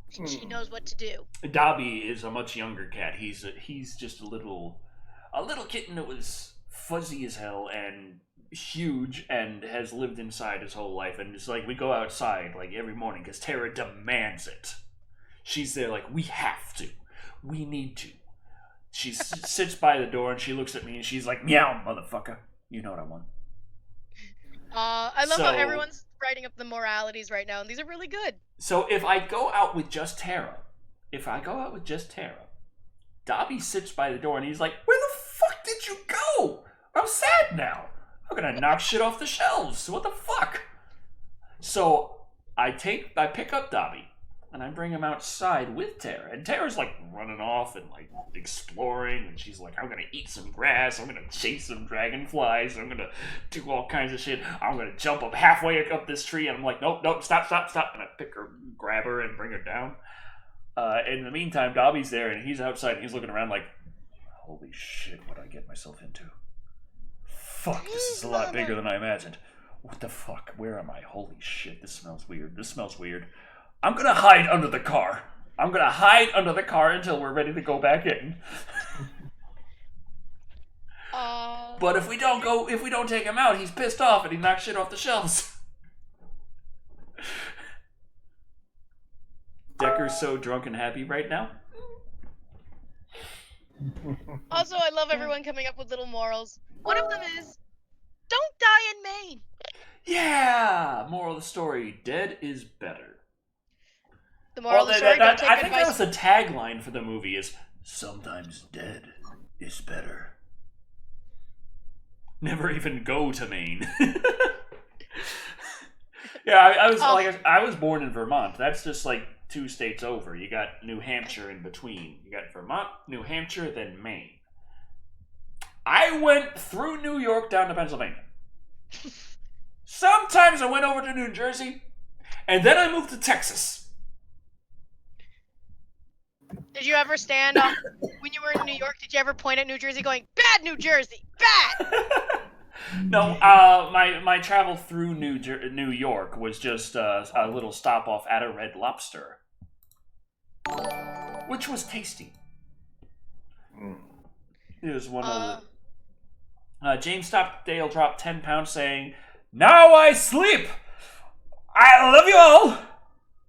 She knows what to do. Dobby is a much younger cat. He's just a little kitten that was fuzzy as hell and huge and has lived inside his whole life. And it's like we go outside like every morning because Tara demands it. She's there like, we have to. We need to. She sits by the door and she looks at me and she's like, meow, motherfucker. You know what I want. I love how everyone's writing up the moralities right now, and these are really good. So if I go out with just Tara, Dobby sits by the door and he's like, where the fuck did you go? I'm sad now. I'm gonna knock shit off the shelves. What the fuck? So I pick up Dobby and I bring him outside with Tara. And Tara's like running off and like exploring. And she's like, I'm gonna eat some grass. I'm gonna chase some dragonflies. I'm gonna do all kinds of shit. I'm gonna jump up halfway up this tree. And I'm like, nope, stop. And I pick her, grab her, and bring her down. In the meantime, Dobby's there and he's outside and he's looking around like, holy shit, what did I get myself into? Fuck, this is a lot bigger than I imagined. What the fuck? Where am I? Holy shit, this smells weird. I'm gonna hide under the car. Until we're ready to go back in. But if we don't take him out, he's pissed off and he knocks shit off the shelves. Decker's so drunk and happy right now. Also, I love everyone coming up with little morals. One of them is, don't die in Maine. Yeah! Moral of the story, dead is better. The moral of the story, don't take I think advice. that was the tagline for the movie is, sometimes dead is better. Never even go to Maine. Yeah, I was born in Vermont. That's just like 2 states over. You got New Hampshire in between. You got Vermont, New Hampshire, then Maine. I went through New York down to Pennsylvania. Sometimes I went over to New Jersey, and then I moved to Texas. Did you ever stand up when you were in New York? Did you ever point at New Jersey going, bad New Jersey, bad? No, my travel through New York was just a little stop off at a Red Lobster, which was tasty. It was one of the... James Stockdale dropped 10 pounds saying, now I sleep! I love you all!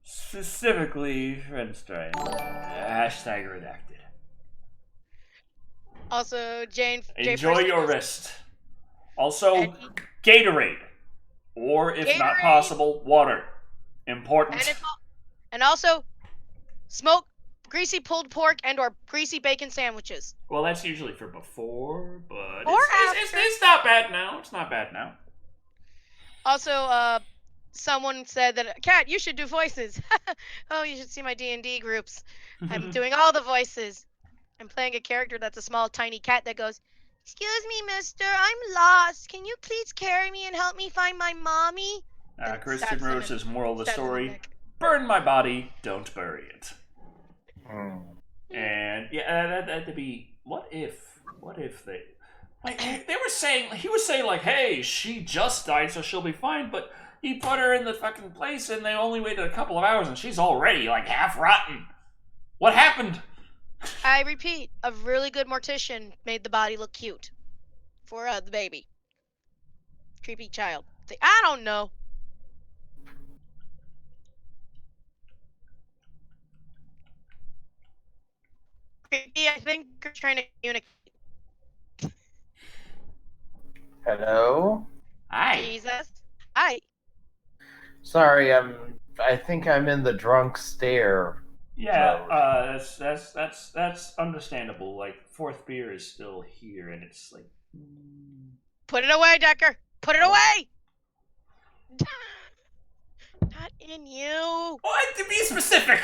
Specifically, Friendstein. # redacted. Also, Jane... Enjoy your rest. Also, Gatorade. Or, if not possible, water. Important. And also, smoke greasy pulled pork and or greasy bacon sandwiches. Well, that's usually for before, but Or it's not bad now. It's not bad now. Also, someone said that, Kat, you should do voices. Oh, you should see my D&D groups. I'm doing all the voices. I'm playing a character that's a small, tiny cat that goes, excuse me, mister, I'm lost. Can you please carry me and help me find my mommy? Kristen Rose says, moral of the story, burn my body, don't bury it. And, yeah, that'd be, what if they... Like, he was saying, like, hey, she just died, so she'll be fine, but he put her in the fucking place, and they only waited a couple of hours, and she's already, like, half rotten. What happened? I repeat, a really good mortician made the body look cute for the baby. Creepy child. I don't know. Creepy, I think you're trying to communicate. Hello? Hi. Jesus. Hi. Sorry, I think I'm in the drunk stare. Yeah, that's understandable. Like, fourth beer is still here, and it's like... Put it away, Decker. Put it away. Not in you. What? To be specific!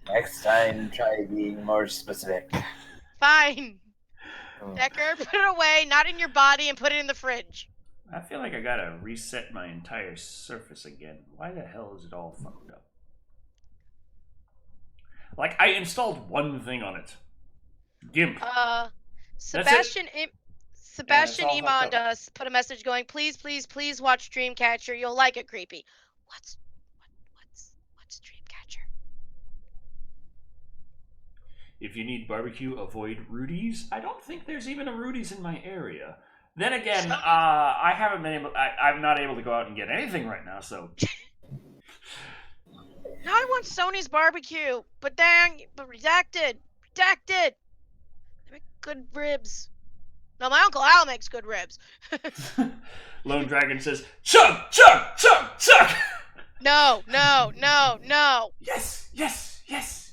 Next time, try being more specific. Fine. Decker, put it away, not in your body, and put it in the fridge. I feel like I gotta reset my entire surface again. Why the hell is it all fucked up? Like, I installed one thing on it. GIMP. Sebastian all fucked Iman up. does put a message going, please, please, please watch Dreamcatcher. You'll like it, creepy. What's Dreamcatcher? If you need barbecue, avoid Rudy's. I don't think there's even a Rudy's in my area. Then again, I haven't been able. I'm not able to go out and get anything right now. So Now I want Sony's barbecue, but redacted. They make good ribs. No, my Uncle Al makes good ribs. Lone Dragon says, "Chug, chug, chug, chug." No. Yes.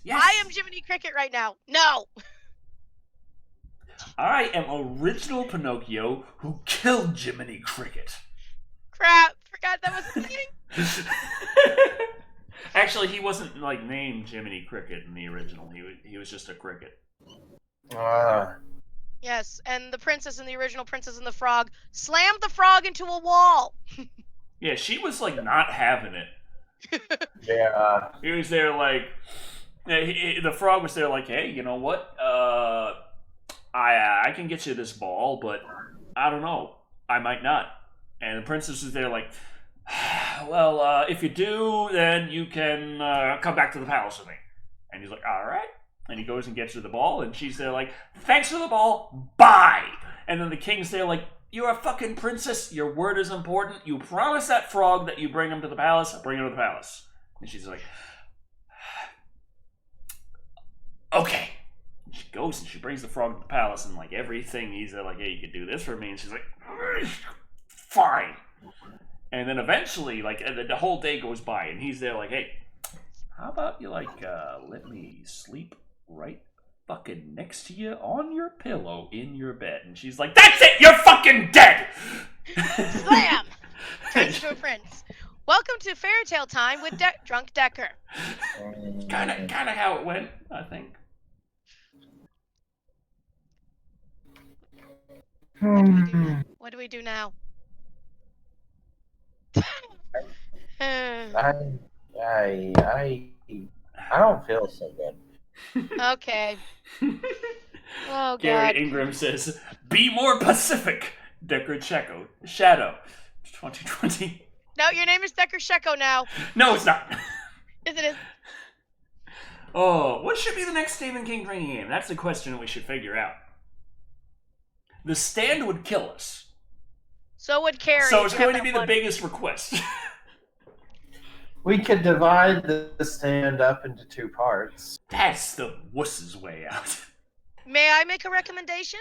I am Jiminy Cricket right now. No. I am original Pinocchio who killed Jiminy Cricket. Crap. Forgot that was the thing. Actually, he wasn't like named Jiminy Cricket in the original. He was just a cricket. Yes, and the princess in the original Princess and the Frog slammed the frog into a wall. Yeah, she was like not having it. Yeah. He was there like, the frog was there like, hey, you know what? I can get you this ball, but I don't know. I might not. And the princess is there like, well, if you do, then you can come back to the palace with me. And he's like, all right. And he goes and gets her the ball, and she's there like, thanks for the ball, bye! And then the king's there like, you're a fucking princess, your word is important, you promise that frog that you bring him to the palace, I'll bring him to the palace. And she's like, okay. And she goes and she brings the frog to the palace, and like everything, he's there like, hey, you can do this for me, and she's like, fine. And then eventually, like, the whole day goes by, and he's there like, hey, how about you, like, let me sleep right fucking next to you on your pillow in your bed? And she's like, that's it, you're fucking dead! Slam! Turns to a prince. Welcome to Fairy Tale Time with Drunk Decker. Kind of how it went, I think. What do we do now? I don't feel so good. Okay. Oh, Gary God. Ingram says, be more Pacific, Decker Shadow, 2020. No, your name is Decker Sheko now. No, it's not. Yes, it is. Oh, what should be the next Stephen King drinking game? That's the question we should figure out. The Stand would kill us. So would Carrie. So it's going to be the biggest request. We could divide the stand up into two parts. That's the wuss's way out. May I make a recommendation?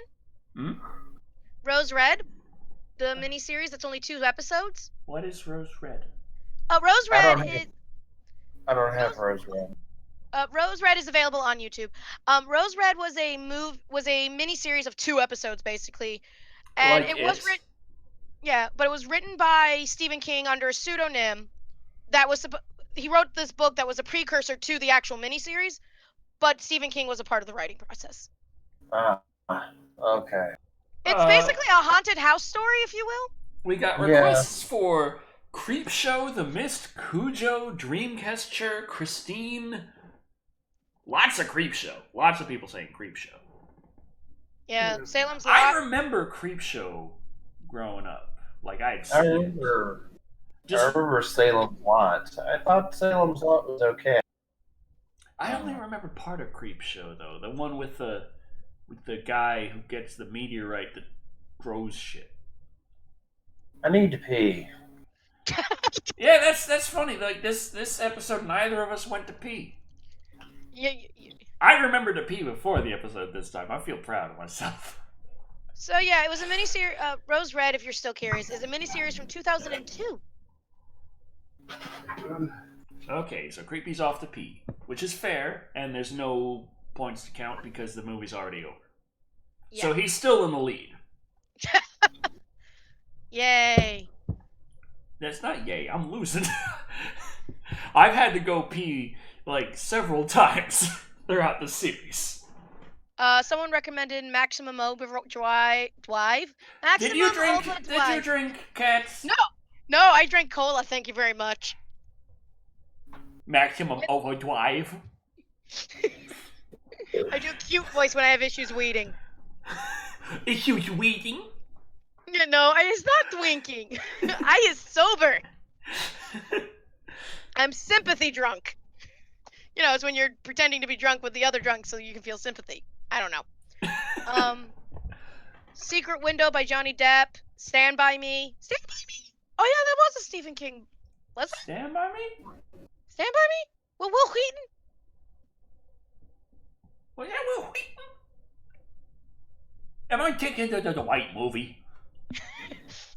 Rose Red, the miniseries that's only 2 episodes. What is Rose Red? Rose Red is. I don't have Rose Red. Rose Red is available on YouTube. Rose Red was a miniseries of 2 episodes basically, and Like it was written. Yeah, but it was written by Stephen King under a pseudonym. That was he wrote this book that was a precursor to the actual miniseries, but Stephen King was a part of the writing process. Okay. It's basically a haunted house story, if you will. We got requests for Creepshow, The Mist, Cujo, Dreamcatcher, Christine. Lots of Creepshow. Lots of people saying Creepshow. Yeah, Salem's Lot. I remember Creepshow growing up. Like, I had seen it. I remember Salem's Lot. I thought Salem's Lot was okay. I only remember part of Creepshow, though. The one with the guy who gets the meteorite that grows shit. I need to pee. Yeah, that's funny. Like, this episode, neither of us went to pee. Yeah. I remembered to pee before the episode this time. I feel proud of myself. So yeah, it was a miniseries. Rose Red, if you're still curious, is a miniseries from 2002. Okay, so Creepy's off the P, which is fair, and there's no points to count because the movie's already over. Yeah. So he's still in the lead. Yay. That's not yay, I'm losing. I've had to go pee like several times throughout the series. Someone recommended Maximum Overdrive. Maximum Did you Overdrive. drink, Cats? No, I drank cola. Thank you very much. Maximum Overdrive. I do a cute voice when I have issues weeding. Issues weeding? No, I is not winking. I is sober. I'm sympathy drunk. You know, it's when you're pretending to be drunk with the other drunk so you can feel sympathy. I don't know. Secret Window by Johnny Depp. Stand By Me. Stand By Me. Oh yeah, that was a Stephen King. Was it? Stand By Me? Stand By Me? Well, Will Wheaton. Well, yeah, Will Wheaton. Am I thinking of the white movie?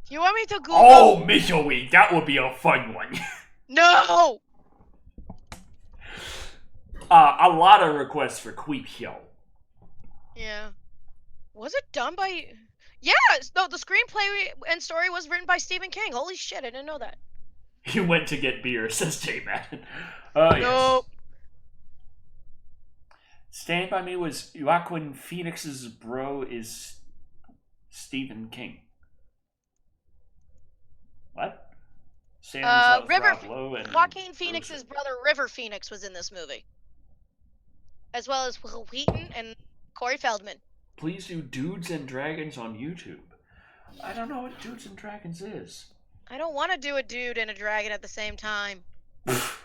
You want me to Google? Oh, Misery, that would be a fun one. No! A lot of requests for Creep Show. Yeah. Was it done by... Yeah! No, the screenplay and story was written by Stephen King. Holy shit, I didn't know that. He went to get beer, says J-Man. Oh, yes. Nope. Stand By Me was Joaquin Phoenix's bro is Stephen King. What? Joaquin Phoenix's brother River Phoenix was in this movie. As well as Will Wheaton and Corey Feldman. Please do Dudes and Dragons on YouTube. I don't know what Dudes and Dragons is. I don't want to do a dude and a dragon at the same time.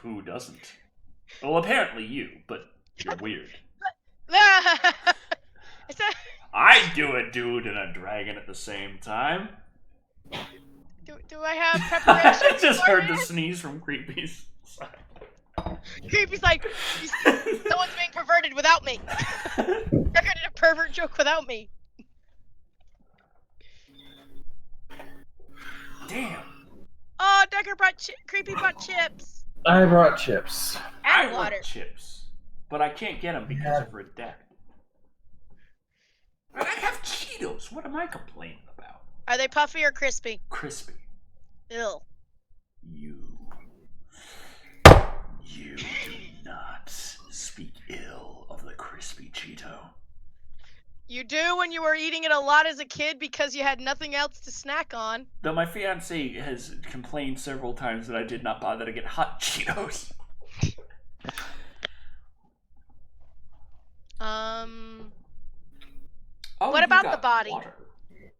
Who doesn't? Well, apparently you, but you're weird. I do a dude and a dragon at the same time. Do I have preparation? I just heard the sneeze from Creepy's side. Creepy's like, someone's being perverted without me. They're gonna do a pervert joke without me. Damn. Oh, Decker brought Creepy brought chips. I brought chips. And I water. want chips, but I can't get them because of Redacted. I have Cheetos. What am I complaining about? Are they puffy or crispy? Crispy. Ew. You do not speak ill of the crispy Cheeto. You do when you were eating it a lot as a kid because you had nothing else to snack on. Though my fiance has complained several times that I did not bother to get hot Cheetos. What about the body? Water.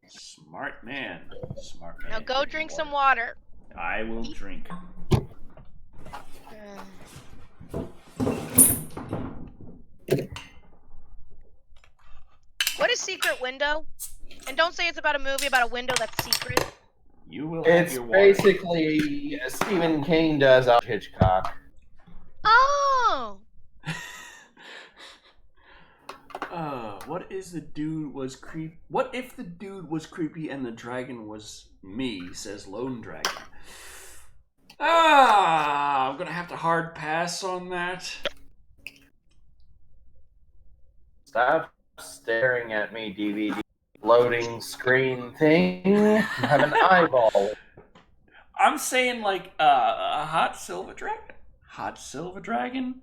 Smart man. Smart man. Now go drink some water. I will drink. What is Secret Window? And don't say it's about a movie about a window that's secret. You will have It's your water. basically Stephen King does on Hitchcock. Oh! What is the dude was creep? What if the dude was creepy and the dragon was me? Says Lone Dragon. I'm gonna have to hard pass on that. Stop staring at me, DVD. Loading screen thing. I have an eyeball. I'm saying like a hot silver dragon. Hot silver dragon.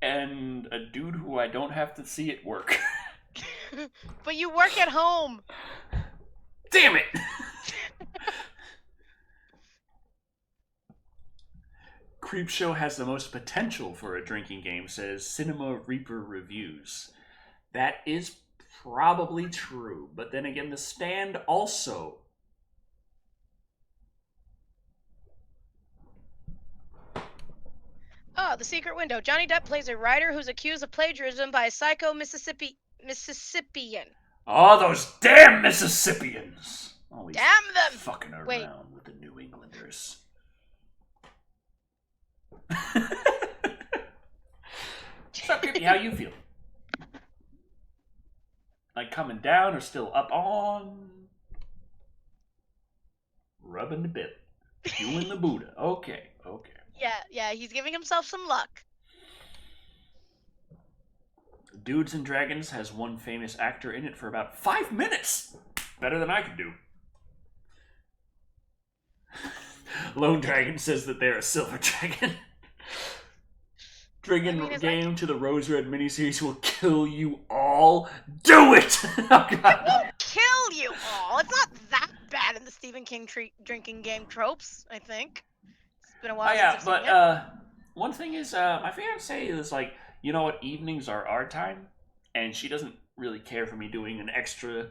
And a dude who I don't have to see at work. But you work at home. Damn it! Creepshow has the most potential for a drinking game, says Cinema Reaper Reviews. That is probably true, but then again, The Stand also. Oh, The Secret Window. Johnny Depp plays a writer who's accused of plagiarism by a psycho Mississippian. Oh, those damn Mississippians! Always Damn them! fucking around Wait. with the New Englanders. So, Creepy, how you feel? Like coming down or still up on? Rubbing the belly. Doing the Buddha. Okay. Yeah, he's giving himself some luck. Dudes and Dragons has one famous actor in it for about 5 minutes. Better than I could do. Lone Dragon says that they're a silver dragon. Dragon game to the Rose Red miniseries will kill you all. Do it! Oh, God. It won't kill you all. It's not that bad in the Stephen King drinking game tropes, I think. It's been a while since I've seen it. One thing is, my fiance is like, you know what, evenings are our time, and she doesn't really care for me doing an extra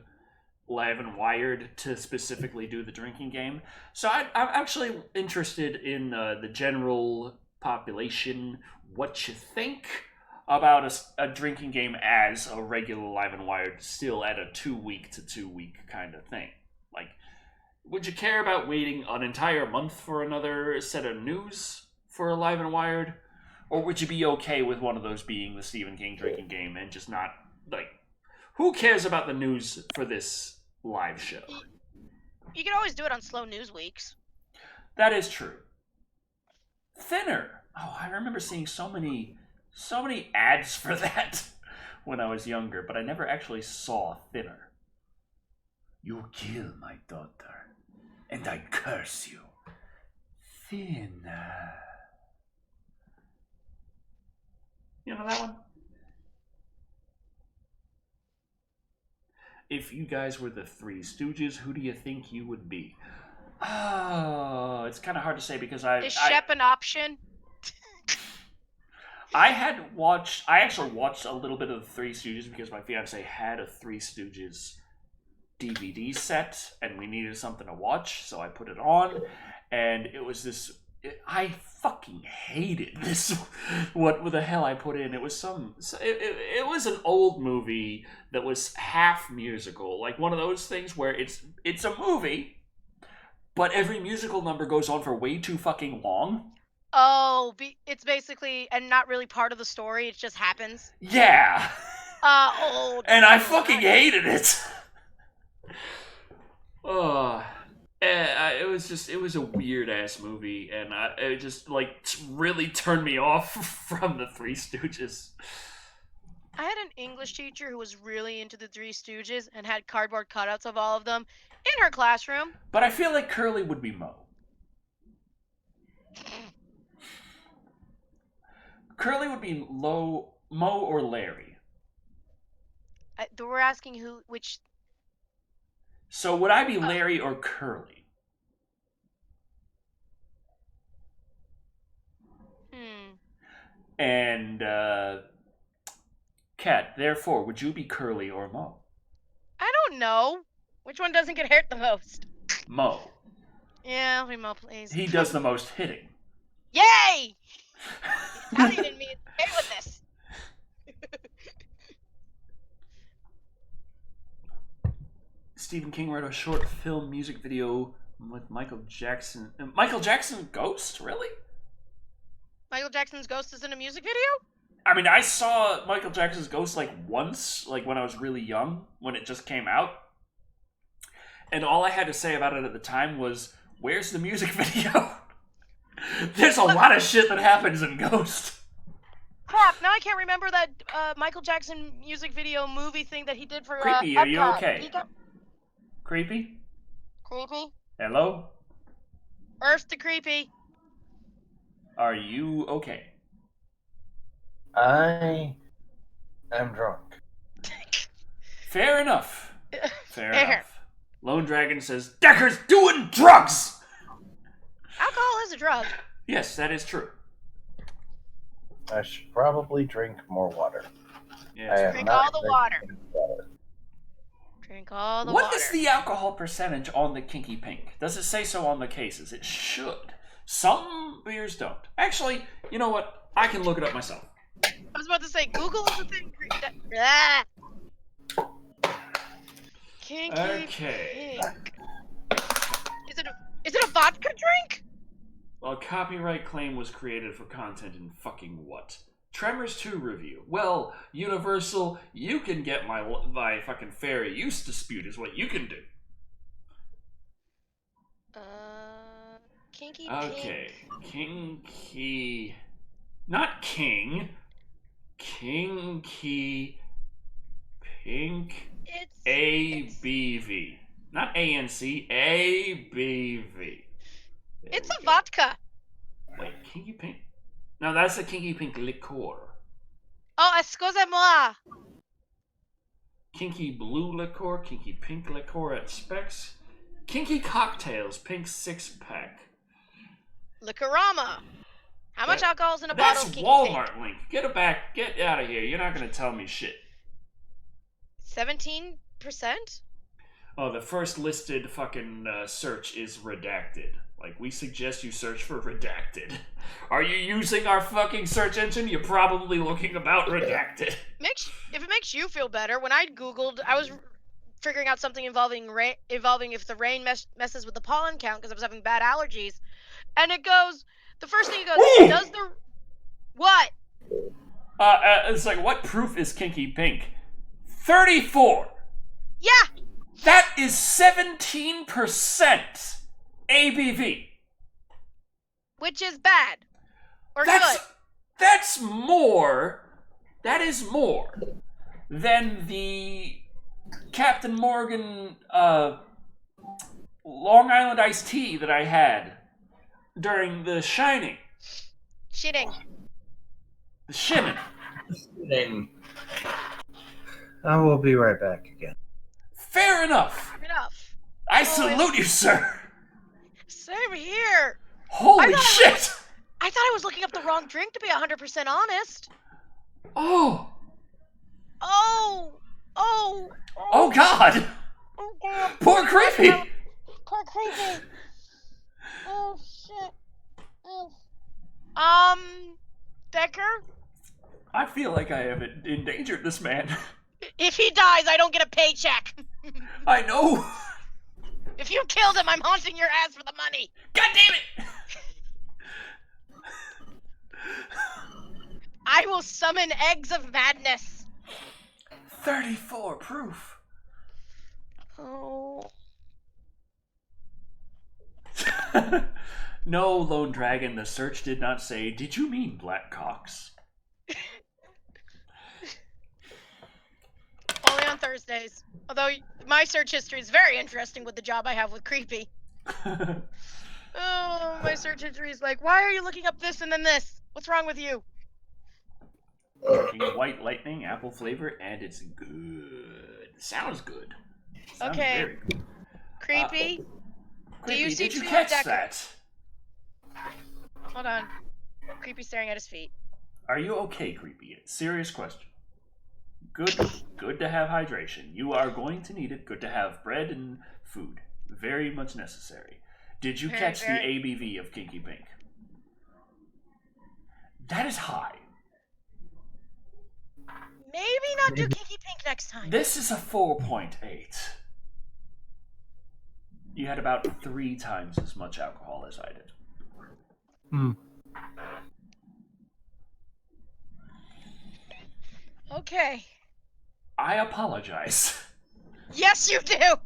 Live and Wired to specifically do the drinking game. So I'm actually interested in the general population, what you think about a drinking game as a regular Live and Wired, still at a 2-week to 2-week kind of thing. Like, would you care about waiting an entire month for another set of news for a Live and Wired? Or would you be okay with one of those being the Stephen King drinking game and just not, like, who cares about the news for this live show? You can always do it on slow news weeks. That is true. Thinner. Oh, I remember seeing so many ads for that when I was younger, but I never actually saw Thinner. You kill my daughter, and I curse you. Thinner. You know that one? If you guys were the Three Stooges, who do you think you would be? Oh, it's kind of hard to say because Is Shep an option? I actually watched a little bit of the Three Stooges because my fiance had a Three Stooges DVD set and we needed something to watch, so I put it on, and it was this. I fucking hated this. What the hell I put in? It was it was an old movie that was half musical, like one of those things where it's a movie, but every musical number goes on for way too fucking long. Oh, it's basically and not really part of the story. It just happens. Yeah. And I fucking hated it. It was a weird ass movie, and it just like really turned me off from the Three Stooges. I had an English teacher who was really into the Three Stooges and had cardboard cutouts of all of them in her classroom. But I feel like Curly would be Mo. Curly would be Mo or Larry. We're asking which. So would I be Larry or Curly? And, Kat, therefore, would you be Curly or Mo? I don't know. Which one doesn't get hurt the most? Mo. Yeah, I'll be Mo, please. He does the most hitting. Yay! Italian in me is okay with this. Stephen King wrote a short film music video with Michael Jackson. Michael Jackson Ghost? Really? Michael Jackson's Ghost is in a music video? I mean, I saw Michael Jackson's Ghost like once, like when I was really young, when it just came out. And all I had to say about it at the time was, where's the music video? There's a lot of shit that happens in Ghost. Crap, now I can't remember that Michael Jackson music video movie thing that he did for Creepy, are you Epcot. okay? Creepy? Creepy? Hello? Earth to creepy. Are you okay? I am drunk. Fair enough. Fair enough. Lone Dragon says, Decker's doing drugs! Alcohol is a drug. Yes, that is true. I should probably drink more water. Yes. Drink all the water. Drink all the water. What is the alcohol percentage on the Kinky Pink? Does it say so on the cases? It should. Some beers don't. Actually, you know what? I can look it up myself. I was about to say, Google is a thing. Kinky Okay. Pink. Is it a vodka drink? Well, a copyright claim was created for content in fucking what? Tremors 2 review. Well, Universal, you can get my fucking fair use dispute is what you can do. Kinky Okay. Pink. Kinky... Not King. Kinky Pink It's ABV. Not ANC, ABV. It's a vodka. Wait, Kinky Pink? No, that's a Kinky Pink liqueur. Oh, excusez-moi. Kinky Blue liqueur, Kinky Pink liqueur at Specs. Kinky Cocktails, pink 6-pack. Liquorama. How much alcohol's in a bottle That's of Kinky Walmart Pink? link. Get it back. Get out of here. You're not going to tell me shit. 17%? Oh, the first listed fucking search is redacted. Like, we suggest you search for redacted. Are you using our fucking search engine? You're probably looking about redacted. If it makes you feel better, when I Googled, I was figuring out something involving if the rain messes with the pollen count because I was having bad allergies. And it goes, the first thing it goes, does the... What? It's like, what proof is Kinky Pink? 34! Yeah! That is 17% ABV. Which is bad. Or That's good. That is more than the Captain Morgan Long Island iced tea that I had during The Shining. Shitting. The Shimmin. I will be right back again. Fair enough. Enough. I salute you, sir. Same here. Holy shit. I thought I was looking up the wrong drink, to be 100% honest. Oh. Oh, God. oh God. Poor Creepy. Poor Creepy. Oh, shit. Oh. Decker? I feel like I have endangered this man. If he dies, I don't get a paycheck. I know. If you killed him, I'm haunting your ass for the money. God damn it. I will summon eggs of madness. 34 proof. Oh. No, Lone Dragon, the search did not say, did you mean black cocks? Only on Thursdays. Although my search history is very interesting with the job I have with Creepy. Oh, my search history is like, why are you looking up this and then this? What's wrong with you? Drinking White Lightning, apple flavor, and it's good. Sounds good. Sounds Okay. very good. Creepy? Do you see did you two catch Decker? that? Hold on. Creepy staring at his feet. Are you okay, Creepy? Serious question. Good to have hydration. You are going to need it. Good to have bread and food. Very much necessary. Did you catch the ABV of Kinky Pink? That is high. Maybe not do Kinky Pink next time. This is a 4.8. You had about 3 times as much alcohol as I did. Okay. I apologize. Yes, you do!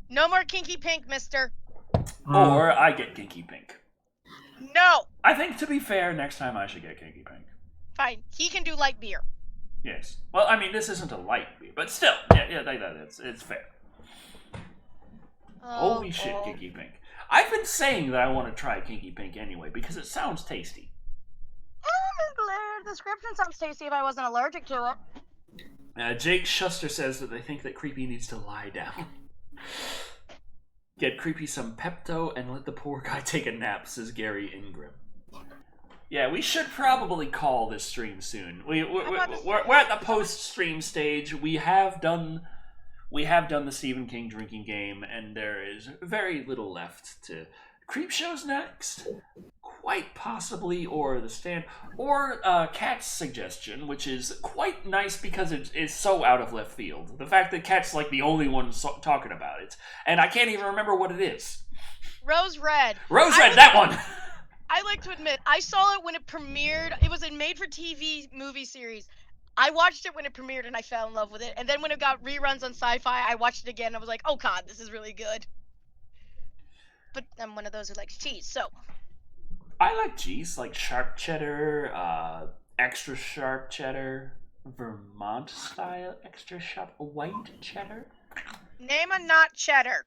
No more Kinky Pink, mister. Or I get Kinky Pink. No! I think, to be fair, next time I should get Kinky Pink. Fine. He can do light beer. Yes. Well, I mean, this isn't a light beer, but still, it's fair. Holy shit, Kinky Pink. I've been saying that I want to try Kinky Pink anyway, because it sounds tasty. The description sounds tasty if I wasn't allergic to it. Jake Schuster says that they think that Creepy needs to lie down. Get Creepy some Pepto and let the poor guy take a nap, says Gary Ingram. Yeah, we should probably call this stream soon. We're at the post-stream stage. We have done the Stephen King drinking game, and there is very little left to... Creepshow's next? Quite possibly, or The Stand, or Kat's suggestion, which is quite nice because it is so out of left field. The fact that Kat's like the only one talking about it, and I can't even remember what it is. Rose Red. Rose Red, that one! I like to admit, I saw it when it premiered. It was a made-for-TV movie series. I watched it when it premiered and I fell in love with it. And then when it got reruns on Sci-Fi, I watched it again and I was like, oh god, this is really good. But I'm one of those who likes cheese, so. I like cheese, like sharp cheddar, extra sharp cheddar, Vermont style extra sharp white cheddar. Name a not cheddar.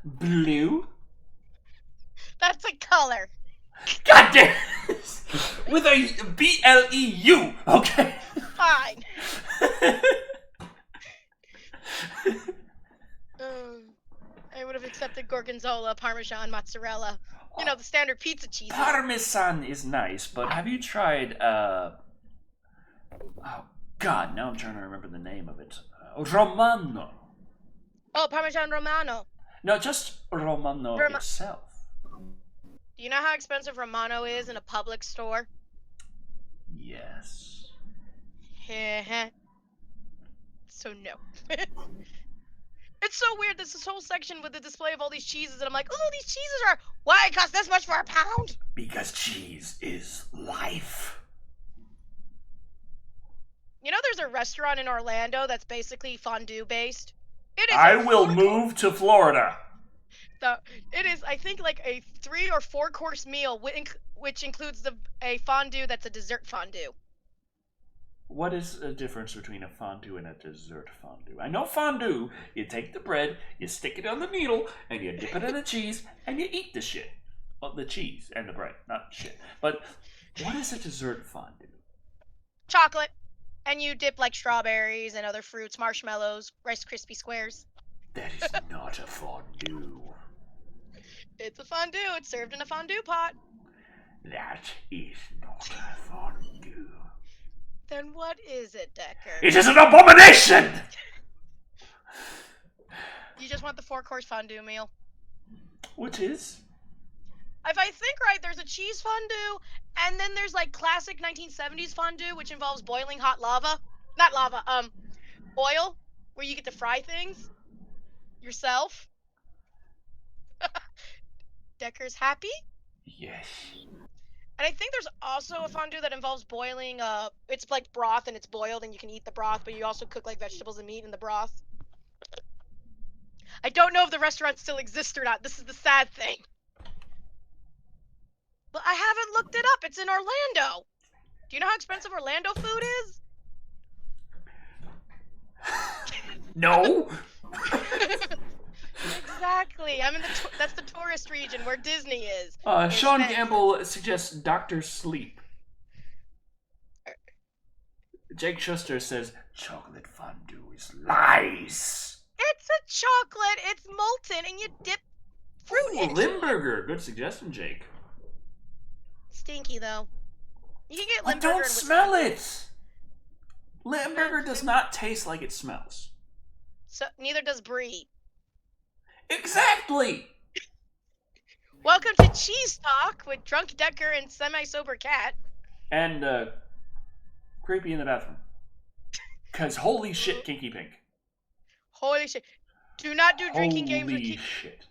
Blue. That's a color. God damn! With a BLEU, okay? Fine. I would have accepted gorgonzola, parmesan, mozzarella. You know, the standard pizza cheeses. Parmesan is nice, but have you tried, oh god, now I'm trying to remember the name of it. Romano. Oh, Parmesan Romano. No, just Romano itself. Do you know how expensive Romano is in a public store? Yes. So no. It's so weird. There's this whole section with the display of all these cheeses, and I'm like, oh, these cheeses are... Why it cost this much for a pound? Because cheese is life. You know there's a restaurant in Orlando that's basically fondue-based? It is I will move to Florida. So it is, I think, like a 3 or 4 course meal, which includes a fondue that's a dessert fondue. What is the difference between a fondue and a dessert fondue? I know fondue, you take the bread, you stick it on the needle, and you dip it in the cheese, and you eat the shit. Well, the cheese and the bread, not shit. But what is a dessert fondue? Chocolate. And you dip like strawberries and other fruits, marshmallows, Rice Krispie squares. That is not a fondue. It's a fondue. It's served in a fondue pot. That is not a fondue. Then what is it, Decker? It is an abomination! You just want the 4-course fondue meal. Which is? If I think right, there's a cheese fondue, and then there's like classic 1970s fondue, which involves boiling hot lava. Not lava, oil, where you get to fry things yourself. Decker's happy? Yes. And I think there's also a fondue that involves boiling, it's like broth and it's boiled and you can eat the broth, but you also cook like vegetables and meat in the broth. I don't know if the restaurant still exists or not. This is the sad thing. But I haven't looked it up. It's in Orlando. Do you know how expensive Orlando food is? No. Exactly. I'm in that's the tourist region where Disney is. Sean Gamble suggests Dr. Sleep. Jake Schuster says chocolate fondue is lies. It's a chocolate. It's molten, and you dip fruit into it. Limburger. Good suggestion, Jake. Stinky though. You can get I Limburger. don't smell it. Limburger does not taste like it smells. So neither does Brie. Exactly. Welcome to Cheese Talk with Drunk Decker and Semi-Sober Cat. And creepy in the bathroom. Cause holy shit, Kinky Pink. Holy shit! Do not do drinking games with Holy Kinky. shit.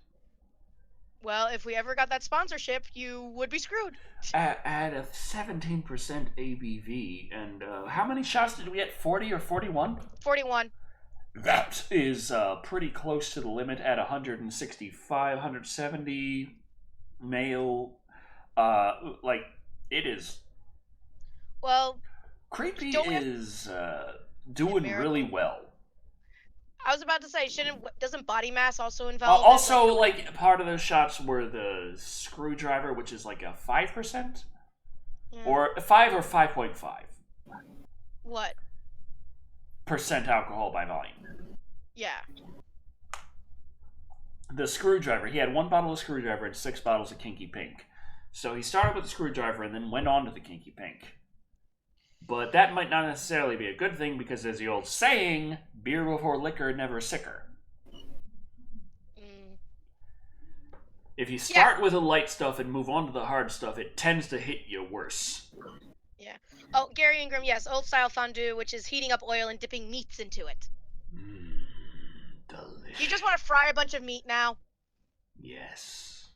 Well, if we ever got that sponsorship, you would be screwed. At a 17% ABV, and how many shots did we get? 40 or 41? 41. That is pretty close to the limit at 165, 170 male. Like, it is. Well, Creepy don't is doing really well. I was about to say, doesn't body mass also involve? Also, like, part of those shots were the screwdriver, which is like a 5%? Yeah. Or 5 or 5.5. What? Percent alcohol by volume. Yeah. The screwdriver, he had 1 bottle of screwdriver and 6 bottles of Kinky Pink. So he started with the screwdriver and then went on to the Kinky Pink. But that might not necessarily be a good thing because, as the old saying, beer before liquor, never sicker. If you start with the light stuff and move on to the hard stuff, it tends to hit you worse. Yeah. Oh, Gary Ingram, yes, old style fondue, which is heating up oil and dipping meats into it. Delicious. You just want to fry a bunch of meat now? Yes.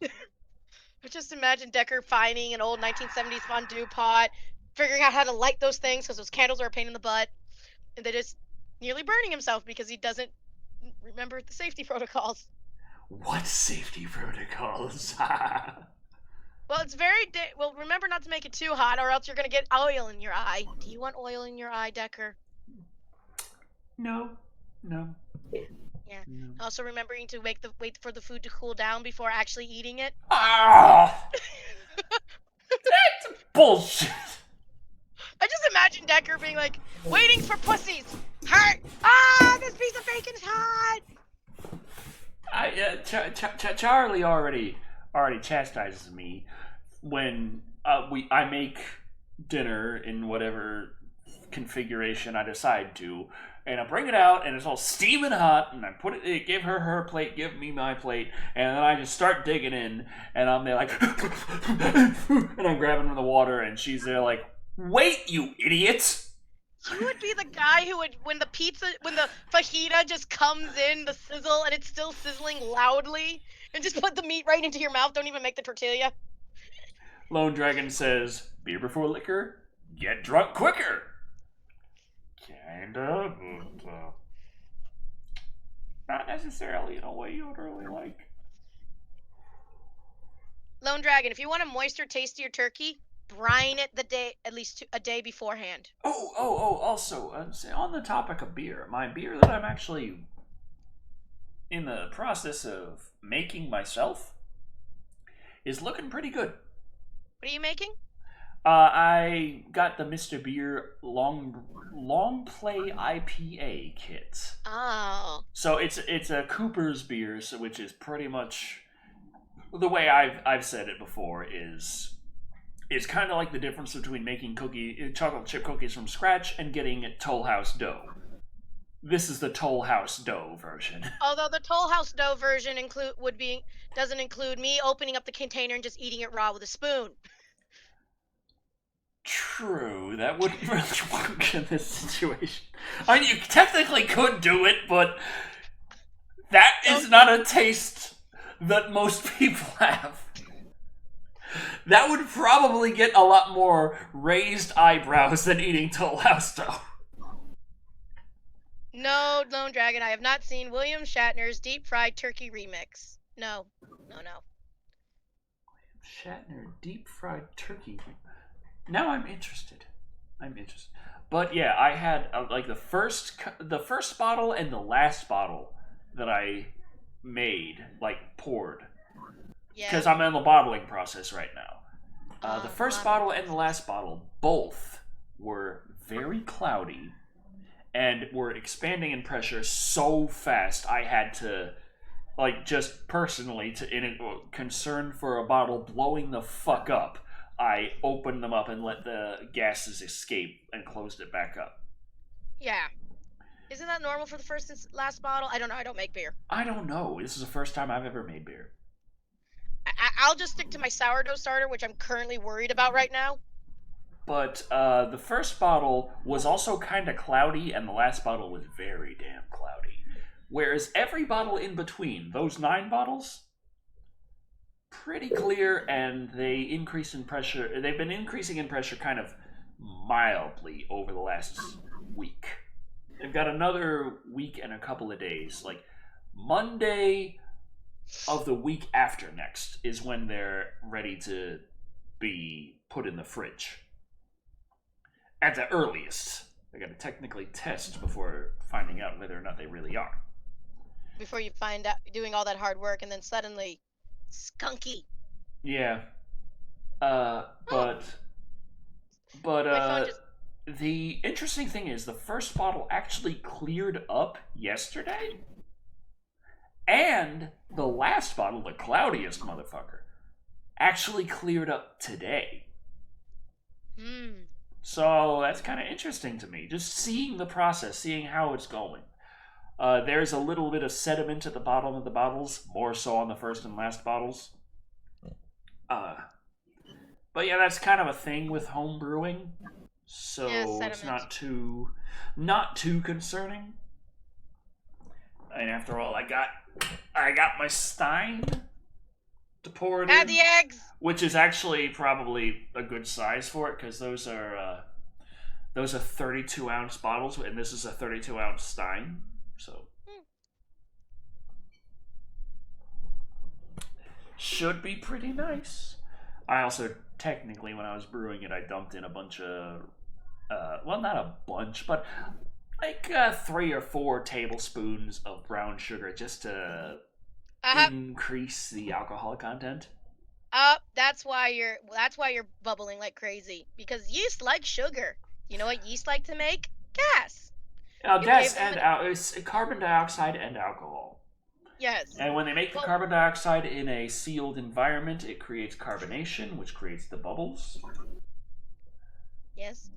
But just imagine Decker finding an old 1970s fondue pot, figuring out how to light those things because those candles are a pain in the butt, and then just nearly burning himself because he doesn't remember the safety protocols. What safety protocols? Well, it's well, remember not to make it too hot or else you're going to get oil in your eye. Do you want oil in your eye, Decker? No. Yeah. Also remembering to wait for the food to cool down before actually eating it. Ah! That's bullshit. I just imagine Decker being like, waiting for pussies. Hurt. Ah, this piece of bacon is hot. Charlie already chastises me when I make dinner in whatever configuration I decide to, and I bring it out and it's all steaming hot, and I put it, give her plate, give me my plate, and then I just start digging in, and I'm there like, and I'm grabbing the water, and she's there like, wait, you idiots! You would be the guy who would, when the fajita just comes in, the sizzle, and it's still sizzling loudly, and just put the meat right into your mouth, don't even make the tortilla. Lone Dragon says, beer before liquor, get drunk quicker. Kinda, but not necessarily in a way you would really like. Lone Dragon, if you want a moister, tastier turkey, brine it at least a day beforehand. Also, on the topic of beer, my beer that I'm actually in the process of making myself is looking pretty good. What are you making? I got the Mr. Beer long play IPA kit. Oh. So it's a Cooper's beer, so which is pretty much the way I've said it before is it's kind of like the difference between making chocolate chip cookies from scratch and getting Toll House dough. This is the Toll House dough version. Although the Toll House dough version doesn't include me opening up the container and just eating it raw with a spoon. True, that wouldn't really work in this situation. I mean, you technically could do it, but that is not a taste that most people have. That would probably get a lot more raised eyebrows than eating Toll House dough. No, Lone Dragon, I have not seen William Shatner's deep fried turkey remix. No. Shatner deep fried turkey. Now I'm interested. But yeah, I had like the first bottle and the last bottle that I made, like poured. Yeah. Because I'm in the bottling process right now. The first bottle and the last bottle both were very cloudy and were expanding in pressure so fast I had to, like, just personally, concern for a bottle blowing the fuck up, I opened them up and let the gases escape and closed it back up. Yeah. Isn't that normal for the first and last bottle? I don't know. I don't make beer. I don't know. This is the first time I've ever made beer. I'll just stick to my sourdough starter, which I'm currently worried about right now. But the first bottle was also kind of cloudy, and the last bottle was very damn cloudy. Whereas every bottle in between, those 9 bottles, pretty clear, and they increase in pressure. They've been increasing in pressure kind of mildly over the last week. They've got another week and a couple of days. Like Monday of the week after next is when they're ready to be put in the fridge. At the earliest. They're going to technically test before finding out whether or not they really are. Before you find out doing all that hard work and then suddenly skunky. Yeah. The interesting thing is the first bottle actually cleared up yesterday. And the last bottle, the cloudiest motherfucker, actually cleared up today. So that's kind of interesting to me. Just seeing the process, seeing how it's going. There's a little bit of sediment at the bottom of the bottles, more so on the first and last bottles. But yeah, that's kind of a thing with home brewing. So yeah, it's not too concerning. And after all, I got my Stein to pour it Add in. the eggs. Which is actually probably a good size for it, because those are 32-ounce bottles, and this is a 32-ounce stein. So should be pretty nice. I also, technically, when I was brewing it, I dumped in a bunch of, well, not a bunch, but like 3 or 4 tablespoons of brown sugar just to increase the alcohol content. That's why you're bubbling like crazy, because yeast like sugar. You know what yeast like to make? Gas. Gas and it's carbon dioxide and alcohol. Yes. And when they make the carbon dioxide in a sealed environment, it creates carbonation, which creates the bubbles. Yes.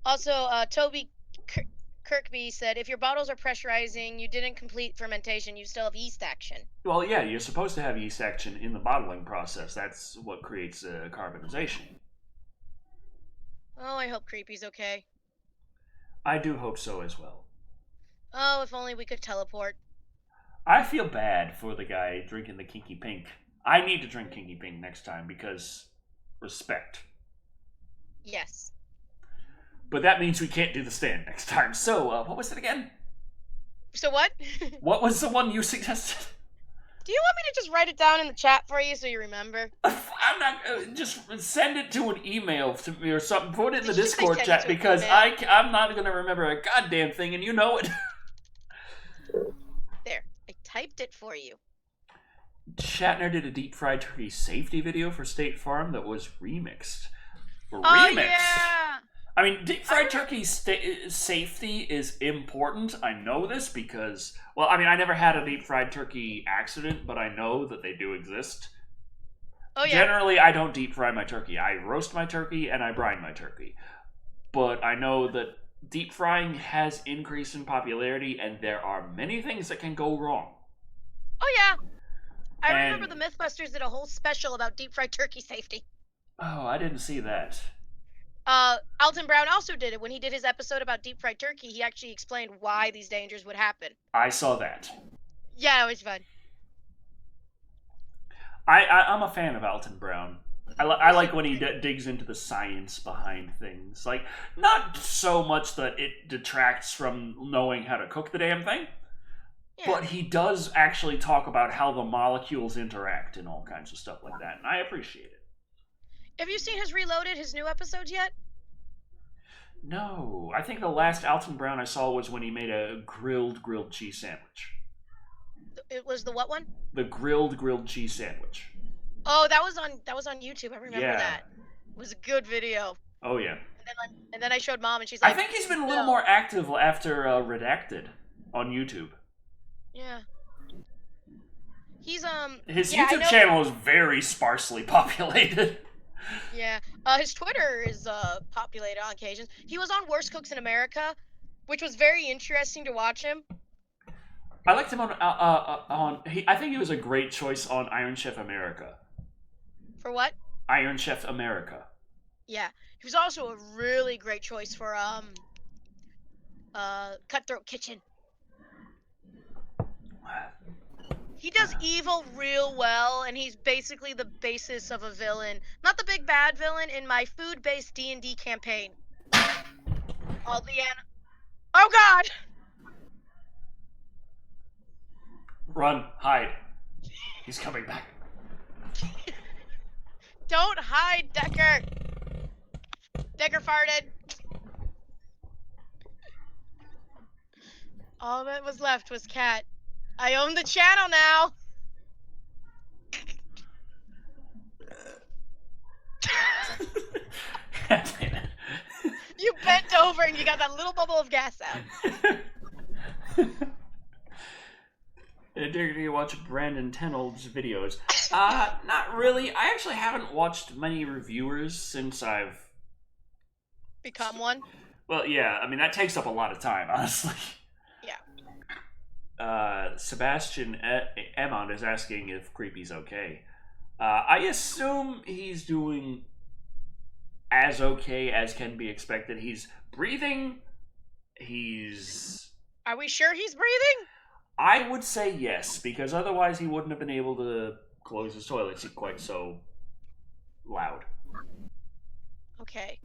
Also, Toby Kirkby said, if your bottles are pressurizing, you didn't complete fermentation, you still have yeast action. Well, yeah, you're supposed to have yeast action in the bottling process. That's what creates carbonization. Oh, I hope Creepy's okay. I do hope so as well. Oh, if only we could teleport. I feel bad for the guy drinking the Kinky Pink. I need to drink Kinky Pink next time because respect. Yes. But that means we can't do the stand next time. So, what was it again? So what? What was the one you suggested? Do you want me to just write it down in the chat for you so you remember? I'm not... just send it to an email to me or something. Put it in the Did you say Discord send it chat to an because email? I'm not going to remember a goddamn thing and you know it. There. I typed it for you. Shatner did a deep fried turkey safety video for State Farm that was remixed. Oh, yeah! I mean, deep fried turkey safety is important. I know this because, well, I mean, I never had a deep fried turkey accident, but I know that they do exist. Oh, yeah. Generally, I don't deep fry my turkey. I roast my turkey and I brine my turkey. But I know that deep frying has increased in popularity, and there are many things that can go wrong. Oh, yeah. I remember the Mythbusters did a whole special about deep fried turkey safety. Oh, I didn't see that. Alton Brown also did it. When he did his episode about deep fried turkey, he actually explained why these dangers would happen. I saw that. Yeah, it was fun. I'm a fan of Alton Brown. I like when he digs into the science behind things. Like, not so much that it detracts from knowing how to cook the damn thing, but he does actually talk about how the molecules interact and all kinds of stuff like that, and I appreciate it. Have you seen his Reloaded, his new episodes yet? No. I think the last Alton Brown I saw was when he made a grilled cheese sandwich. It was the what one? The grilled cheese sandwich. Oh, that was on YouTube. I remember that. It was a good video. Oh, yeah. And then I showed Mom, and she's like, I think he's been a little more active after Redacted on YouTube. Yeah. He's, His YouTube channel is very sparsely populated. Yeah. His Twitter is populated on occasions. He was on Worst Cooks in America, which was very interesting to watch him. I liked him on I think he was a great choice on Iron Chef America. For what? Iron Chef America. Yeah. He was also a really great choice for Cutthroat Kitchen. He does evil real well, and he's basically the basis of a villain. Not the big bad villain in my food-based D&D campaign. Oh God! Run, hide. He's coming back. Don't hide, Decker! Decker farted. All that was left was Cat. I own the channel now! God damn it. You bent over and you got that little bubble of gas out. Do you watch Brandon Tenold's videos? Not really. I actually haven't watched many reviewers since I've become one. Well, yeah. I mean, that takes up a lot of time, honestly. Yeah. Sebastian Emond is asking if Creepy's okay. I assume he's doing as okay as can be expected. He's breathing. Are we sure he's breathing? I would say yes, because otherwise he wouldn't have been able to closes toilets quite so loud. Okay.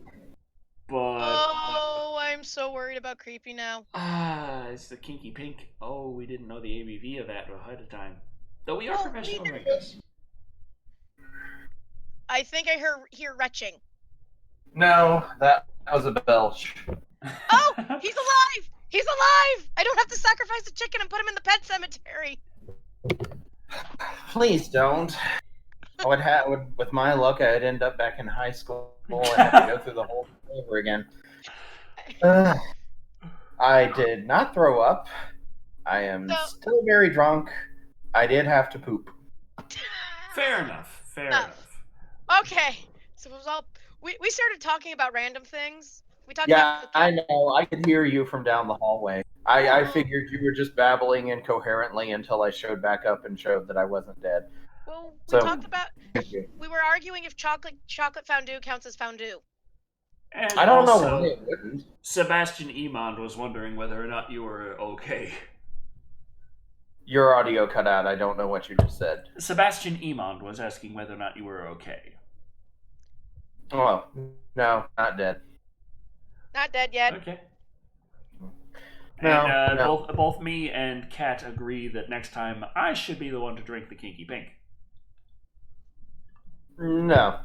But Oh, I'm so worried about creepy now. it's the kinky pink. Oh, we didn't know the ABV of that ahead of time. Though we are Well, professional we drinkers. I think I hear retching. No, that was a belch. Oh, he's alive! He's alive! I don't have to sacrifice a chicken and put him in the pet cemetery. Please don't. With my luck, I'd end up back in high school and have to go through the whole thing over again. I did not throw up. I am So- still very drunk. I did have to poop. Fair enough. Fair No. enough. Okay. So it was all we started talking about random things. We talked Yeah, about I know. I could hear you from down the hallway. I figured you were just babbling incoherently until I showed back up and showed that I wasn't dead. Well, we So- talked about Thank you. we were arguing if chocolate fondue counts as fondue. And I don't know also, why it wouldn't. Sebastian Emond was wondering whether or not you were okay. Your audio cut out. I don't know what you just said. Sebastian Emond was asking whether or not you were okay. Oh, no, not dead. Not dead yet. Okay. No, And no. both me and Kat agree that next time I should be the one to drink the kinky pink. No.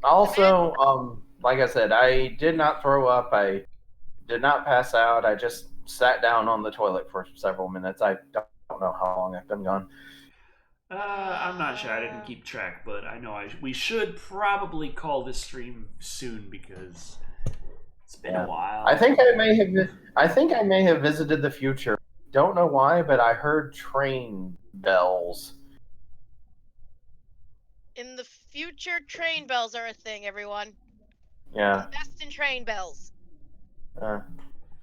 Also, like I said, I did not throw up. I did not pass out. I just sat down on the toilet for several minutes. I don't know how long I've been gone. I'm not sure. I didn't keep track, but I know we should probably call this stream soon because it's been a while. I think I may have visited the future. Don't know why, but I heard train bells. In the future, train bells are a thing, everyone. Yeah. Invest in train bells.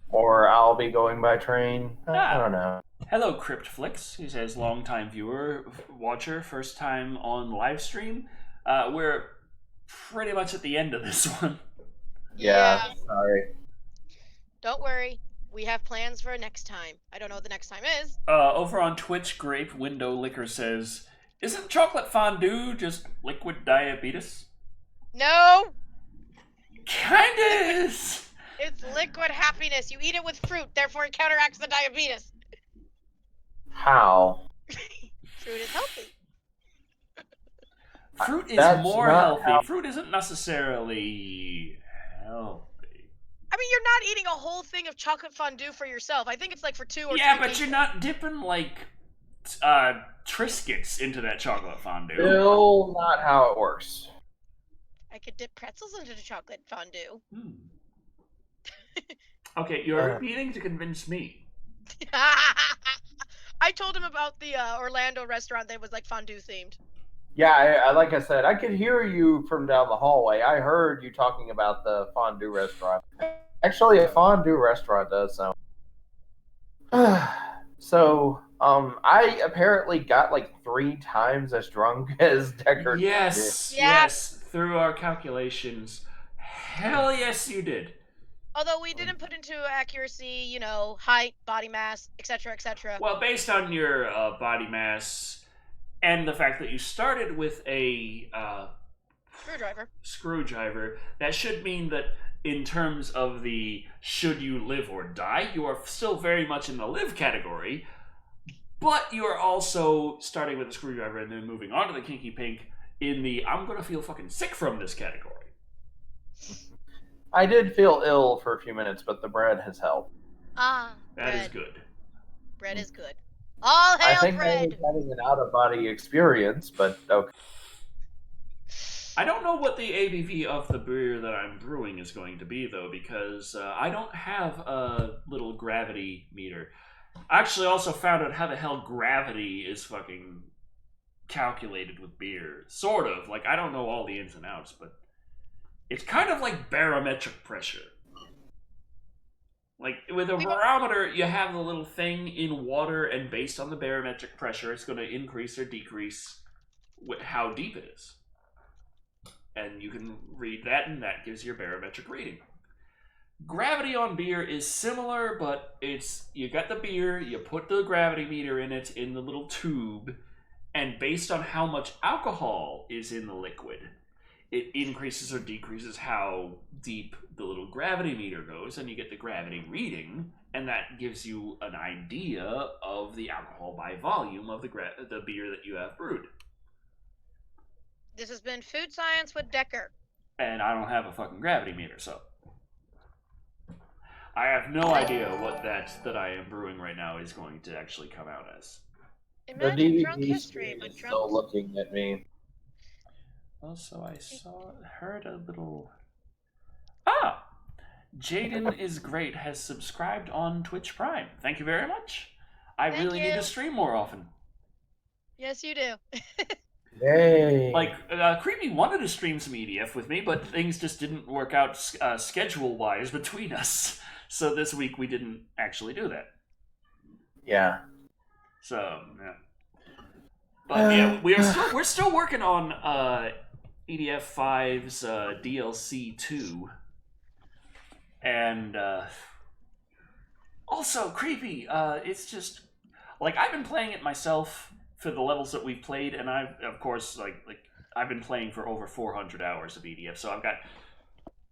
Or I'll be going by train. I don't know. Hello, Cryptflix. He says, long-time viewer, watcher, first time on live stream. We're pretty much at the end of this one. Yeah. Sorry. Don't worry. We have plans for next time. I don't know what the next time is. Over on Twitch, Grape Window Liquor says, isn't chocolate fondue just liquid diabetes? No! Kinda is! It's liquid happiness. You eat it with fruit, therefore it counteracts the diabetes. How? Fruit is healthy. Fruit is That's more not healthy. how- Fruit isn't necessarily healthy. I mean, you're not eating a whole thing of chocolate fondue for yourself. I think it's like for 2 or 3 Yeah, but people. you're not dipping, like, Triscuits into that chocolate fondue. Still not how it works. I could dip pretzels into the chocolate fondue. Okay, you're repeating to convince me. I told him about the Orlando restaurant that was like fondue themed. Yeah, I like I said, I could hear you from down the hallway. I heard you talking about the fondue restaurant. Actually, a fondue restaurant does sound. So, I apparently got like 3 times as drunk as Deckard. Yes, Yeah. yes, through our calculations. Hell yes, you did. Although we didn't put into accuracy, you know, height, body mass, etc., etc. Well, based on your body mass and the fact that you started with a screwdriver, that should mean that in terms of the should you live or die, you are still very much in the live category, but you are also starting with a screwdriver and then moving on to the kinky pink in the I'm gonna feel fucking sick from this category. I did feel ill for a few minutes, but the bread has helped. Ah, That bread. is good. Bread is good. All I hail think I bread! was having an out-of-body experience, but okay. I don't know what the ABV of the beer that I'm brewing is going to be, though, because I don't have a little gravity meter. I actually also found out how the hell gravity is fucking calculated with beer. Sort of. Like, I don't know all the ins and outs, but it's kind of like barometric pressure. Like, with a barometer, you have the little thing in water, and based on the barometric pressure, it's going to increase or decrease how deep it is. And you can read that, and that gives your barometric reading. Gravity on beer is similar, but you got the beer, you put the gravity meter in it in the little tube, and based on how much alcohol is in the liquid, it increases or decreases how deep the little gravity meter goes, and you get the gravity reading, and that gives you an idea of the alcohol by volume of the beer that you have brewed. This has been Food Science with Decker. And I don't have a fucking gravity meter, so I have no idea what that I am brewing right now is going to actually come out as. Imagine drunk DVD history, screen but is drunk. still looking at me. Also, I heard a little... Jaden is great, has subscribed on Twitch Prime. Thank you very much. I Thank really need you. to stream more often. Yes, you do. Yay! Like, Creepy wanted to stream some EDF with me, but things just didn't work out schedule-wise between us. So this week we didn't actually do that. Yeah. So, yeah. But yeah, we're still working on EDF 5's DLC 2. And also, Creepy, it's just like I've been playing it myself for the levels that we've played, and I've of course like I've been playing for over 400 hours of EDF, so I've got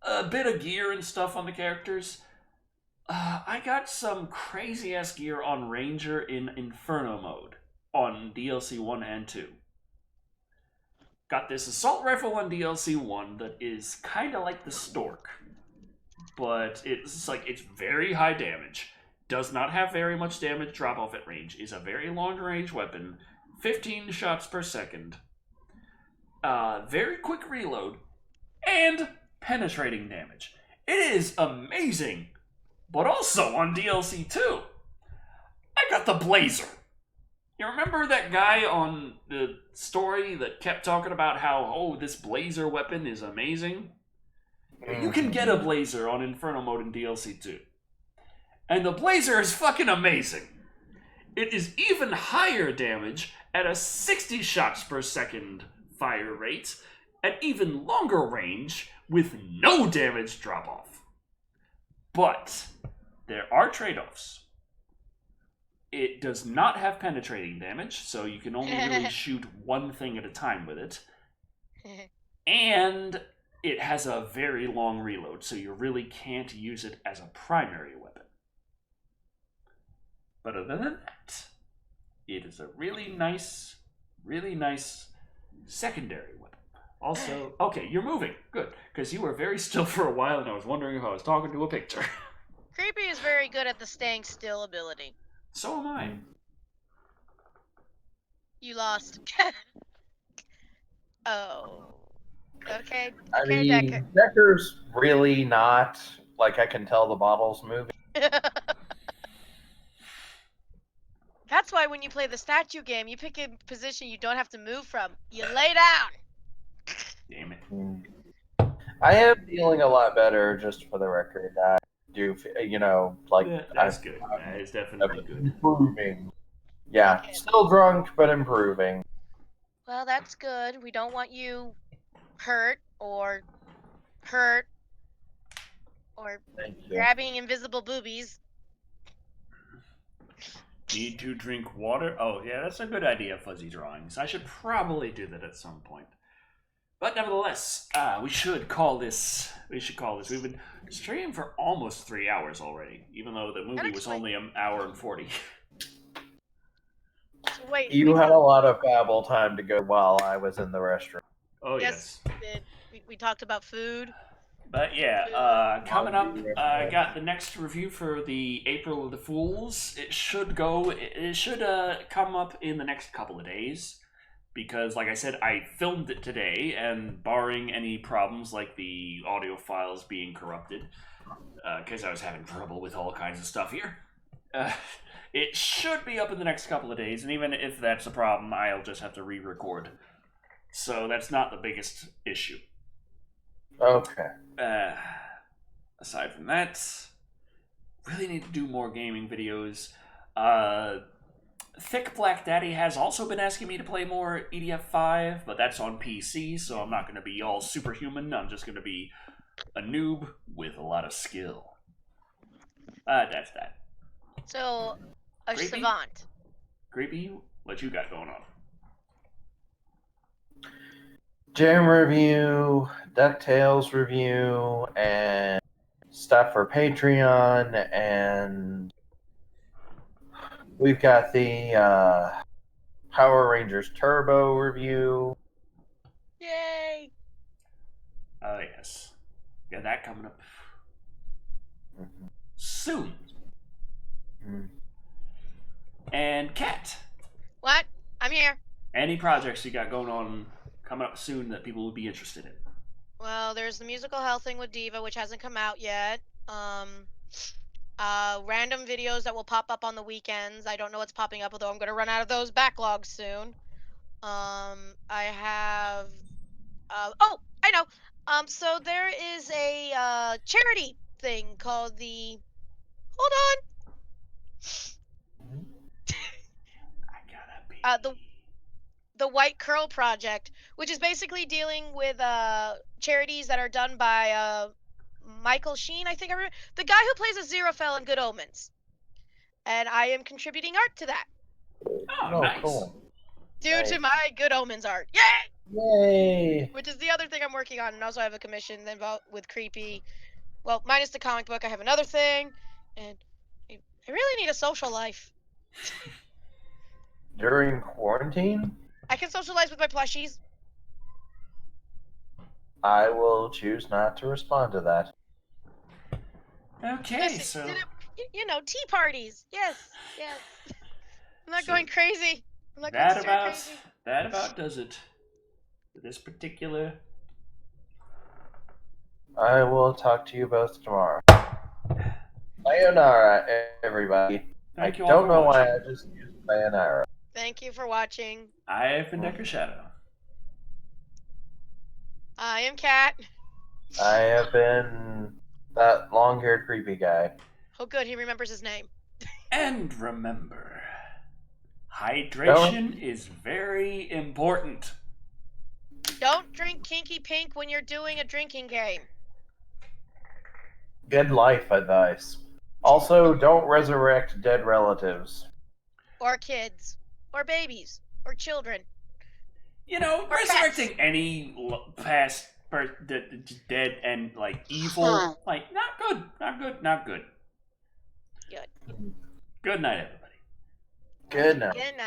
a bit of gear and stuff on the characters. I got some crazy ass gear on Ranger in Inferno mode on DLC 1 and 2. Got this assault rifle on DLC 1 that is kind of like the Stork, but it's very high damage. Does not have very much damage drop off at range. Is a very long range weapon. 15 shots per second. Very quick reload. And penetrating damage. It is amazing. But also on DLC 2, I got the Blazer. You remember that guy on the story that kept talking about how, oh, this Blazer weapon is amazing? You can get a Blazer on Inferno mode in DLC 2. And the Blazer is fucking amazing. It is even higher damage at a 60 shots per second fire rate at even longer range with no damage drop off. But there are trade-offs. It does not have penetrating damage, so you can only really shoot one thing at a time with it. And it has a very long reload, so you really can't use it as a primary weapon. But other than that, it is a really nice secondary weapon. Also, okay, you're moving. Good, because you were very still for a while, and I was wondering if I was talking to a picture. Creepy is very good at the staying still ability. So am I. You lost. Oh. Okay. I Okay, mean, Decker. Decker's really not like I can tell the bottle's moving. That's why when you play the statue game, you pick a position you don't have to move from. You lay down. Damn it. I am feeling a lot better, just for the record. I do, like Yeah, that's good. That is definitely good. Improving. Yeah, Okay. still drunk, but improving. Well, that's good. We don't want you hurt or Thank you. grabbing invisible boobies. Need to drink water? Oh, yeah, that's a good idea, Fuzzy Drawings. I should probably do that at some point. But nevertheless, we should call this. We've been streaming for almost 3 hours already, even though the movie was only an hour and 40. So wait. You had a lot of babble time to go while I was in the restroom. Oh, yes. We talked about food. But yeah, coming up, I got the next review for the April of the Fools. It should come up in the next couple of days. Because, like I said, I filmed it today, and barring any problems like the audio files being corrupted, because I was having trouble with all kinds of stuff here, it should be up in the next couple of days, and even if that's a problem, I'll just have to re-record. So that's not the biggest issue. Okay. Aside from that, really need to do more gaming videos. Thick Black Daddy has also been asking me to play more EDF 5, but that's on PC, so I'm not going to be all superhuman. I'm just going to be a noob with a lot of skill. That's that. So, a Creepy? savant. Creepy, what you got going on? Jam review, DuckTales review, and stuff for Patreon, and we've got the Power Rangers Turbo review. Yay! Oh, yes. Got that coming up Mhm. soon. Mhm. And Kat, What? I'm here. any projects you got going on coming up soon that people would be interested in? Well, there's the musical hell thing with Diva, which hasn't come out yet. Random videos that will pop up on the weekends. I don't know what's popping up, although I'm going to run out of those backlogs soon. I have. Oh, I know. So there is a charity thing called the. Hold I gotta be. on. The White Curl Project, which is basically dealing with charities that are done by Michael Sheen. I think I remember the guy who plays Aziraphale in Good Omens, and I am contributing art to that Oh, nice. Cool. due to Nice. my Good Omens art. Yay! Yay! Which is the other thing I'm working on, and also I have a commission involved with Creepy. Well, minus the comic book, I have another thing, and I really need a social life. During quarantine, I can socialize with my plushies. I will choose not to respond to that. Okay, Listen, so you know, tea parties. Yes, yes. I'm not So going crazy. I'm not going stir that crazy. about does it for this particular. I will talk to you both tomorrow. Sayonara, everybody. Thank you I all don't for know why watching. I just used sayonara. Thank you for watching. I have been Decker Shadow. I am Kat. I have been that long-haired creepy guy. Oh, good. He remembers his name. And remember, hydration is very important. Don't drink Kinky Pink when you're doing a drinking game. Good life advice. Also, don't resurrect dead relatives. Or kids. Or babies. Or children. You know, Or resurrecting any past dead and like evil, like not good, not good, not good. Good. Good night, everybody. Good night. Good night.